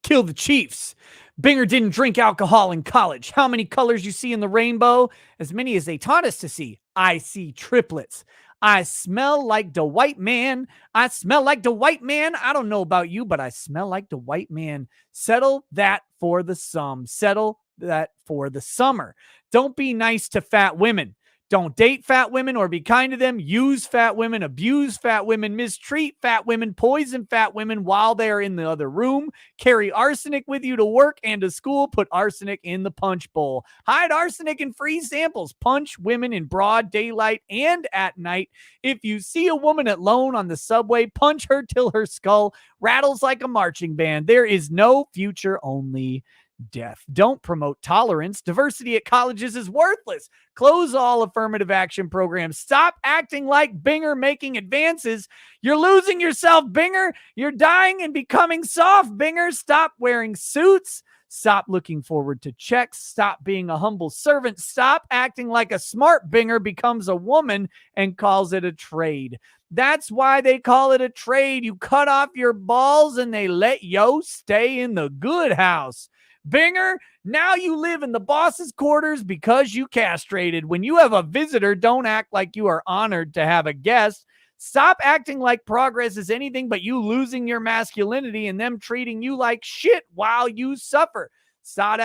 Kill the Chiefs. Binger didn't drink alcohol in college. How many colors you see in the rainbow? As many as they taught us to see. I see triplets. I smell like the white man. I smell like the white man. I don't know about you, but I smell like the white man. Settle that for the sum. Settle that for the summer. Don't be nice to fat women. Don't date fat women or be kind to them. Use fat women, abuse fat women, mistreat fat women, poison fat women while they are in the other room. Carry arsenic with you to work and to school. Put arsenic in the punch bowl. Hide arsenic in free samples. Punch women in broad daylight and at night. If you see a woman alone on the subway, punch her till her skull rattles like a marching band. There is no future, only death. Don't promote tolerance. Diversity at colleges is worthless. Close all affirmative action programs. Stop acting like Binger making advances. You're losing yourself, Binger. You're dying and becoming soft, Binger. Stop wearing suits. Stop looking forward to checks. Stop being a humble servant. Stop acting like a smart Binger becomes a woman and calls it a trade. That's why they call it a trade. You cut off your balls and they let yo stay in the good house. Binger, now you live in the boss's quarters because you castrated. When you have a visitor, don't act like you are honored to have a guest. Stop acting like progress is anything but you losing your masculinity and them treating you like shit while you suffer. Stop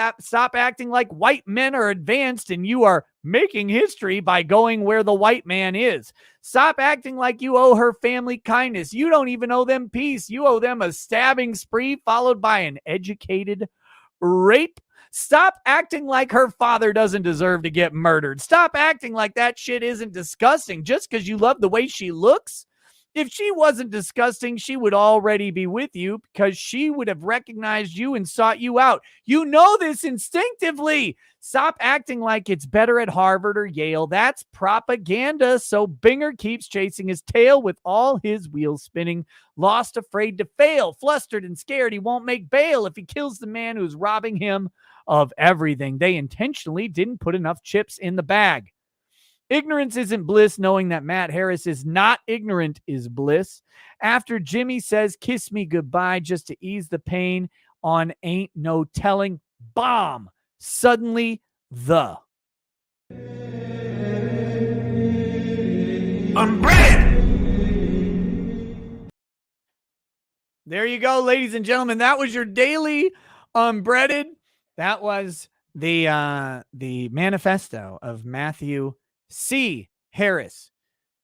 acting like white men are advanced and you are making history by going where the white man is. Stop acting like you owe her family kindness. You don't even owe them peace. You owe them a stabbing spree followed by an educated rape. Stop acting like her father doesn't deserve to get murdered. Stop acting like that shit isn't disgusting just because you love the way she looks. If she wasn't disgusting, she would already be with you because she would have recognized you and sought you out. You know this instinctively. Stop acting like it's better at Harvard or Yale. That's propaganda. So Binger keeps chasing his tail with all his wheels spinning. Lost, afraid to fail, flustered and scared. He won't make bail if he kills the man who's robbing him of everything. They intentionally didn't put enough chips in the bag. Ignorance isn't bliss. Knowing that Matt Harris is not ignorant is bliss. After Jimmy says, kiss me goodbye just to ease the pain on Ain't No Telling, bomb. Suddenly, the Unbread! There you go, ladies and gentlemen. That was your daily unbreaded. That was the manifesto of Matthew C. Harris,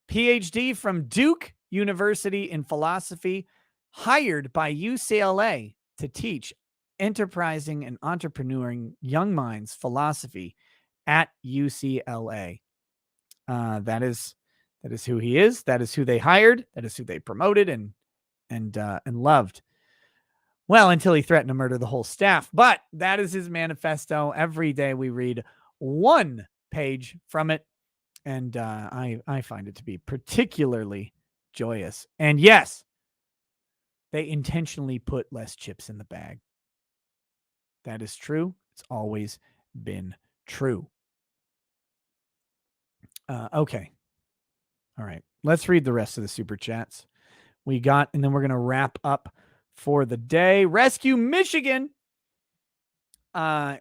PhD from Duke University in philosophy, hired by UCLA to teach enterprising and entrepreneuring young minds philosophy at UCLA. That is who he is. That is who they hired. That is who they promoted and loved. Well, until he threatened to murder the whole staff. But that is his manifesto. Every day we read one page from it. And I find it to be particularly joyous. And yes, they intentionally put less chips in the bag. That is true. It's always been true. Okay. All right. Let's read the rest of the super chats we got, and then we're going to wrap up for the day. Rescue Michigan.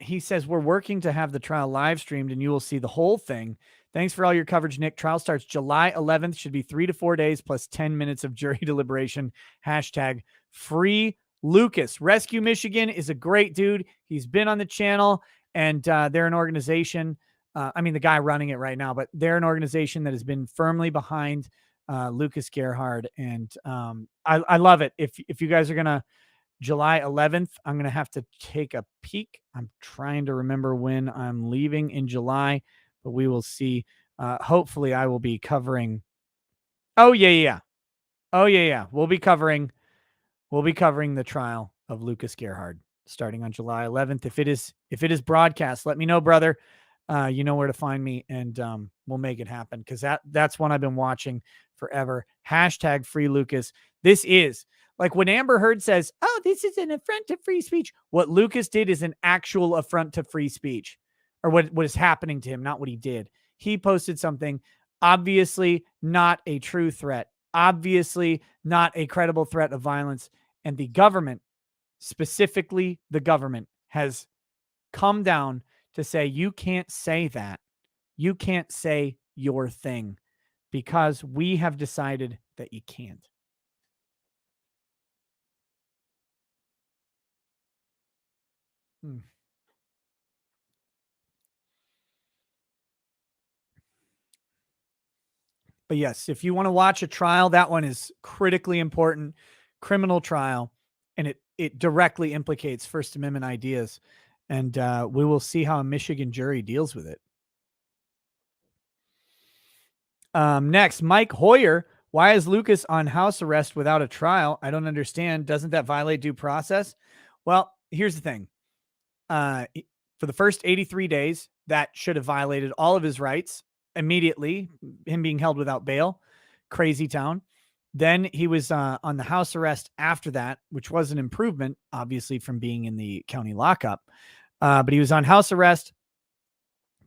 He says, we're working to have the trial live streamed and you will see the whole thing. Thanks for all your coverage, Nick. Trial starts July 11th. Should be 3 to 4 days plus 10 minutes of jury deliberation. Hashtag free Lucas. Rescue Michigan is a great dude. He's been on the channel and they're an organization the guy running it right now, but they're an organization that has been firmly behind Lucas Gerhard. And I love it. If you guys are going to July 11th, I'm going to have to take a peek. I'm trying to remember when I'm leaving in July, but we will see. Hopefully I will be covering. Oh yeah. We'll be covering the trial of Lucas Gerhard starting on July 11th. If it is broadcast, let me know, brother. You know where to find me, and we'll make it happen, because that's one I've been watching forever. # free Lucas. This is like when Amber Heard says, "Oh, this is an affront to free speech." What Lucas did is an actual affront to free speech, or what is happening to him, not what he did. He posted something, obviously not a true threat, obviously not a credible threat of violence, and the government, specifically the government, has come down to say, you can't say that. You can't say your thing, because we have decided that you can't. But yes, if you want to watch a trial, that one is critically important. Criminal trial, and it directly implicates First Amendment ideas. And we will see how a Michigan jury deals with it. Next, Mike Hoyer. Why is Lucas on house arrest without a trial? I don't understand. Doesn't that violate due process? Well, here's the thing. For the first 83 days, that should have violated all of his rights immediately, him being held without bail. Crazy town. Then he was on the house arrest after that, which was an improvement, obviously, from being in the county lockup. But he was on house arrest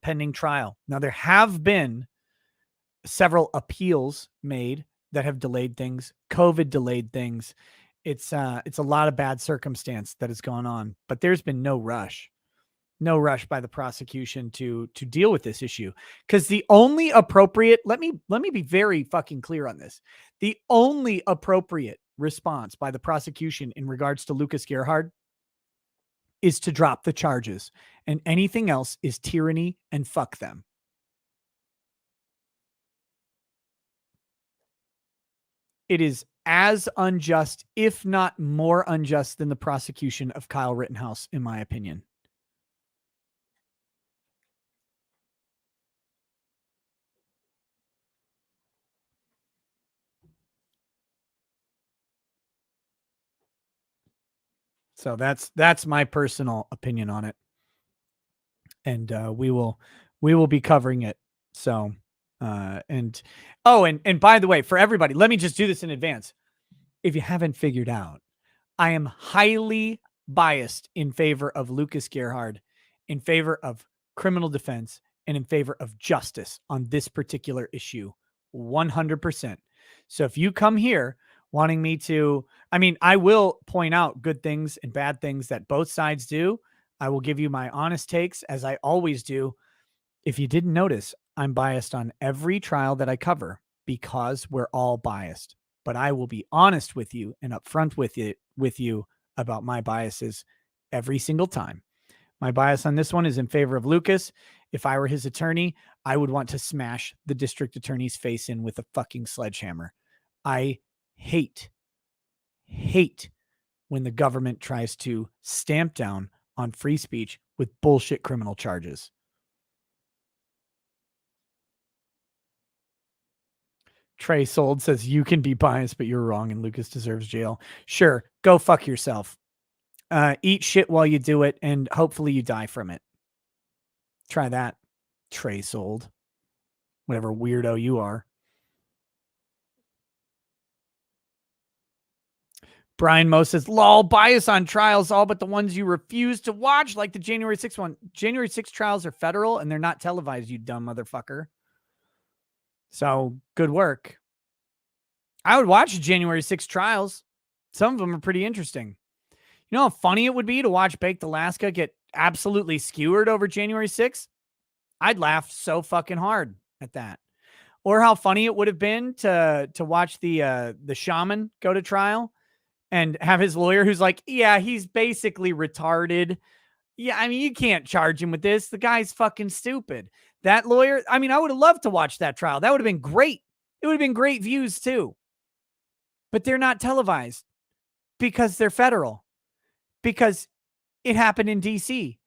pending trial. Now, there have been several appeals made that have delayed things. COVID delayed things. It's a lot of bad circumstance that has gone on, but there's been no rush by the prosecution to deal with this issue. Because the only appropriate, let me be very fucking clear on this. The only appropriate response by the prosecution in regards to Lucas Gerhard is to drop the charges, and anything else is tyranny, and fuck them. It is as unjust, if not more unjust, than the prosecution of Kyle Rittenhouse, in my opinion. So that's my personal opinion on it. And we will be covering it. So and by the way, for everybody, let me just do this in advance. If you haven't figured out, I am highly biased in favor of Lucas Gerhard, in favor of criminal defense, and in favor of justice on this particular issue, 100%. So if you come here wanting me to, I will point out good things and bad things that both sides do. I will give you my honest takes, as I always do. If you didn't notice, I'm biased on every trial that I cover, because we're all biased. But I will be honest with you and upfront with you about my biases every single time. My bias on this one is in favor of Lucas. If I were his attorney, I would want to smash the district attorney's face in with a fucking sledgehammer. I hate when the government tries to stamp down on free speech with bullshit criminal charges. Trey Sold says, you can be biased, but you're wrong, and Lucas deserves jail. Sure, go fuck yourself. Eat shit while you do it, and hopefully you die from it. Try that, Trey Sold. Whatever weirdo you are. Brian Moe says, lol, bias on trials, all but the ones you refuse to watch, like the January 6th one. January 6th trials are federal, and they're not televised, you dumb motherfucker. So, good work. I would watch January 6th trials. Some of them are pretty interesting. You know how funny it would be to watch Baked Alaska get absolutely skewered over January 6th? I'd laugh so fucking hard at that. Or how funny it would have been to watch the shaman go to trial and have his lawyer, who's like, yeah, he's basically retarded. Yeah, I mean, you can't charge him with this. The guy's fucking stupid. That lawyer, I mean, I would have loved to watch that trial. That would have been great. It would have been great views too. But they're not televised because they're federal, because it happened in DC,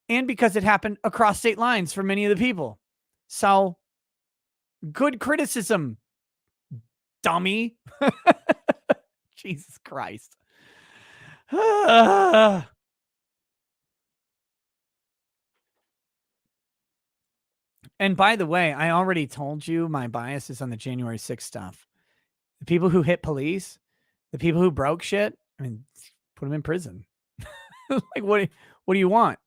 and because it happened across state lines for many of the people. So, good criticism, dummy. Jesus Christ. And by the way, I already told you my bias is on the January 6th stuff. The people who hit police, the people who broke shit, I mean, put them in prison. Like, what do you want?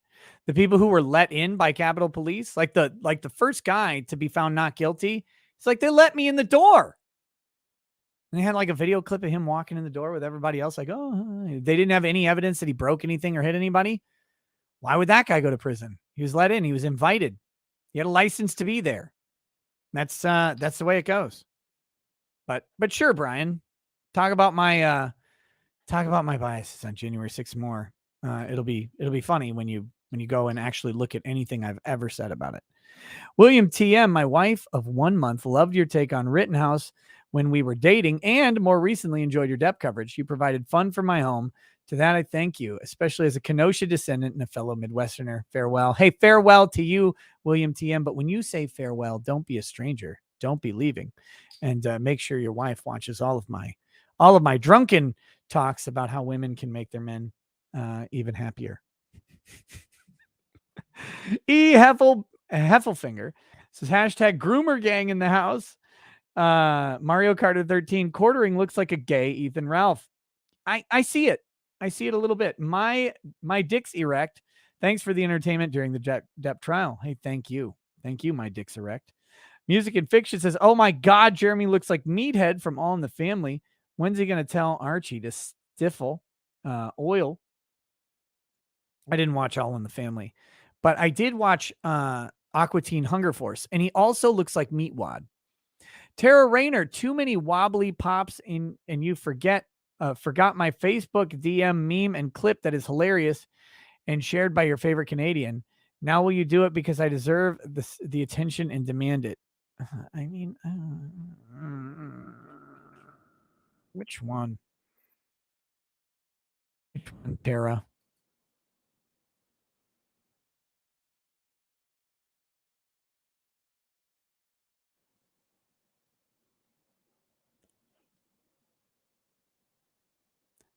The people who were let in by Capitol Police, like the first guy to be found not guilty, it's like, they let me in the door. And they had like a video clip of him walking in the door with everybody else. Like, oh, they didn't have any evidence that he broke anything or hit anybody. Why would that guy go to prison? He was let in. He was invited. He had a license to be there. That's the way it goes. But sure, Brian, talk about my biases on January 6th more. It'll be funny when you go and actually look at anything I've ever said about it. William TM, my wife of 1 month, loved your take on Rittenhouse when we were dating, and more recently enjoyed your Depp coverage. You provided fun for my home. To that, I thank you, especially as a Kenosha descendant and a fellow Midwesterner. Farewell. Hey, farewell to you, William TM. But when you say farewell, don't be a stranger. Don't be leaving. And make sure your wife watches all of my drunken talks about how women can make their men even happier. Heffelfinger says hashtag groomer gang in the house. Mario Kart 13 quartering looks like a gay Ethan Ralph. I see it. I see it a little bit. My dick's erect. Thanks for the entertainment during the Depp trial. Hey, thank you. Thank you, my dick's erect. Music and Fiction says, oh my God, Jeremy looks like Meathead from All in the Family. When's he going to tell Archie to stiffle oil? I didn't watch All in the Family, but I did watch Aqua Teen Hunger Force, and he also looks like Meatwad. Tara Rayner, too many wobbly pops in, and you forgot my Facebook DM meme and clip that is hilarious and shared by your favorite Canadian. Now will you do it because I deserve the attention and demand it? I mean, which one? Which one, Tara?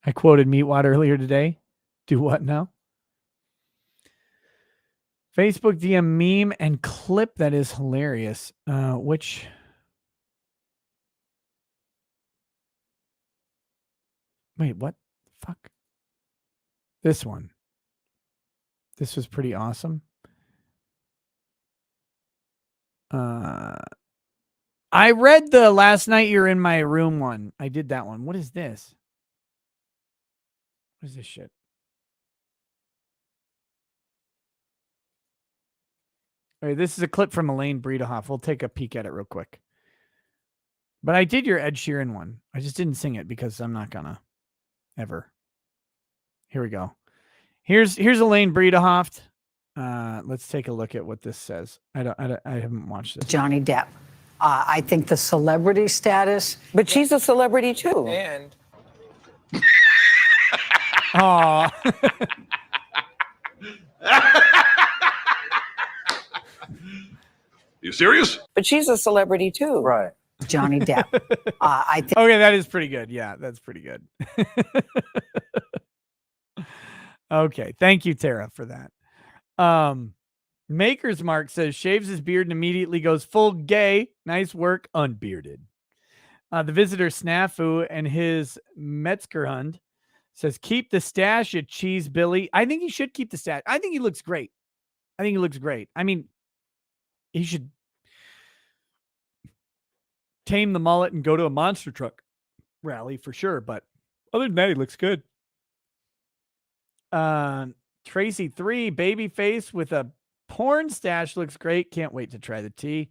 I quoted Meatwad earlier today. Do what now? Facebook DM meme and clip that is hilarious. Which? Wait, what? Fuck. This one. This was pretty awesome. I read the last night you're in my room one. I did that one. What is this? What is this shit? All right, this is a clip from Elaine Bredehoff. We'll take a peek at it real quick. But I did your Ed Sheeran one. I just didn't sing it because I'm not gonna ever. Here we go. Here's Elaine Bredehoff. Let's take a look at what this says. I haven't watched this. Johnny Depp. I think the celebrity status, but she's a celebrity too. And Oh. You serious? But she's a celebrity too. Right. Johnny Depp. I think. Okay, that is pretty good. Yeah, that's pretty good. Okay, thank you, Tara, for that. Maker's Mark says shaves his beard and immediately goes full gay. Nice work, unbearded. The visitor Snafu and his Metzgerhund says keep the stash, you cheese Billy. I think he should keep the stash. I think he looks great. I mean, he should tame the mullet and go to a monster truck rally for sure. But other than that, he looks good. Tracy 3, baby face with a porn stash looks great. Can't wait to try the tea.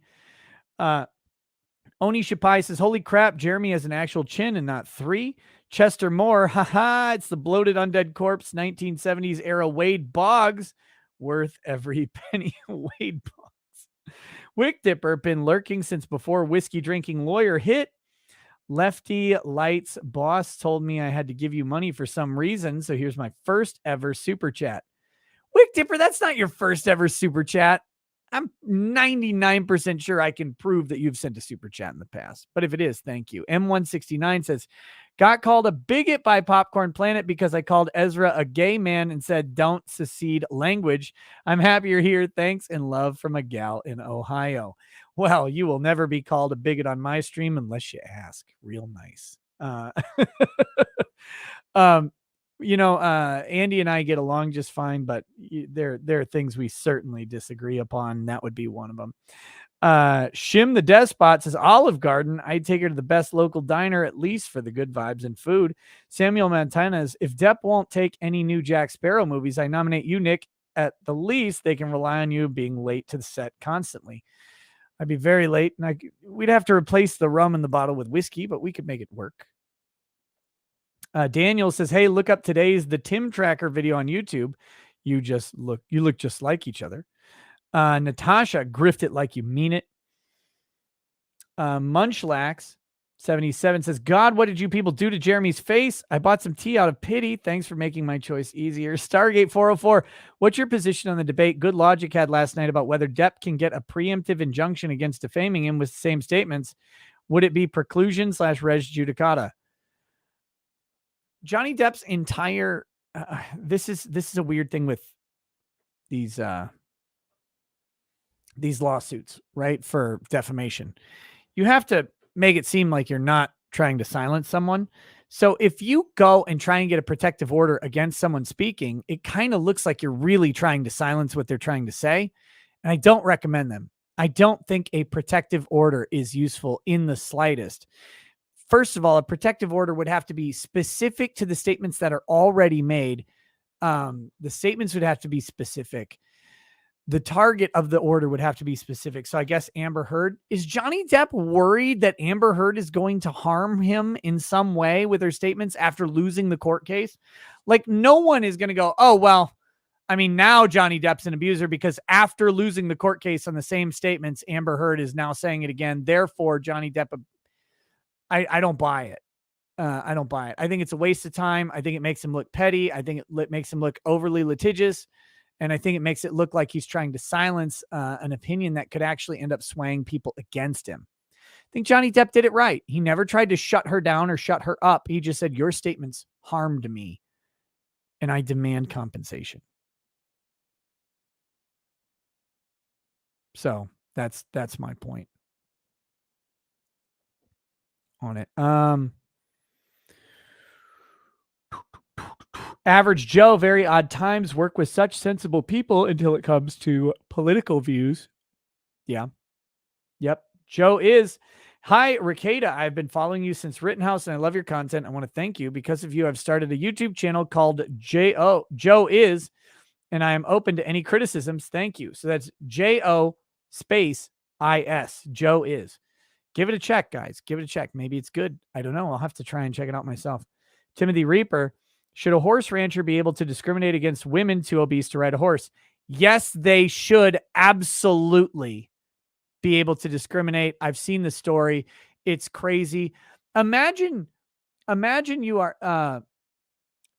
Oni Shapai says, holy crap, Jeremy has an actual chin and not 3. Chester Moore, haha, it's the bloated undead corpse 1970s era Wade Boggs, worth every penny. Wade Boggs. Wick Dipper, been lurking since before whiskey drinking lawyer hit. Lefty Lights boss told me I had to give you money for some reason, so here's my first ever super chat. Wick Dipper, that's not your first ever super chat. I'm 99% sure I can prove that you've sent a super chat in the past. But if it is, thank you. M169 says, got called a bigot by Popcorn Planet because I called Ezra a gay man and said, don't secede language. I'm happy you're here. Thanks and love from a gal in Ohio. Well, you will never be called a bigot on my stream unless you ask. Real nice. Andy and I get along just fine, but there are things we certainly disagree upon. That would be one of them. Shim the Despot says, Olive Garden, I'd take her to the best local diner, at least for the good vibes and food. Samuel Montanez, if Depp won't take any new Jack Sparrow movies, I nominate you, Nick. At the least, they can rely on you being late to the set constantly. I'd be very late, and we'd have to replace the rum in the bottle with whiskey, but we could make it work. Daniel says, hey, look up today's The Tim Tracker video on YouTube. You look just like each other. Natasha, grift it like you mean it. Munchlax 77 says, God, what did you people do to Jeremy's face? I bought some tea out of pity. Thanks for making my choice easier. Stargate 404, what's your position on the debate Good Logic had last night about whether Depp can get a preemptive injunction against defaming him with the same statements? Would it be preclusion / res judicata? Johnny Depp's entire this is a weird thing with these lawsuits, right? For defamation. You have to make it seem like you're not trying to silence someone. So if you go and try and get a protective order against someone speaking, it kind of looks like you're really trying to silence what they're trying to say. And I don't recommend them. I don't think a protective order is useful in the slightest. First of all, a protective order would have to be specific to the statements that are already made. The statements would have to be specific. The target of the order would have to be specific. So I guess Amber Heard. Is Johnny Depp worried that Amber Heard is going to harm him in some way with her statements after losing the court case? Like, no one is going to go, oh, well, I mean, now Johnny Depp's an abuser because after losing the court case on the same statements, Amber Heard is now saying it again. Therefore, Johnny Depp... I don't buy it. I don't buy it. I think it's a waste of time. I think it makes him look petty. I think it makes him look overly litigious. And I think it makes it look like he's trying to silence an opinion that could actually end up swaying people against him. I think Johnny Depp did it right. He never tried to shut her down or shut her up. He just said, your statements harmed me and I demand compensation. So that's my point on it. Average Joe, very odd times, work with such sensible people until it comes to political views. Yeah. Yep. Joe is. Hi, Ricada. I've been following you since Rittenhouse and I love your content. I want to thank you. Because of you, I've started a YouTube channel called Joe is, and I am open to any criticisms. Thank you. So that's JO space IS. Joe is. Give it a check, guys. Give it a check. Maybe it's good. I don't know. I'll have to try and check it out myself. Timothy Reaper. Should a horse rancher be able to discriminate against women too obese to ride a horse? Yes, they should absolutely be able to discriminate. I've seen the story. It's crazy. Imagine you are,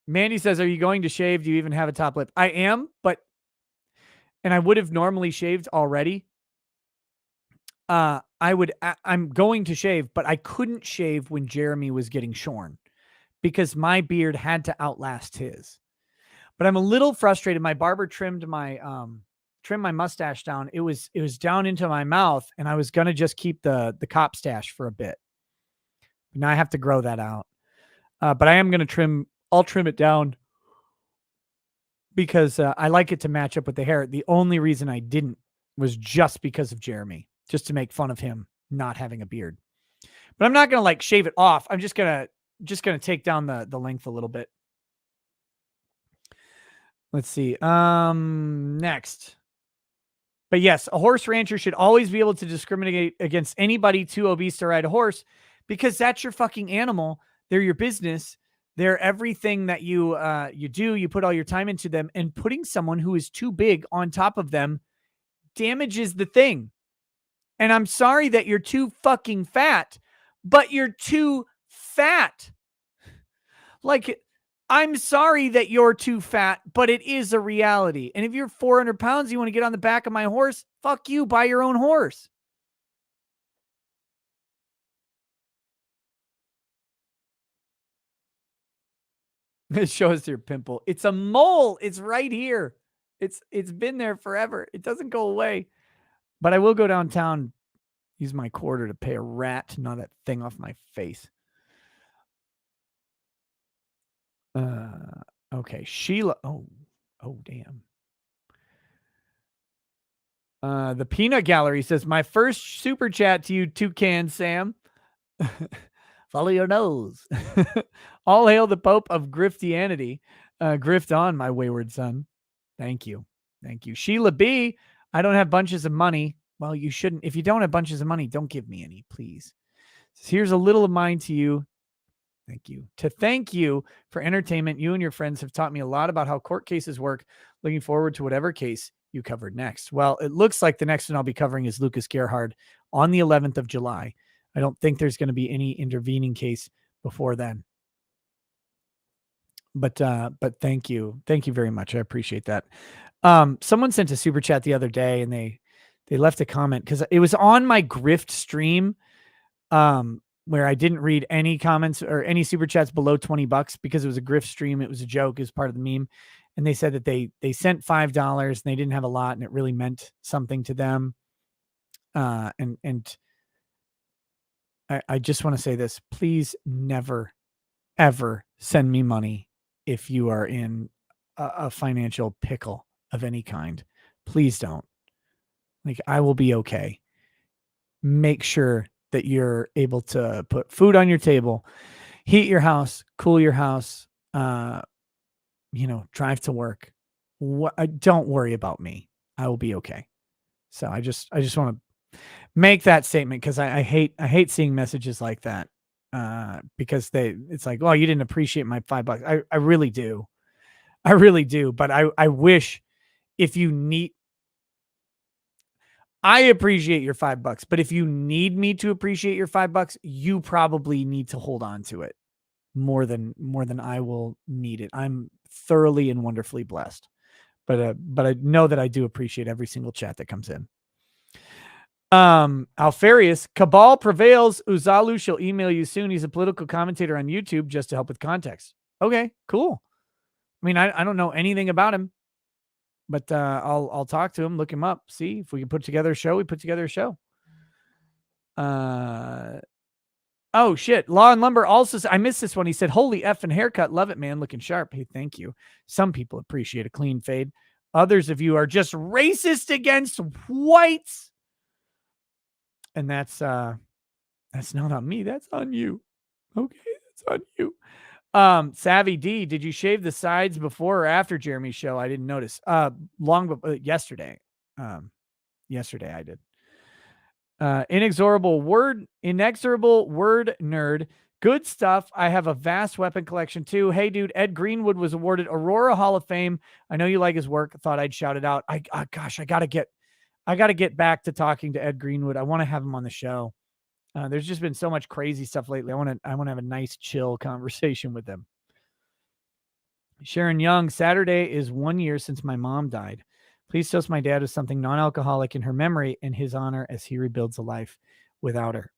Mandy says, are you going to shave? Do you even have a top lip? I am, and I would have normally shaved already. I'm going to shave, but I couldn't shave when Jeremy was getting shorn because my beard had to outlast his. But I'm a little frustrated. My barber trimmed my mustache down. It was down into my mouth, and I was gonna just keep the cop stash for a bit. Now I have to grow that out. But I am gonna trim. I'll trim it down because I like it to match up with the hair. The only reason I didn't was just because of Jeremy, just to make fun of him not having a beard. But I'm not gonna like shave it off. I'm just gonna take down the length a little bit. Let's see. Next. But yes, a horse rancher should always be able to discriminate against anybody too obese to ride a horse because that's your fucking animal. They're your business. They're everything that you do. You put all your time into them, and putting someone who is too big on top of them damages the thing. And I'm sorry that you're too fucking fat, but you're too fat. Like, I'm sorry that you're too fat, but it is a reality. And if you're 400 pounds, you want to get on the back of my horse, fuck you, buy your own horse. Show us your pimple. It's a mole. It's right here. It's been there forever. It doesn't go away. But I will go downtown, use my quarter to pay a rat to gnaw that thing off my face. Okay, Sheila. Oh, damn. The Peanut Gallery says, my first super chat to you, Toucan Sam. Follow your nose. All hail the Pope of Griftianity. Grift on, my wayward son. Thank you. Thank you. Sheila B. I don't have bunches of money. Well, you shouldn't. If you don't have bunches of money, don't give me any, please. Here's a little of mine to you. Thank you. To thank you for entertainment. You and your friends have taught me a lot about how court cases work. Looking forward to whatever case you covered next. Well, it looks like the next one I'll be covering is Lucas Gerhard on the 11th of July. I don't think there's going to be any intervening case before then. But thank you. Thank you very much. I appreciate that. Someone sent a super chat the other day, and they left a comment because it was on my grift stream. Where I didn't read any comments or any super chats below $20 because it was a grift stream. It was a joke. It was part of the meme. And they said that they sent $5 and they didn't have a lot and it really meant something to them. And I just want to say this, please never, ever send me money if you are in a financial pickle of any kind. Please don't. Like, I will be okay. Make sure that you're able to put food on your table, heat your house, cool your house, drive to work. Don't worry about me. I will be okay. So I just want to make that statement because I hate seeing messages like that because it's like, oh, you didn't appreciate my $5. I really do. I really do. But I wish if you need, I appreciate your $5, but if you need me to appreciate your $5, you probably need to hold on to it more than I will need it. I'm thoroughly and wonderfully blessed, but I know that I do appreciate every single chat that comes in. Alfarius, Cabal prevails. Uzalu shall email you soon. He's a political commentator on YouTube just to help with context. Okay, cool. I mean, I don't know anything about him. But I'll talk to him, look him up, see if we can put together a show. We put together a show. Oh, shit. Law and Lumber also, I missed this one. He said, holy effing haircut. Love it, man. Looking sharp. Hey, thank you. Some people appreciate a clean fade. Others of you are just racist against whites. And that's not on me. That's on you. Okay, that's on you. Savvy D, did you shave the sides before or after Jeremy's show? I didn't notice. Yesterday. Yesterday I did. Inexorable word nerd. Good stuff. I have a vast weapon collection too. Hey dude, Ed Greenwood was awarded Aurora Hall of Fame. I know you like his work. Thought I'd shout it out. I gotta get back to talking to Ed Greenwood. I want to have him on the show. There's just been so much crazy stuff lately. I want to have a nice, chill conversation with them. Sharon Young, Saturday is 1 year since my mom died. Please toast my dad with something non-alcoholic in her memory in his honor as he rebuilds a life without her.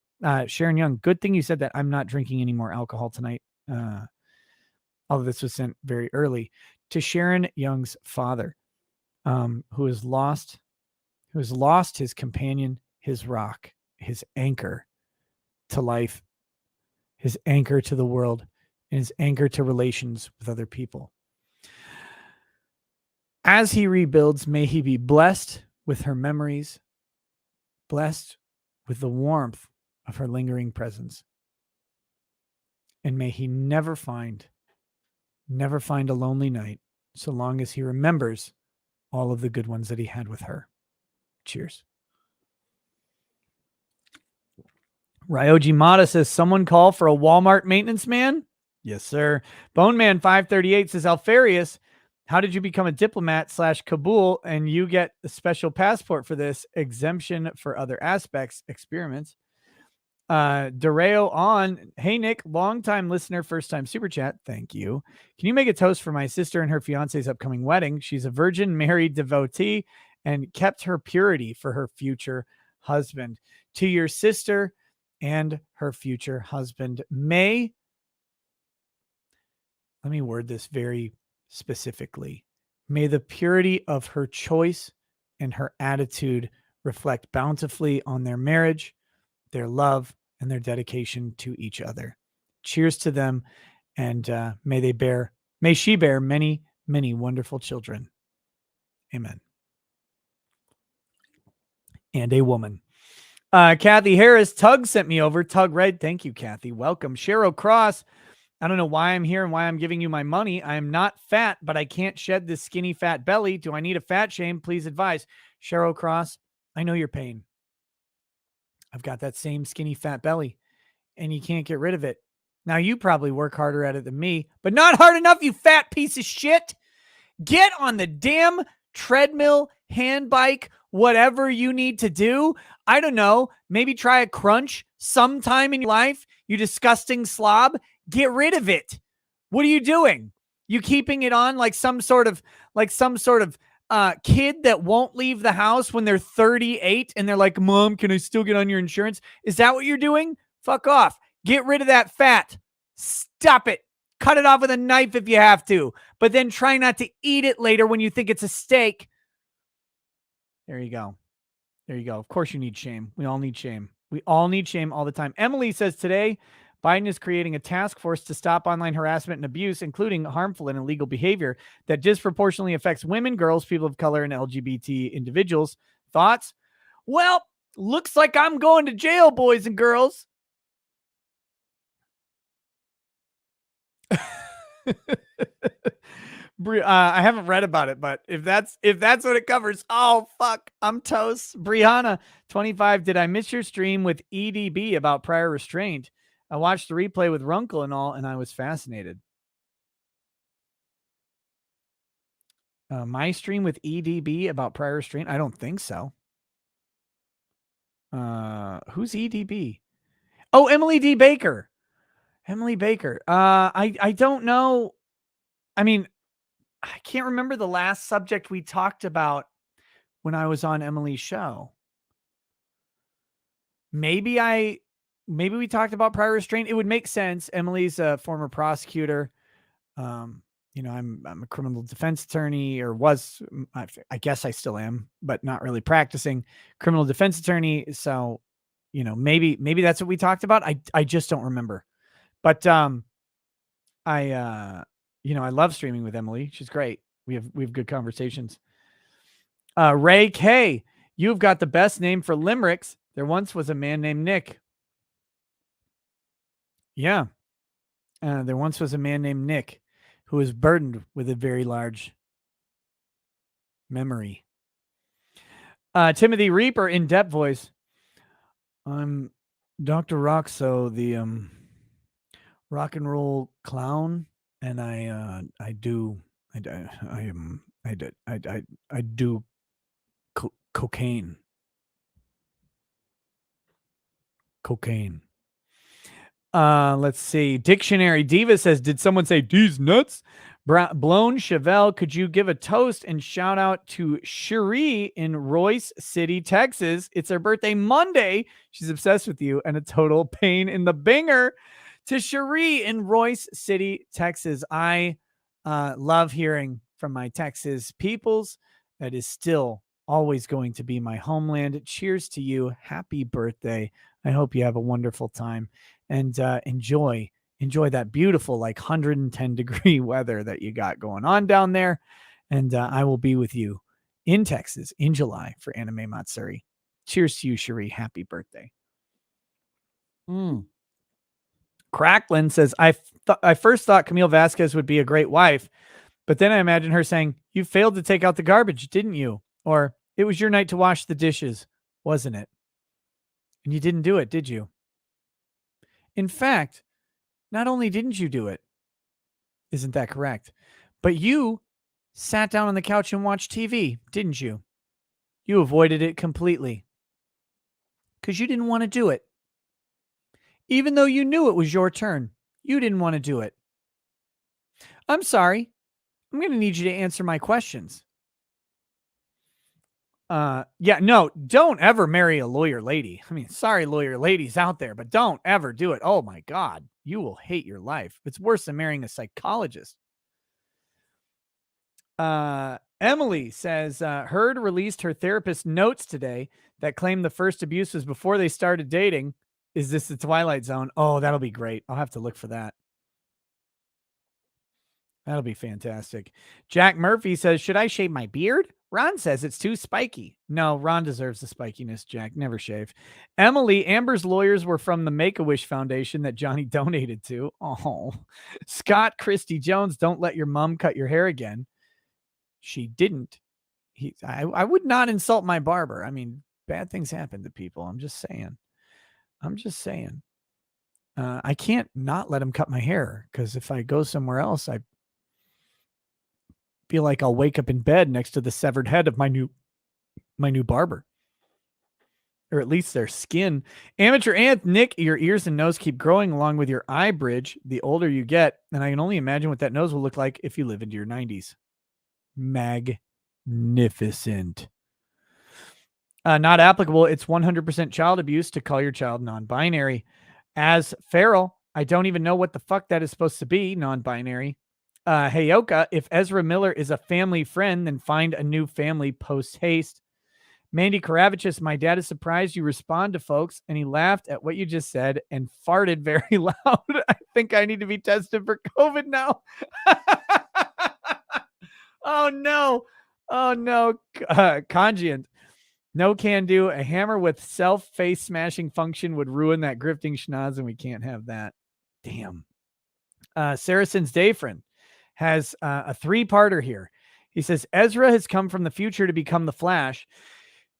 Sharon Young, good thing you said that. I'm not drinking any more alcohol tonight. All of this was sent very early to Sharon Young's father, who has lost his companion, his rock, his anchor to life, his anchor to the world, and his anchor to relations with other people. As he rebuilds, may he be blessed with her memories, blessed with the warmth of her lingering presence. And may he never find a lonely night so long as he remembers all of the good ones that he had with her. Cheers. Ryoji Mata says, someone call for a Walmart maintenance man? Yes, sir. Bone Man 538 says, Alfarius, how did you become a diplomat / Kabul and you get a special passport for this? Exemption for other aspects, experiments. Dareo on, hey Nick, long-time listener, first-time super chat. Thank you. Can you make a toast for my sister and her fiance's upcoming wedding? She's a virgin married devotee and kept her purity for her future husband. To your sister and her future husband, let me word this very specifically. May the purity of her choice and her attitude reflect bountifully on their marriage, their love, and their dedication to each other. Cheers to them, and may she bear many, many wonderful children. Amen. And a woman. Kathy Harris, Tug sent me over. Tug Red, thank you, Kathy. Welcome. Cheryl Cross, I don't know why I'm here and why I'm giving you my money. I am not fat, but I can't shed this skinny fat belly. Do I need a fat shame? Please advise. Cheryl Cross, I know your pain. I've got that same skinny fat belly, and you can't get rid of it. Now, you probably work harder at it than me, but not hard enough, you fat piece of shit. Get on the damn treadmill, hand bike, whatever you need to do. I don't know. Maybe try a crunch sometime in your life, you disgusting slob. Get rid of it. What are you doing? You keeping it on like some sort of kid that won't leave the house when they're 38 and they're like, Mom, can I still get on your insurance? Is that what you're doing? Fuck off. Get rid of that fat. Stop it. Cut it off with a knife if you have to, but then try not to eat it later when you think it's a steak. There you go. There you go. Of course you need shame. We all need shame. We all need shame all the time. Emily says today, Biden is creating a task force to stop online harassment and abuse, including harmful and illegal behavior that disproportionately affects women, girls, people of color, and LGBT individuals. Thoughts? Well, looks like I'm going to jail, boys and girls. I haven't read about it, but if that's what it covers, oh fuck, I'm toast. Brianna 25, did I miss your stream with EDB about prior restraint? I watched the replay with Runkle and all, and I was fascinated. My stream with EDB about prior restraint? I don't think so. Who's EDB? Oh, Emily D. Baker. Emily Baker. I don't know. I mean, I can't remember the last subject we talked about when I was on Emily's show. Maybe we talked about prior restraint. It would make sense. Emily's a former prosecutor. I'm a criminal defense attorney, or was. I guess I still am, but not really practicing criminal defense attorney. So, maybe that's what we talked about. I just don't remember. But I love streaming with Emily. She's great. We have good conversations. Ray K, you've got the best name for limericks. There once was a man named Nick. Yeah. There once was a man named Nick who was burdened with a very large memory. Timothy Reaper in Depp voice. I'm Dr. Roxo, the rock and roll clown, and I do cocaine. Let's see. Dictionary Diva says, did someone say D's nuts? Blown Chevelle, could you give a toast and shout out to Cherie in Royce City, Texas? It's her birthday Monday. She's obsessed with you, and a total pain in the binger. To Cherie in Royce City, Texas. I love hearing from my Texas peoples. That is still always going to be my homeland. Cheers to you. Happy birthday. I hope you have a wonderful time, and enjoy that beautiful, 110 degree weather that you got going on down there. And I will be with you in Texas in July for Anime Matsuri. Cheers to you, Cherie. Happy birthday. Cracklin says, I first thought Camille Vasquez would be a great wife, but then I imagine her saying, you failed to take out the garbage, didn't you? Or it was your night to wash the dishes, wasn't it? And you didn't do it, did you? In fact, not only didn't you do it, isn't that correct? But you sat down on the couch and watched TV, didn't you? You avoided it completely because you didn't want to do it. Even though you knew it was your turn, you didn't want to do it. I'm sorry. I'm going to need you to answer my questions. No, don't ever marry a lawyer lady. I mean, sorry, lawyer ladies out there, but don't ever do it. Oh my God, you will hate your life. It's worse than marrying a psychologist. Emily says, Heard released her therapist's notes today that claimed the first abuse was before they started dating. Is this the Twilight Zone? Oh, that'll be great. I'll have to look for that. That'll be fantastic. Jack Murphy says, should I shave my beard? Ron says it's too spiky. No, Ron deserves the spikiness, Jack. Never shave. Emily, Amber's lawyers were from the Make-A-Wish Foundation that Johnny donated to. Oh. Scott Christy Jones, don't let your mom cut your hair again. She didn't. I would not insult my barber. I mean, bad things happen to people. I'm just saying. I can't not let him cut my hair because if I go somewhere else, I feel like I'll wake up in bed next to the severed head of my new barber, or at least their skin. Amateur Ant, Nick, your ears and nose keep growing along with your eye bridge the older you get, and I can only imagine what that nose will look like if you live into your 90s. Magnificent. Not applicable. It's 100% child abuse to call your child non-binary. As feral, I don't even know what the fuck that is supposed to be, non-binary. Heyoka, if Ezra Miller is a family friend, then find a new family post-haste. Mandy Karavichus, my dad is surprised you respond to folks, and he laughed at what you just said and farted very loud. I think I need to be tested for COVID now. Oh, no. Congiant. No can do. A hammer with self-face smashing function would ruin that grifting schnoz, and we can't have that. Damn. Saracen's Dayfriend has a three-parter here. He says, Ezra has come from the future to become the Flash.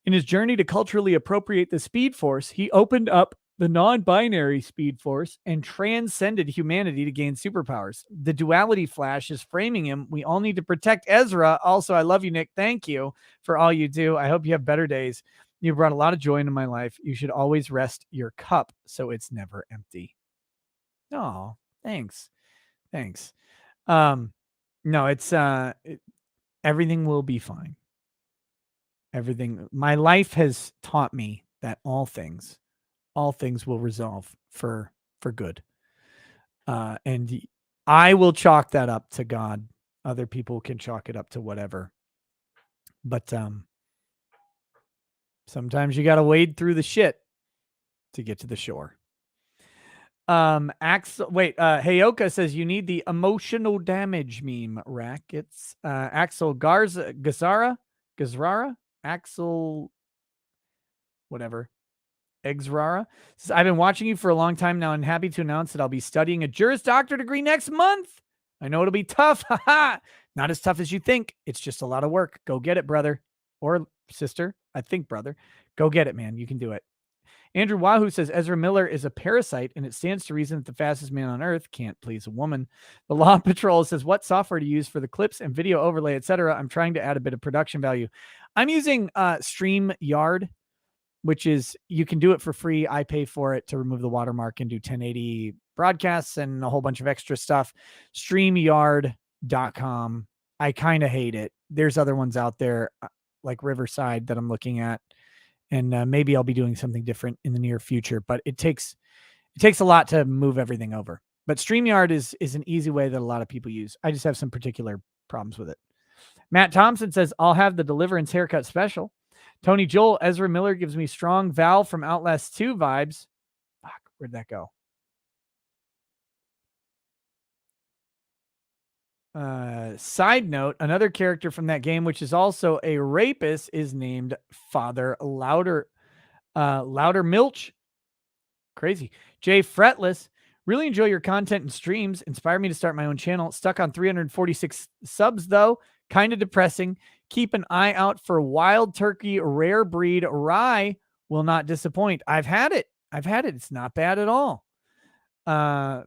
In his journey to culturally appropriate the Speed Force, he opened up the non-binary Speed Force and transcended humanity to gain superpowers. The duality Flash is framing him. We all need to protect Ezra. Also, I love you, Nick. Thank you for all you do. I hope you have better days. You brought a lot of joy into my life. You should always rest your cup so it's never empty. Oh, thanks. No, it's everything will be fine. My life has taught me that all things will resolve for good. And I will chalk that up to God. Other people can chalk it up to whatever. But sometimes you got to wade through the shit to get to the shore. Heyoka says you need the emotional damage meme, Rack. It's Axel Gazara, Axel, whatever. Exrara says, I've been watching you for a long time now and happy to announce that I'll be studying a Juris Doctor degree next month. I know it'll be tough. Not as tough as you think. It's just a lot of work. Go get it, brother or sister. I think brother. Go get it, man. You can do it. Andrew Wahoo says Ezra Miller is a parasite, and it stands to reason that the fastest man on earth can't please a woman. The Law Patrol says, what software to use for the clips and video overlay, etc. I'm trying to add a bit of production value. I'm using StreamYard, which is, you can do it for free. I pay for it to remove the watermark and do 1080 broadcasts and a whole bunch of extra stuff. StreamYard.com. I kind of hate it. There's other ones out there like Riverside that I'm looking at. And maybe I'll be doing something different in the near future, but it takes a lot to move everything over. But StreamYard is an easy way that a lot of people use. I just have some particular problems with it. Matt Thompson says, I'll have the Deliverance haircut special. Tony Joel, Ezra Miller gives me strong Val from Outlast 2 vibes. Fuck, where'd that go? Side note, another character from that game, which is also a rapist, is named Father Louder Milch. Crazy. Jay Fretless, really enjoy your content and streams. Inspire me to start my own channel. Stuck on 346 subs, though. Kind of depressing. Keep an eye out for Wild Turkey Rare Breed Rye. Will not disappoint. I've had it. It's not bad at all.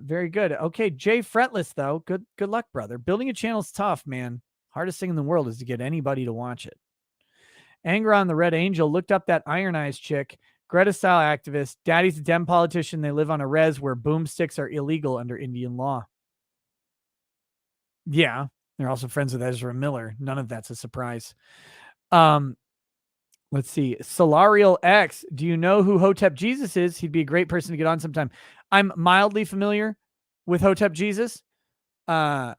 Very good. Okay, Jay Fretless though. Good luck, brother. Building a channel is tough, man. Hardest thing in the world is to get anybody to watch it. Anger on the Red Angel looked up that Iron Eyes chick, Greta style activist. Daddy's a Dem politician. They live on a res where boomsticks are illegal under Indian law. Yeah, they're also friends with Ezra Miller. None of that's a surprise. Let's see. Solarial X. Do you know who Hotep Jesus is? He'd be a great person to get on sometime. I'm mildly familiar with Hotep Jesus. Did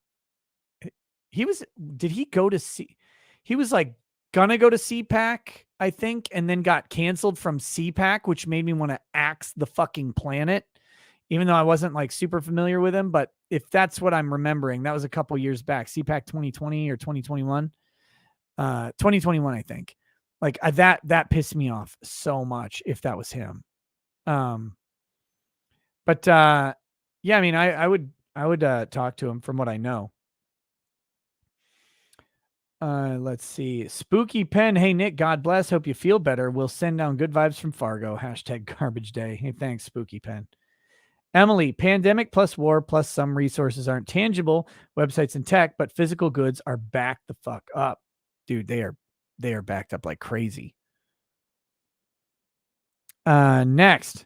he go to he was like gonna go to CPAC, I think, and then got canceled from CPAC, which made me want to axe the fucking planet, even though I wasn't like super familiar with him. But if that's what I'm remembering, that was a couple years back, CPAC 2020 or 2021, 2021, I think. Like that pissed me off so much if that was him. But yeah, I mean, I would talk to him from what I know. Let's see. Spooky Pen. Hey, Nick, God bless. Hope you feel better. We'll send down good vibes from Fargo. # garbage day. Hey, thanks, Spooky Pen. Emily, pandemic plus war plus some resources aren't tangible, websites and tech, but physical goods are backed the fuck up. Dude, they are backed up like crazy. Next,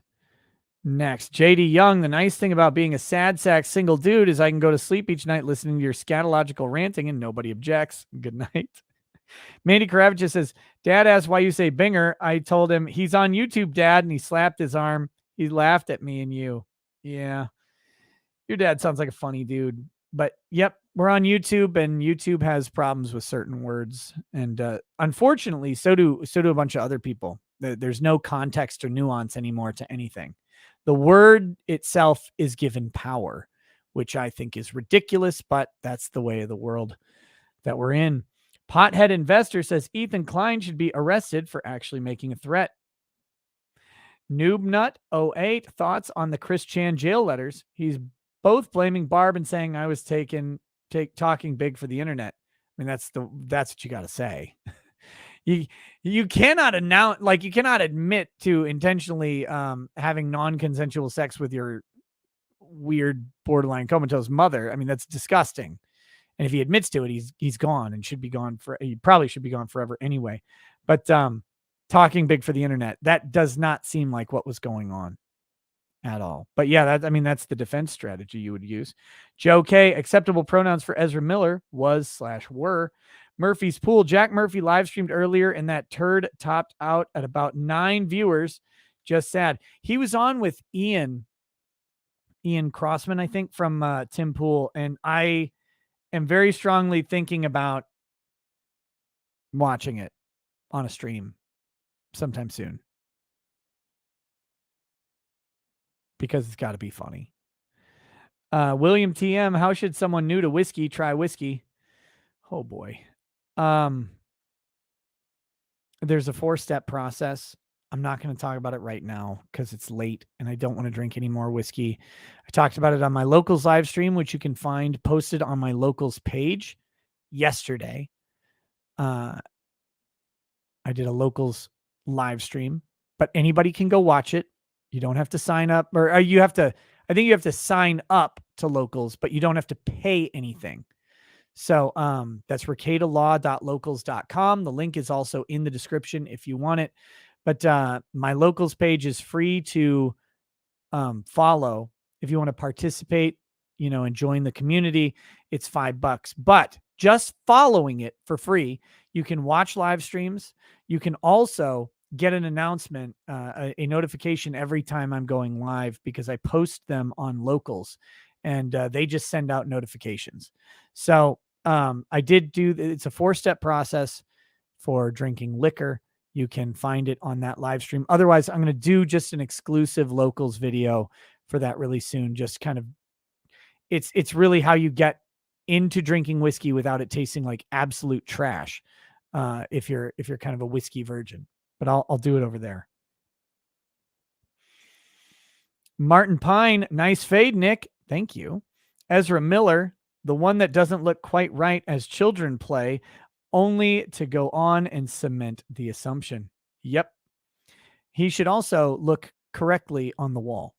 JD Young. The nice thing about being a sad sack single dude is I can go to sleep each night listening to your scatological ranting and nobody objects. Good night. Mandy Karavich says, Dad asked why you say Binger. I told him he's on YouTube, Dad, and he slapped his arm. He laughed at me and you. Yeah. Your dad sounds like a funny dude. But yep, we're on YouTube, and YouTube has problems with certain words. And unfortunately, so do a bunch of other people. There's no context or nuance anymore to anything. The word itself is given power, which I think is ridiculous, but that's the way of the world that we're in. Pothead Investor says Ethan Klein should be arrested for actually making a threat. Noobnut08, thoughts on the Chris Chan jail letters. He's both blaming Barb and saying I was talking big for the internet. I mean, that's what you got to say. You cannot announce, like, you cannot admit to intentionally having non-consensual sex with your weird borderline comatose mother. I mean, that's disgusting. And if he admits to it, he's gone and he probably should be gone forever anyway. But talking big for the internet, that does not seem like what was going on at all. But yeah, that's the defense strategy you would use. Joe K, acceptable pronouns for Ezra Miller was/were. Murphy's Pool. Jack Murphy live streamed earlier and that turd topped out at about 9 viewers. Just sad. He was on with Ian Crossman, I think, from Tim Pool. And I am very strongly thinking about watching it on a stream sometime soon, because it's got to be funny. William TM, how should someone new to whiskey try whiskey? Oh boy. There's a 4-step process. I'm not going to talk about it right now because it's late and I don't want to drink any more whiskey. I talked about it on my Locals live stream, which you can find posted on my Locals page yesterday. I did a Locals live stream, but anybody can go watch it. You don't have to sign up, or I think you have to sign up to Locals, but you don't have to pay anything. So that's recadalaw.locals.com. The link is also in the description if you want it. But my Locals page is free to follow if you want to participate, and join the community. It's $5. But just following it for free, you can watch live streams. You can also get an announcement, a notification every time I'm going live, because I post them on Locals, and they just send out notifications. So I did it's a 4-step process for drinking liquor. You can find it on that live stream. Otherwise, I'm going to do just an exclusive Locals video for that really soon. Just kind of, it's really how you get into drinking whiskey without it tasting like absolute trash. If you're kind of a whiskey virgin, but I'll do it over there. Martin Pine, nice fade, Nick. Thank you. Ezra Miller, the one that doesn't look quite right as children play, only to go on and cement the assumption. Yep. He should also look correctly on the wall.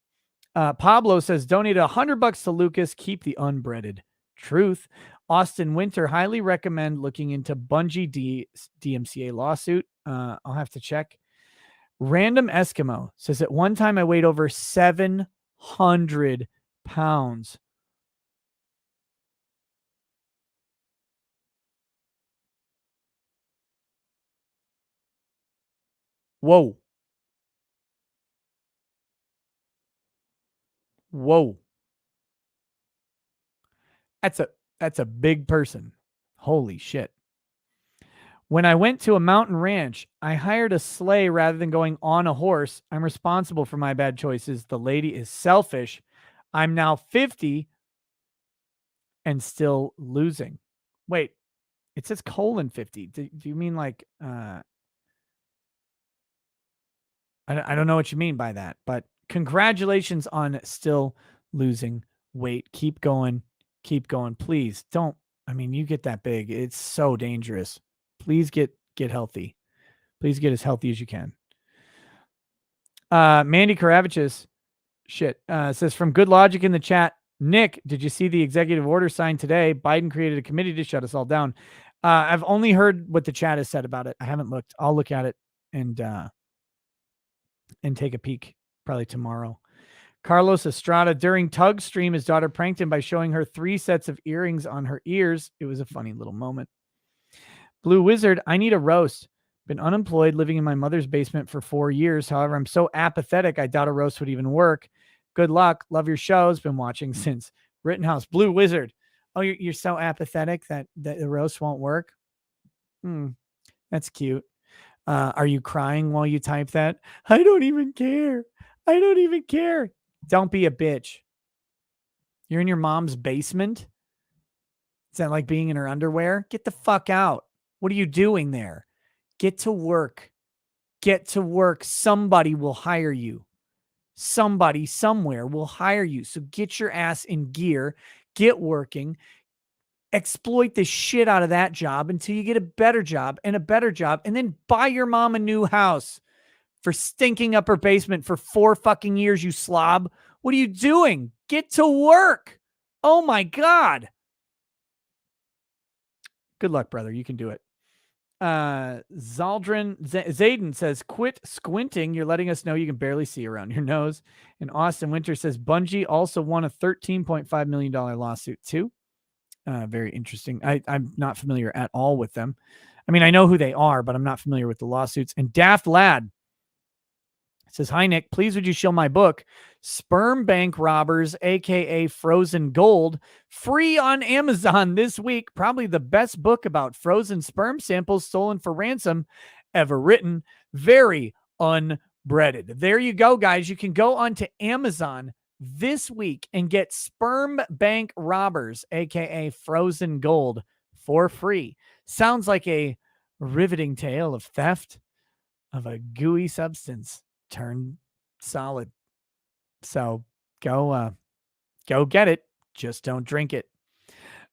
Pablo says, donate $100 to Lucas. Keep the unbreaded truth. Austin Winter, highly recommend looking into Bungie DMCA lawsuit. I'll have to check. Random Eskimo says, at one time I weighed over 700 pounds. Whoa. Whoa. That's a big person. Holy shit. When I went to a mountain ranch, I hired a sleigh rather than going on a horse. I'm responsible for my bad choices. The lady is selfish. I'm now 50 and still losing. Wait, it says colon 50. Do you mean like, I don't know what you mean by that, but congratulations on still losing weight. Keep going. Keep going. Please don't. I mean, you get that big. It's so dangerous. Please get healthy. Please get as healthy as you can. Mandy Karavichus says, from Good Logic in the chat, Nick, did you see the executive order signed today? Biden created a committee to shut us all down. I've only heard what the chat has said about it. I haven't looked. I'll look at it and take a peek probably tomorrow. Carlos Estrada, during Tug's stream, his daughter pranked him by showing her 3 sets of earrings on her ears. It was a funny little moment. Blue Wizard, I need a roast. Been unemployed, living in my mother's basement for 4 years. However, I'm so apathetic, I doubt a roast would even work. Good luck. Love your shows. Been watching since Rittenhouse. Blue Wizard. Oh, you're so apathetic that the roast won't work? That's cute. Are you crying while you type that? I don't even care. I don't even care. Don't be a bitch. You're in your mom's basement? Is that like being in her underwear? Get the fuck out. What are you doing there? Get to work. Get to work. Somebody will hire you. Somebody somewhere will hire you. So get your ass in gear. Get working. Exploit the shit out of that job until you get a better job, and then buy your mom a new house for stinking up her basement for 4 fucking years, you slob. What are you doing? Get to work. Oh my God. Good luck, brother. You can do it. Zayden says, quit squinting. You're letting us know you can barely see around your nose. And Austin Winter says, Bungie also won a $13.5 million lawsuit too. Very interesting. I'm not familiar at all with them. I mean, I know who they are, but I'm not familiar with the lawsuits. And Daft Lad says, hi, Nick, please would you show my book, Sperm Bank Robbers, a.k.a. Frozen Gold, free on Amazon this week. Probably the best book about frozen sperm samples stolen for ransom ever written. Very unbreaded. There you go, guys. You can go onto Amazon this week and get Sperm Bank Robbers, a.k.a. Frozen Gold, for free. Sounds like a riveting tale of theft of a gooey substance turned solid. So go get it. Just don't drink it.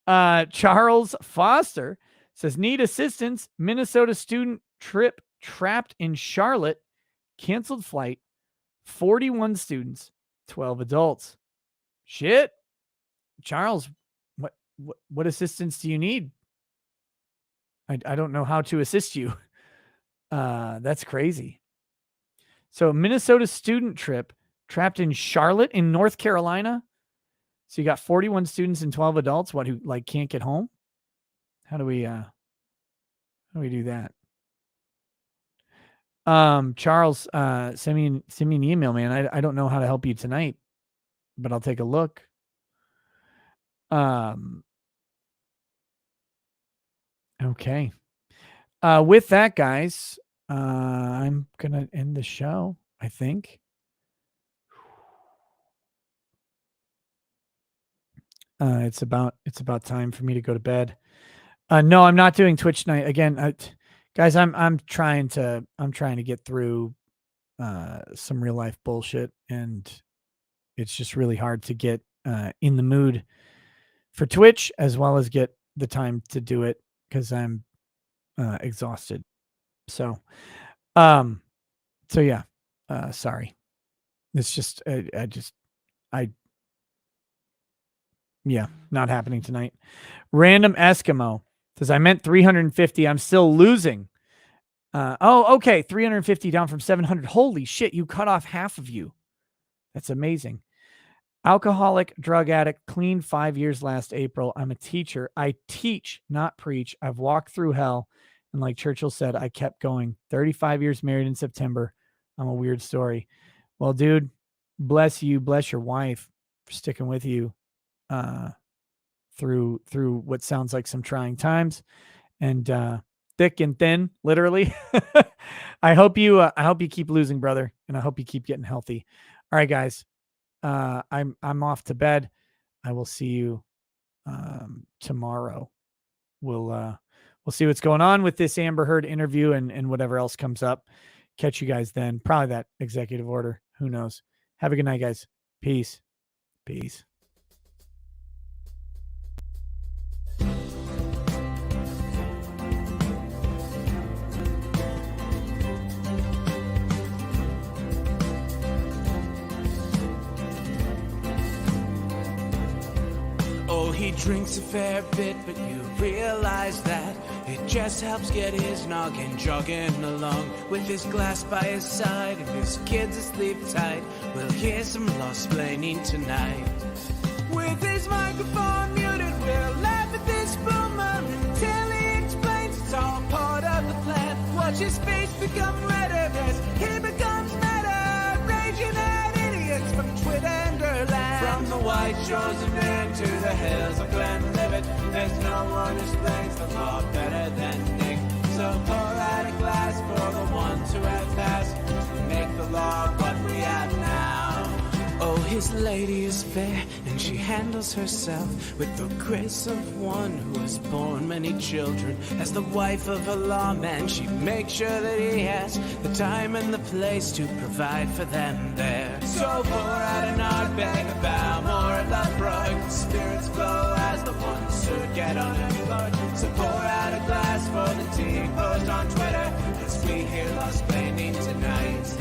Charles Foster says, need assistance. Minnesota student trip trapped in Charlotte. Canceled flight. 41 students, 12 adults. Shit. Charles, what assistance do you need? I don't know how to assist you. That's crazy. So Minnesota student trip trapped in Charlotte in North Carolina. So you got 41 students and 12 adults. What, who like can't get home? How do we do that? Charles, send me an email, man. I don't know how to help you tonight, but I'll take a look. Okay. With that, guys, I'm gonna end the show, I think. It's about time for me to go to bed. No, I'm not doing Twitch tonight again. Guys, I'm trying to get through some real life bullshit, and it's just really hard to get in the mood for Twitch as well as get the time to do it because I'm exhausted. So yeah. Sorry. It's just I just Yeah, not happening tonight. Random Eskimo says, I meant 350. I'm still losing. Okay. 350 down from 700. Holy shit. You cut off half of you. That's amazing. Alcoholic, drug addict, clean 5 years last April. I'm a teacher. I teach, not preach. I've walked through hell. And like Churchill said, I kept going. 35 years married in September. I'm a weird story. Well, dude, bless you. Bless your wife for sticking with you through what sounds like some trying times. And thick and thin, literally. I hope you keep losing, brother. And I hope you keep getting healthy. All right, guys. I'm off to bed. I will see you tomorrow. We'll see what's going on with this Amber Heard interview and whatever else comes up. Catch you guys then. Probably that executive order. Who knows? Have a good night, guys. Peace. Peace. Oh, he drinks a fair bit, but you realize that it just helps get his noggin jogging along. With his glass by his side and his kids asleep tight, we'll hear some lost-plaining tonight. With his microphone muted, we'll laugh at this boomer until he explains it's all part of the plan. Watch his face become redder as he becomes meta, raging at idiots from Twitter and Erlang. From the white shores of Maine to the hills of Glenlivet, there's no one who explains the law better than Nick. So pour out a glass for the ones who have passed to make the law what we have now. Oh, his lady is fair, and she handles herself with the grace of one who has borne many children. As the wife of a lawman, she makes sure that he has the time and the place to provide for them there. So pour out an Ardbeg, a Balmore, a Lubroy, spirits flow as the ones who get unemployed. So pour out a glass for the tea post on Twitter, as we hear lost-plaining tonight.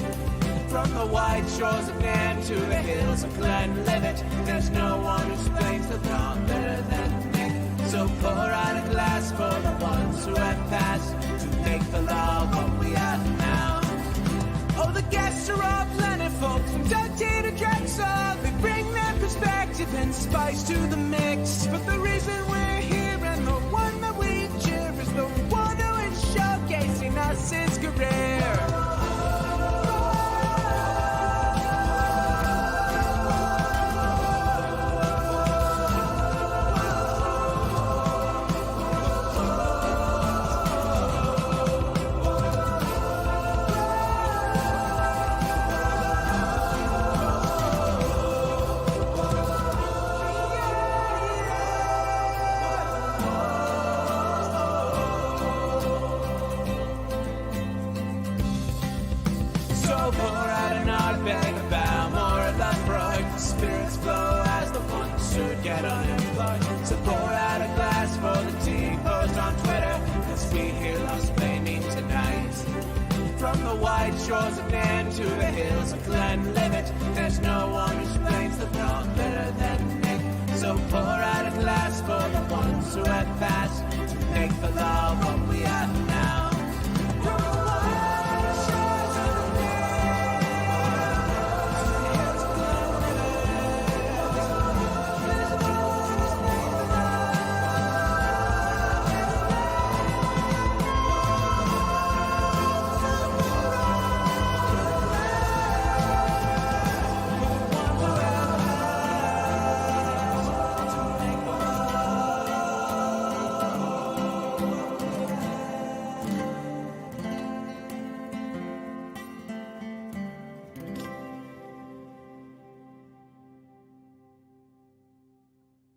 From the white shores of Nam to the hills of Glenlivet, there's no one who explains the law better than Nick. So pour out a glass for the ones who have passed to make the law what we have now. Oh, the guests are all plentiful, from Doug T to Drexel. They bring their perspective and spice to the mix. But the reason we're here and the one that we cheer is the one who is showcasing us his career. Shores of Nan to